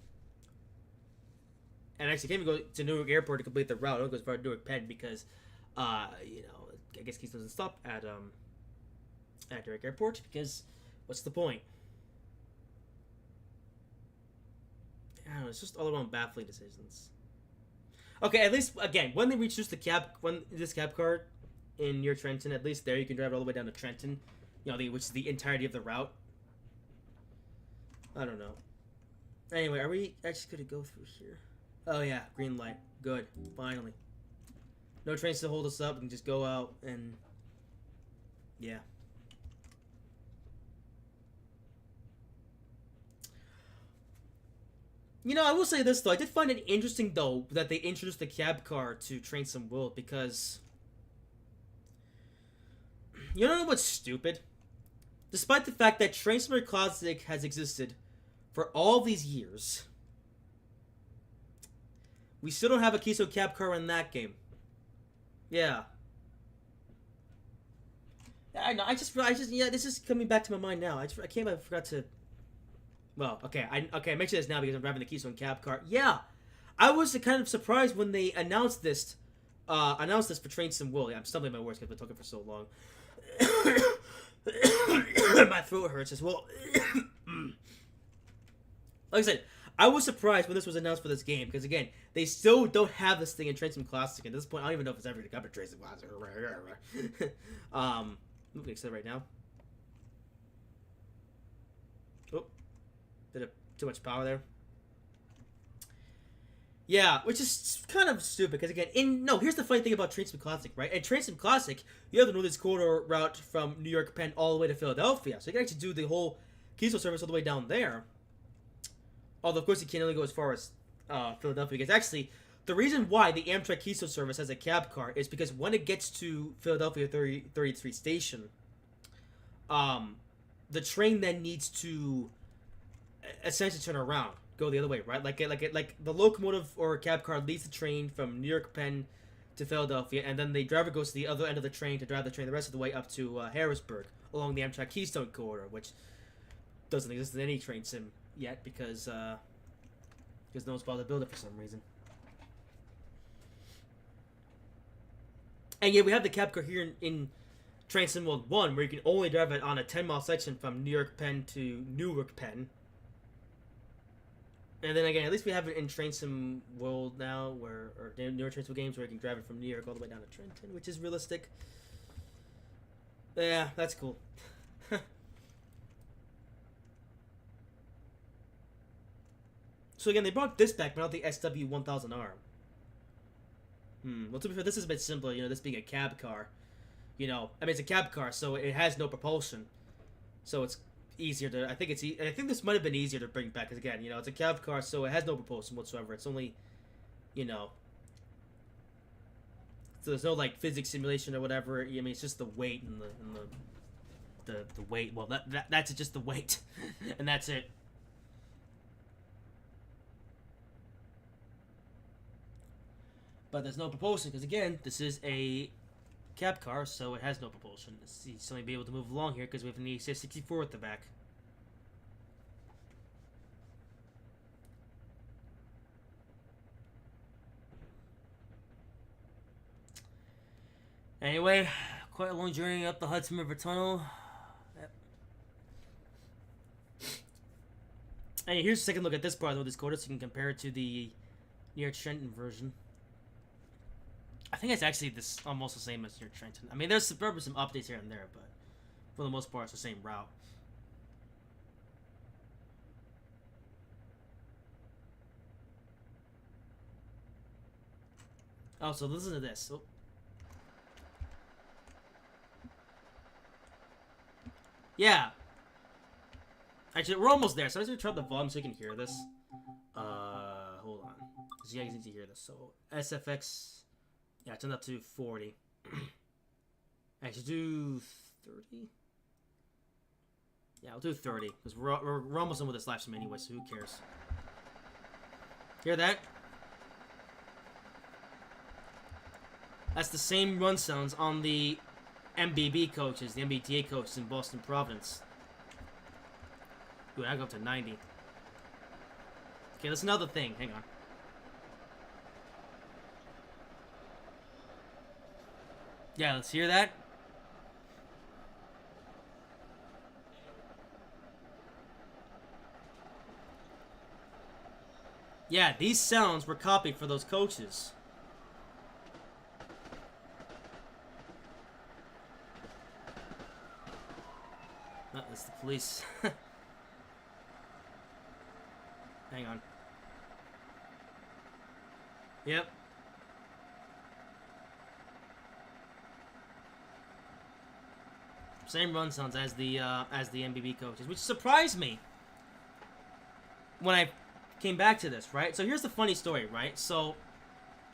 and actually can't even go to Newark Airport to complete the route. It only goes as far as Newark Penn because, you know, I guess Keystone doesn't stop at Newark Airport because what's the point? I don't know. It's just all around baffling decisions. Okay, at least again, when they reach this cab car in New York Trenton, at least there you can drive it all the way down to Trenton. You know, which is the entirety of the route. I don't know. Anyway, are we actually going to go through here? Oh yeah, green light. Good. Finally. No trains to hold us up. We can just go out and... Yeah. You know, I will say this though. I did find it interesting though that they introduced the cab car to Train Sim World because... You know what's stupid? Despite the fact that Train Simulator Classic has existed for all these years, we still don't have a Keystone Cab car in that game. Yeah. I know. Yeah. This is coming back to my mind now. I forgot to. Well, okay. I mention this now because I'm driving the Keystone Cab car. Yeah, I was kind of surprised when they announced this. For Train Sim World. Yeah, I'm stumbling my words because I've been talking for so long. My throat hurts as well. Like I said, I was surprised when this was announced for this game because again, they still don't have this thing in Train Sim Classic. At this point, I don't even know if it's ever going to come to Train Sim Classic. I'm gonna say right now. Oh, did it too much power there? Yeah, which is kind of stupid because again, here's the funny thing about Train Sim Classic, right? In Train Sim Classic, you have the Northern Corridor route from New York Penn all the way to Philadelphia, so you can actually do the whole Keystone service all the way down there. Although of course you can only go as far as Philadelphia, because actually the reason why the Amtrak Keystone service has a cab car is because when it gets to Philadelphia 33 station, the train then needs to essentially turn around, go the other way, right? Like the locomotive or cab car leaves the train from New York Penn to Philadelphia, and then the driver goes to the other end of the train to drive the train the rest of the way up to Harrisburg along the Amtrak Keystone corridor, which doesn't exist in any train sim yet because no one's bothered to build it for some reason. And yeah, we have the cab car here in Train Sim World 1, where you can only drive it on a 10-mile section from New York Penn to Newark Penn. And then again, at least we have it in Train Sim World now, or newer Train Sim games where you can drive it from New York all the way down to Trenton, which is realistic. Yeah, that's cool. So again, they brought this back, but not the SW1000R. Well, to be fair, this is a bit simpler, this being a cab car. I mean, it's a cab car, so it has no propulsion. So it's easier to, I think this might have been easier to bring back, because again, it's a cab car, so it has no propulsion whatsoever. It's only, so there's no, like, physics simulation or whatever. I mean, it's just the weight and the weight. Well, that's just the weight, and that's it. But there's no propulsion, because again, this is a cab car, so it has no propulsion. It's only be able to move along here because we have an EC64 at the back. Anyway, quite a long journey up the Hudson River Tunnel. Yep. And here's a second look at this part of this quarter, so you can compare it to the near Trenton version. I think it's actually almost the same as near Trenton. I mean, there's probably some updates here and there, but for the most part, it's the same route. Oh, so listen to this. Oh. Yeah. Actually, we're almost there. So I'm just gonna turn up the volume so you can hear this. Hold on. So you guys need to hear this. So SFX. Yeah, turn up to 40. I should do 30. Yeah, I'll do 30 because we're almost done with this live stream anyway. So who cares? Hear that? That's the same run sounds on the MBB coaches, the MBTA coaches in Boston Providence. Dude, I go up to 90. Okay, that's another thing. Hang on. Yeah, let's hear that. Yeah, these sounds were copied for those coaches. Oh, that's the police. Hang on. Yep. Same run sounds as the MBB coaches, which surprised me when I came back to this, right? So here's the funny story, right? So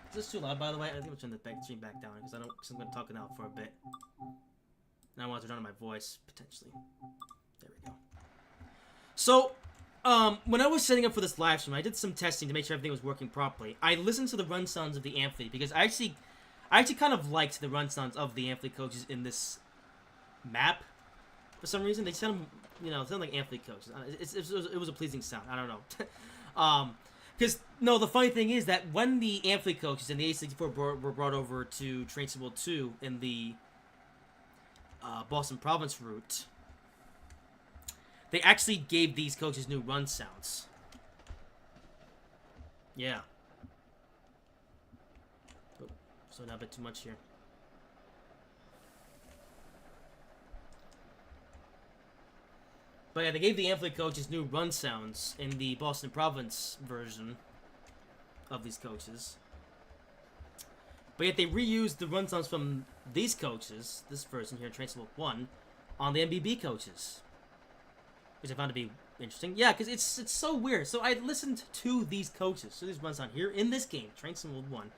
is this too loud, by the way? I think I'll turn the stream back down because I'm going to talk now for a bit. No, I want to turn on my voice, potentially. There we go. So, when I was setting up for this live stream, I did some testing to make sure everything was working properly. I listened to the run sounds of the Ampli, because I actually kind of liked the run sounds of the Ampli coaches in this map. For some reason, they sound, sound like Ampli coaches. It was a pleasing sound. I don't know. Because, no, the funny thing is that when the Ampli coaches and the A64 were brought over to Train Sim World 2 in the Boston Province route, they actually gave these coaches new run sounds. Yeah. Oh, so not a bit too much here. But yeah, they gave the Ampli coaches new run sounds in the Boston Province version of these coaches. But yet they reused the run sounds from these coaches, this version here in Train Sim World 1, on the MBB coaches. Which I found to be interesting. Yeah, because it's so weird. So I listened to these coaches, so these run sounds here in this game, Train Sim World 1.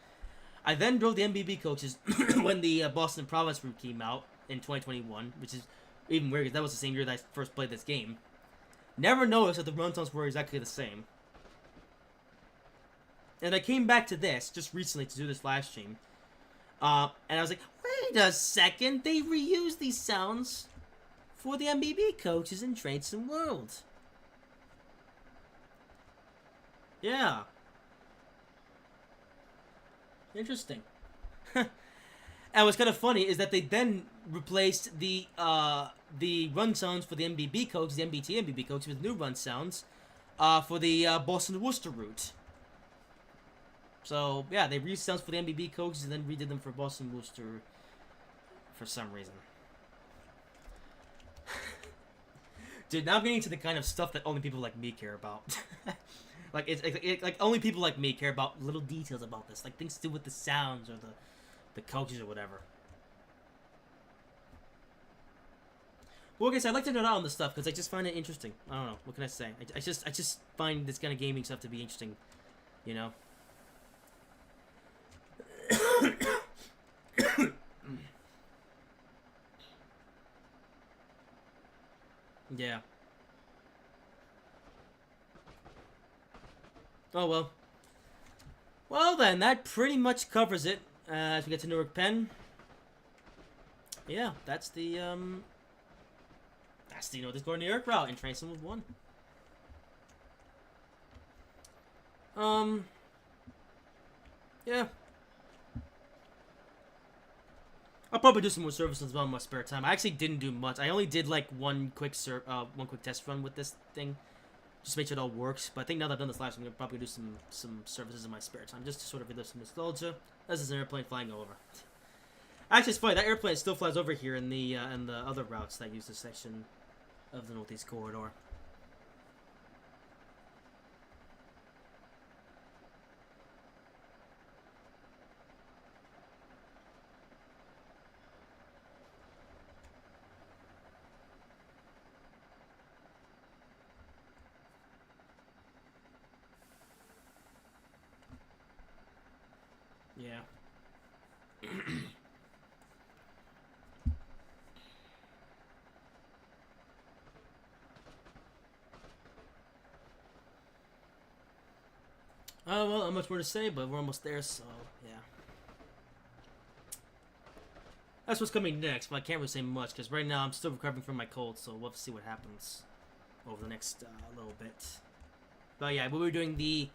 I then drove the MBB coaches when the Boston Province route came out in 2021, which is even weird because that was the same year that I first played this game. Never noticed that the run sounds were exactly the same. And I came back to this just recently to do this live stream. And I was like, wait a second, they reused these sounds for the MBB coaches in Train Sim World. Yeah. Interesting. And what's kind of funny is that they then replaced the run sounds for the MBB coaches, the MBT MBB coaches, with new run sounds for the Boston to Worcester route. So, yeah, they reused sounds for the MBB coaches and then redid them for Boston Worcester for some reason. Dude, now I'm getting to the kind of stuff that only people like me care about. like only people like me care about little details about this, like things to do with the sounds or the coaches or whatever. Well, I guess I like to nerd out on this stuff because I just find it interesting. I don't know, what can I say? I just find this kind of gaming stuff to be interesting, you know. Yeah. Oh, well. Well, then, that pretty much covers it. As we get to Newark Penn. Yeah, that's the Northeast Corner New York route in Train Sim World 1. Yeah. I'll probably do some more services as well in my spare time. I actually didn't do much. I only did like one quick test run with this thing, just to make sure it all works. But I think now that I've done this last, I'm gonna probably do some services in my spare time, just to sort of relive some nostalgia. This is an airplane flying over. Actually, it's funny, that airplane still flies over here in the other routes that use this section of the Northeast Corridor. Yeah. Oh, well, not much more to say, but we're almost there, so, yeah. That's what's coming next, but I can't really say much, because right now I'm still recovering from my cold, so we'll have to see what happens over the next little bit. But yeah, we'll be doing the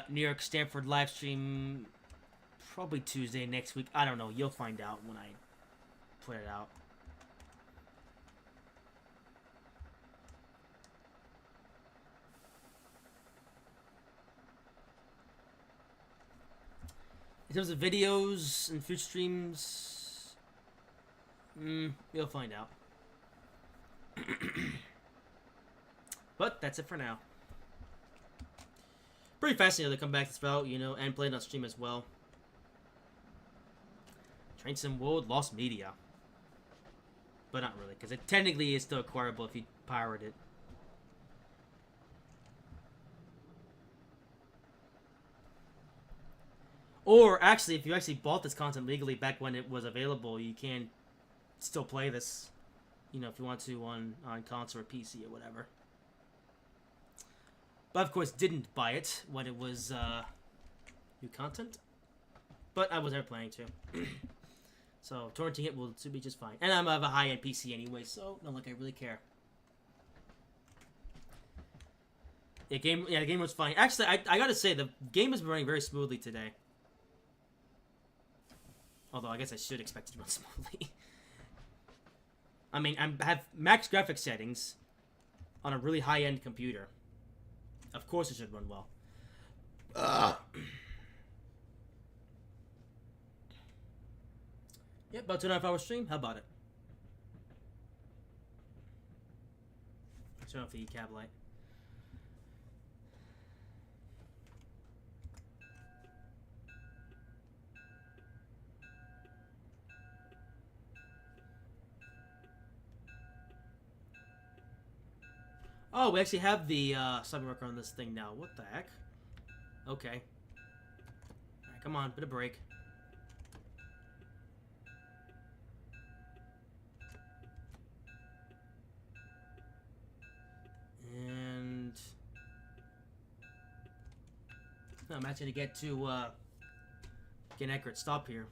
New York Stanford live stream probably Tuesday next week. I don't know. You'll find out when I put it out. In terms of videos and future streams, you'll find out. But that's it for now. Pretty fascinating to come back this route, you know, and play it on stream as well. Train Sim World lost media. But not really, because it technically is still acquirable if you pirate it. Or, actually, if you actually bought this content legally back when it was available, you can still play this, you know, if you want to on console or PC or whatever. But of course, didn't buy it when it was new content. But I was never planning to. So torrenting it will be just fine. And I'm of a high-end PC anyway, so not like I really care. The game was fine. Actually, I gotta say, the game has been running very smoothly today. Although, I guess I should expect it to run smoothly. I mean, I have max graphics settings on a really high-end computer. Of course it should run well. Yep, about 2.5 hour stream. How about it? Turn off the cab light. Oh, we actually have the sub worker on this thing now. What the heck? Okay. Alright, come on, bit of break. And no, I'm actually to get an accurate stop here.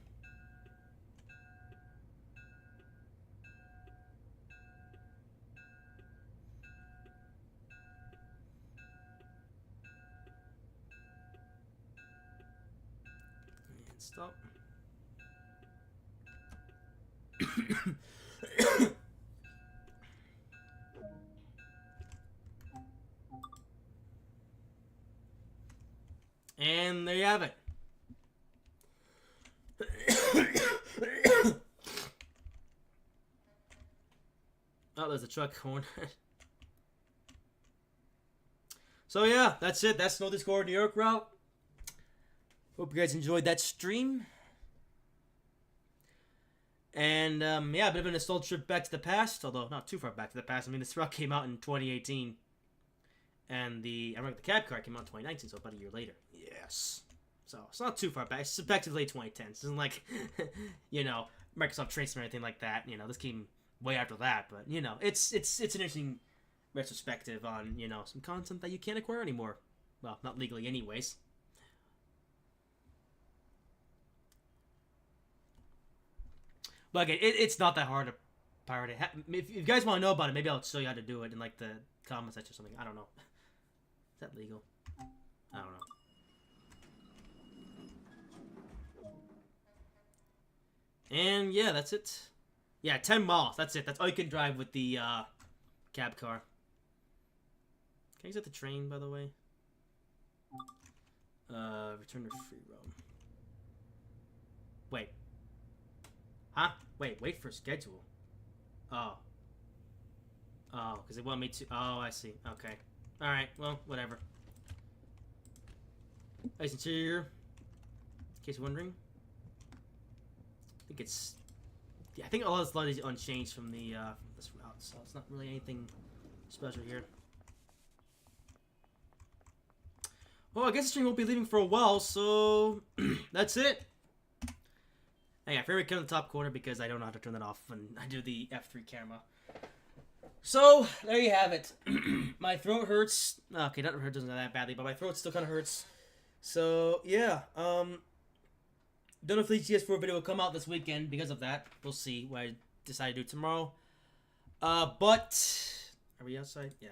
And stop. And there you have it. Oh, there's a truck horn. So yeah, that's it. That's No Discord New York route. Hope you guys enjoyed that stream. And yeah, a bit of a nostalgia trip back to the past, although not too far back to the past. I mean, this route came out in 2018. And I remember the cab car came out in 2019, so about a year later. Yes. So it's not too far back. It's back to the late 2010s. It isn't like, you know, Microsoft Trace or anything like that. You know, this came way after that. But, you know, it's an interesting retrospective on, you know, some content that you can't acquire anymore. Well, not legally anyways. But again, it's not that hard to pirate it. If you guys want to know about it, maybe I'll show you how to do it in, like, the comment section or something. I don't know. Is that legal? I don't know. And yeah, that's it. Yeah, 10 miles. That's it. That's all you can drive with the cab car. Can I exit the train, by the way? Return to free roam. Wait. Huh? Wait for schedule. Oh. Oh, because they want me to... Oh, I see. Okay. Alright, well, whatever. Nice interior. In case you're wondering. I think it's... Yeah, I think a lot of this is unchanged from the this route, so it's not really anything special here. Well, I guess the stream won't be leaving for a while, so... that's it. Hey, I favorite cut in the top corner because I don't know how to turn that off when I do the F3 camera. So, there you have it. My throat hurts. Okay, not hurt doesn't that badly, but my throat still kind of hurts. So, yeah. Don't know if the GS4 video will come out this weekend because of that. We'll see what I decide to do tomorrow. But... Are we outside? Yeah.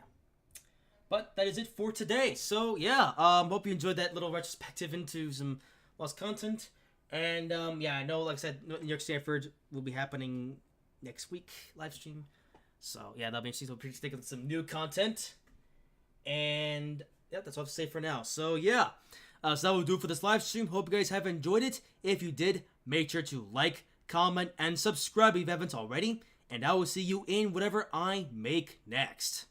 But that is it for today. So, yeah. Hope you enjoyed that little retrospective into some lost content. And, yeah, I know, like I said, New York Stanford will be happening next week, live stream. So, yeah, that'll be interesting. We'll be taking some new content. And, yeah, that's all I have to say for now. So, yeah. So that will do it for this live stream. Hope you guys have enjoyed it. If you did, make sure to like, comment, and subscribe if you haven't already. And I will see you in whatever I make next.